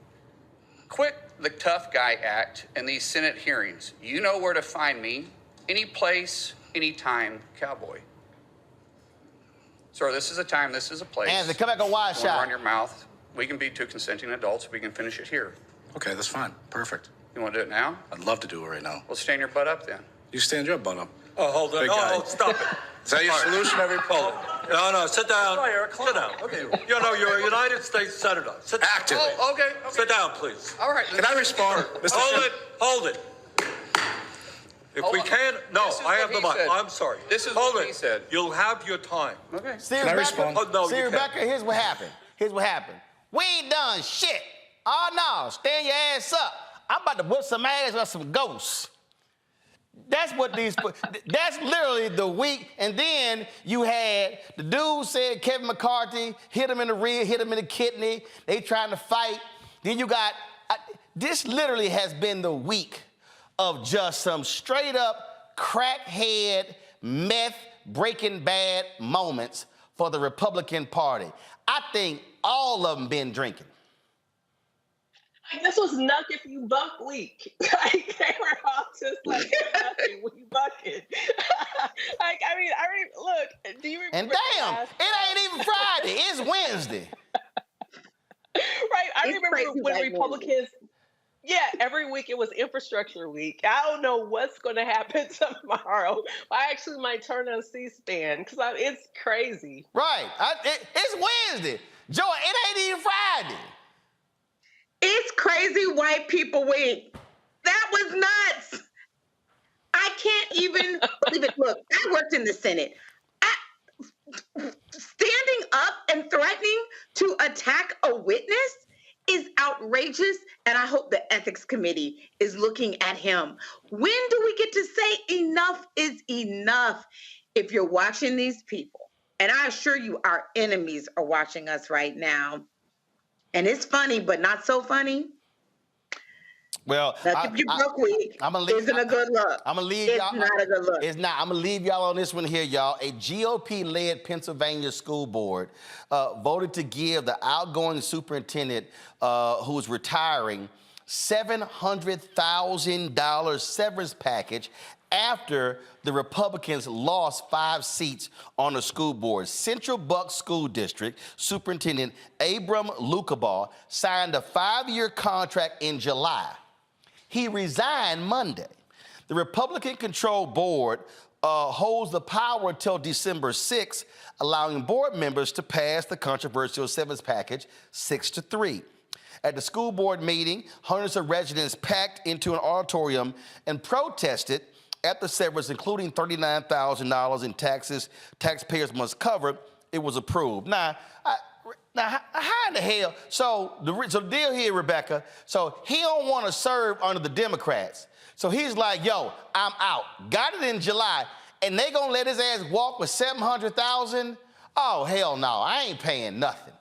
Quit the tough guy act in these Senate hearings. You know where to find me. Any place, anytime, cowboy. Sir, this is a time, this is a place. Anthony, come back on wide shot. Run your mouth. We can be two consenting adults. We can finish it here. Okay, that's fine. Perfect. You want to do it now? I'd love to do it right now. Well, stand your butt up then. You stand your butt up. Oh, hold on. Big guy. Oh, stop it. Is that your solution? Pull it. No, sit down. Sit down. Okay. You're a United States Senator. Sit down. Active. Oh, okay. Sit down, please. All right. Can I respond? Mr. Hold it. If we can't, no, This is I have what the he mic. said. I'm sorry. This is Hold what it. he said. You'll have your time. Okay. See, Can I Rebecca? respond? Oh, no, See, you can't. Rebecca, here's what happened. Here's what happened. We ain't done shit. Oh, no, stand your ass up. I'm about to whip some ass with some ghosts. That's what that's literally the week. And then you had the dude said Kevin McCarthy hit him in the rear, hit him in the kidney. They trying to fight. Then you got, this literally has been the week of just some straight up crackhead, meth, Breaking Bad moments for the Republican Party. I think all of them been drinking. Like, this was Nuck If You Buck week. Like, they were all just like, nothing, we bucking. Like, I mean, look, do you remember? And damn, it ain't even Friday, it's Wednesday. Right, I remember when Republicans, every week it was infrastructure week. I don't know what's going to happen tomorrow. I actually might turn on C-SPAN because it's crazy. Right, it's Wednesday. Joy, it ain't even Friday. It's crazy white people week. That was nuts. I can't even believe it. Look, I worked in the Senate. Standing up and threatening to attack a witness is outrageous, and I hope the ethics committee is looking at him. When do we get to say enough is enough? If you're watching these people, and I assure you our enemies are watching us right now, and it's funny, but not so funny. Well, isn't a good look. I'm gonna leave it's y'all. It's not a good look. It's not. I'm gonna leave y'all on this one here, y'all. A GOP-led Pennsylvania school board voted to give the outgoing superintendent, who's retiring, $700,000 severance package after the Republicans lost 5 seats on the school board. Central Bucks School District Superintendent Abram Lukabaugh signed a 5-year contract in July. He resigned Monday. The Republican-controlled board holds the power until December 6th, allowing board members to pass the controversial severance package 6-3. At the school board meeting, hundreds of residents packed into an auditorium and protested at the severance, including $39,000 in taxes taxpayers must cover. It was approved. Now, how in the hell? So the deal here, Rebecca, so he don't want to serve under the Democrats. So he's like, yo, I'm out. Got it in July, and they gonna let his ass walk with $700,000? Oh, hell no, I ain't paying nothing.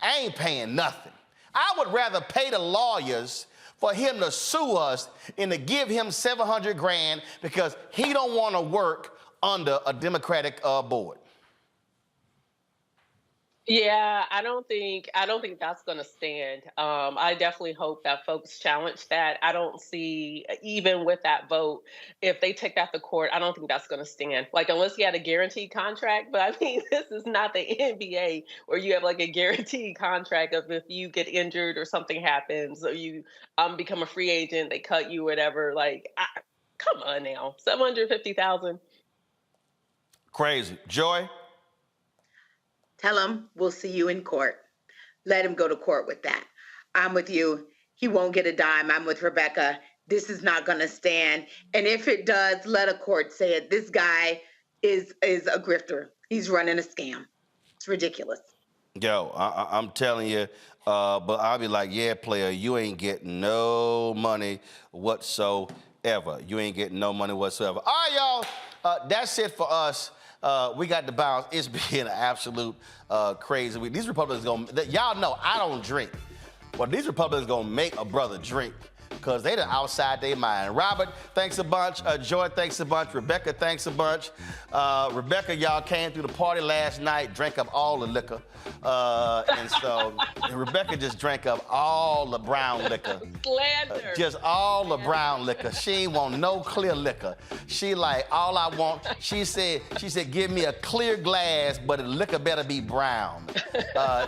I ain't paying nothing. I would rather pay the lawyers for him to sue us and to give him $700,000 because he don't want to work under a Democratic board. Yeah, I don't think that's going to stand. I definitely hope that folks challenge that. I don't see, even with that vote, if they take that to court, I don't think that's going to stand. Like, unless you had a guaranteed contract, but I mean, this is not the NBA where you have like a guaranteed contract of if you get injured or something happens or you become a free agent, they cut you, whatever. Like, come on now, $750,000. Crazy. Joy? Tell him we'll see you in court. Let him go to court with that. I'm with you. He won't get a dime. I'm with Rebecca. This is not going to stand. And if it does, let a court say it. This guy is a grifter. He's running a scam. It's ridiculous. Yo, I'm telling you, but I'll be like, yeah, player, you ain't getting no money whatsoever. You ain't getting no money whatsoever. All right, y'all, that's it for us. We got to bounce. It's been an absolute crazy week. These Republicans y'all know I don't drink. Well, these Republicans gonna make a brother drink because they done outside their mind. Robert, thanks a bunch. Joy, thanks a bunch. Rebecca, thanks a bunch. Rebecca, y'all came through the party last night, drank up all the liquor. And so Rebecca just drank up all the brown liquor. Slander. Just all the brown liquor. She ain't want no clear liquor. She like, all I want, she said, give me a clear glass, but the liquor better be brown.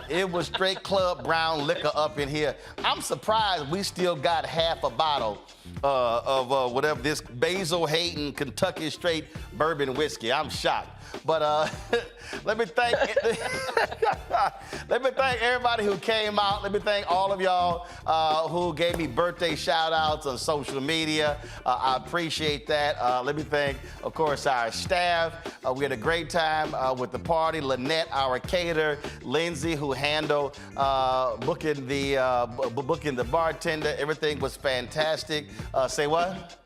It was straight club brown liquor up in here. I'm surprised we still got half half a bottle of whatever this Basil Hayden Kentucky Straight Bourbon Whiskey. I'm shocked. But let me thank everybody who came out. Let me thank all of y'all who gave me birthday shout-outs on social media. I appreciate that. Let me thank, of course, our staff. We had a great time with the party. Lynette, our caterer. Lindsay, who handled booking the bartender. Everything was fantastic. Say what?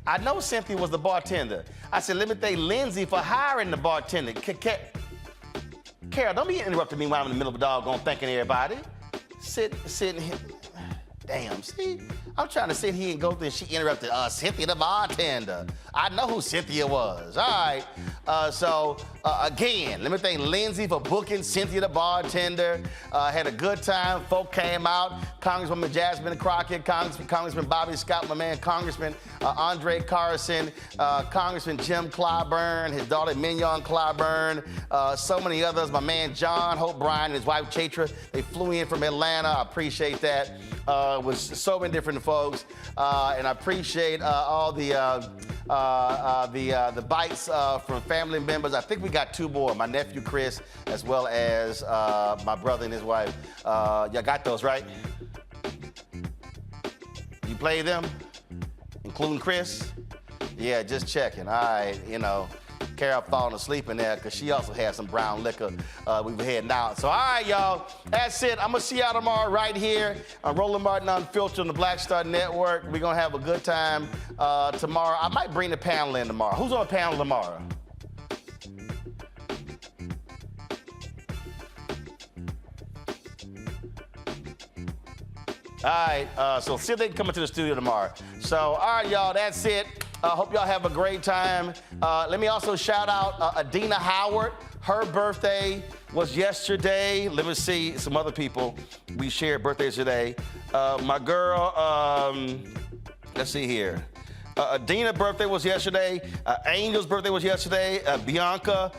I know Cynthia was the bartender. I said, let me thank Lindsay for hiring the bartender. Carol, don't be interrupting me while I'm in the middle of a doggone thanking everybody. Sitting here. Damn, see? I'm trying to sit here and go through, and she interrupted Cynthia the bartender. I know who Cynthia was. All right. Again, let me thank Lindsay for booking Cynthia the bartender. Had a good time. Folk came out. Congresswoman Jasmine Crockett, Congressman Bobby Scott, my man, Congressman Andre Carson, Congressman Jim Clyburn, his daughter Mignon Clyburn, so many others. My man John Hope Bryan and his wife Chaitra. They flew in from Atlanta. I appreciate that. With so many different folks, and I appreciate all the bites from family members. I think we got two more, my nephew Chris, as well as my brother and his wife. Y'all got those, right? You play them, including Chris? Yeah, just checking. All right, you know. Carol falling asleep in there because she also had some brown liquor. We were heading out. So, all right, y'all. That's it. I'm going to see y'all tomorrow right here on Roland Martin Unfiltered on the Black Star Network. We're going to have a good time tomorrow. I might bring the panel in tomorrow. Who's on the panel tomorrow? All right, so see if they can come into the studio tomorrow. So, all right, y'all, that's it. Hope y'all have a great time. Let me also shout out Adina Howard. Her birthday was yesterday. Let me see some other people we shared birthdays today. My girl, let's see here. Adina's birthday was yesterday. Angel's birthday was yesterday. Bianca.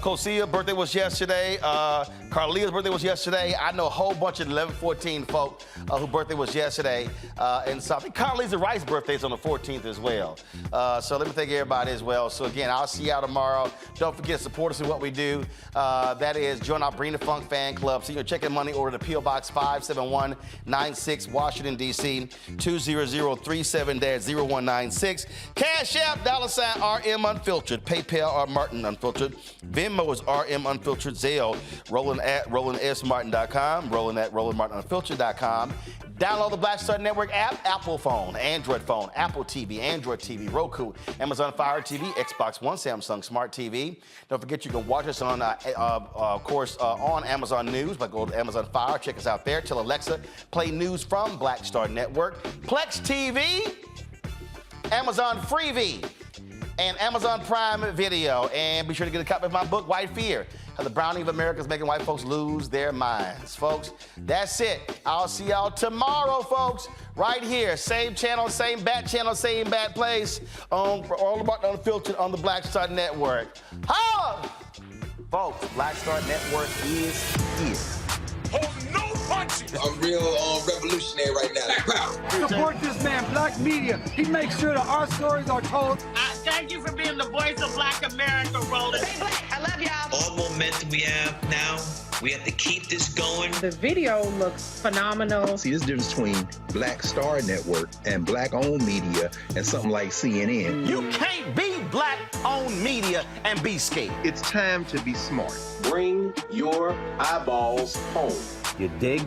Kosia's birthday was yesterday. Carlia's birthday was yesterday. I know a whole bunch of 11-14 folk whose birthday was yesterday. And so I think Carlisa Rice's birthday is on the 14th as well. So let me thank everybody as well. So again, I'll see y'all tomorrow. Don't forget to support us in what we do. That is join our Bring the Funk fan club. So you can check in money order to P.O. Box 57196, Washington, D.C. 20037-0196. Cash App, $RM Unfiltered. PayPal, R Martin Unfiltered. Venmo is RM Unfiltered. Zelle, Roland at RolandSMartin.com. Roland at RolandMartinUnfiltered.com. Download the Black Star Network app, Apple phone, Android phone, Apple TV, Android TV, Roku, Amazon Fire TV, Xbox One, Samsung Smart TV. Don't forget you can watch us on, of course, on Amazon News. But go to Amazon Fire, check us out there. Tell Alexa, play news from Black Star Network. Plex TV, Amazon Freevee, and Amazon Prime Video. And be sure to get a copy of my book, White Fear, How the Browning of America is Making White Folks Lose Their Minds. Folks, that's it. I'll see y'all tomorrow, folks, right here. Same channel, same bat place on All About Unfiltered on the Black Star Network. Folks, Black Star Network is here. Hold no punches. I'm real revolutionary right now. Support this man, Black Media. He makes sure that our stories are told. Thank you for being the voice of Black America, Roland. Stay black. I love y'all. All momentum we have now, we have to keep this going. The video looks phenomenal. See, there's a difference between Black Star Network and Black-owned media and something like CNN. You can't be Black-owned media and be scared. It's time to be smart. Bring your eyeballs home. You dig?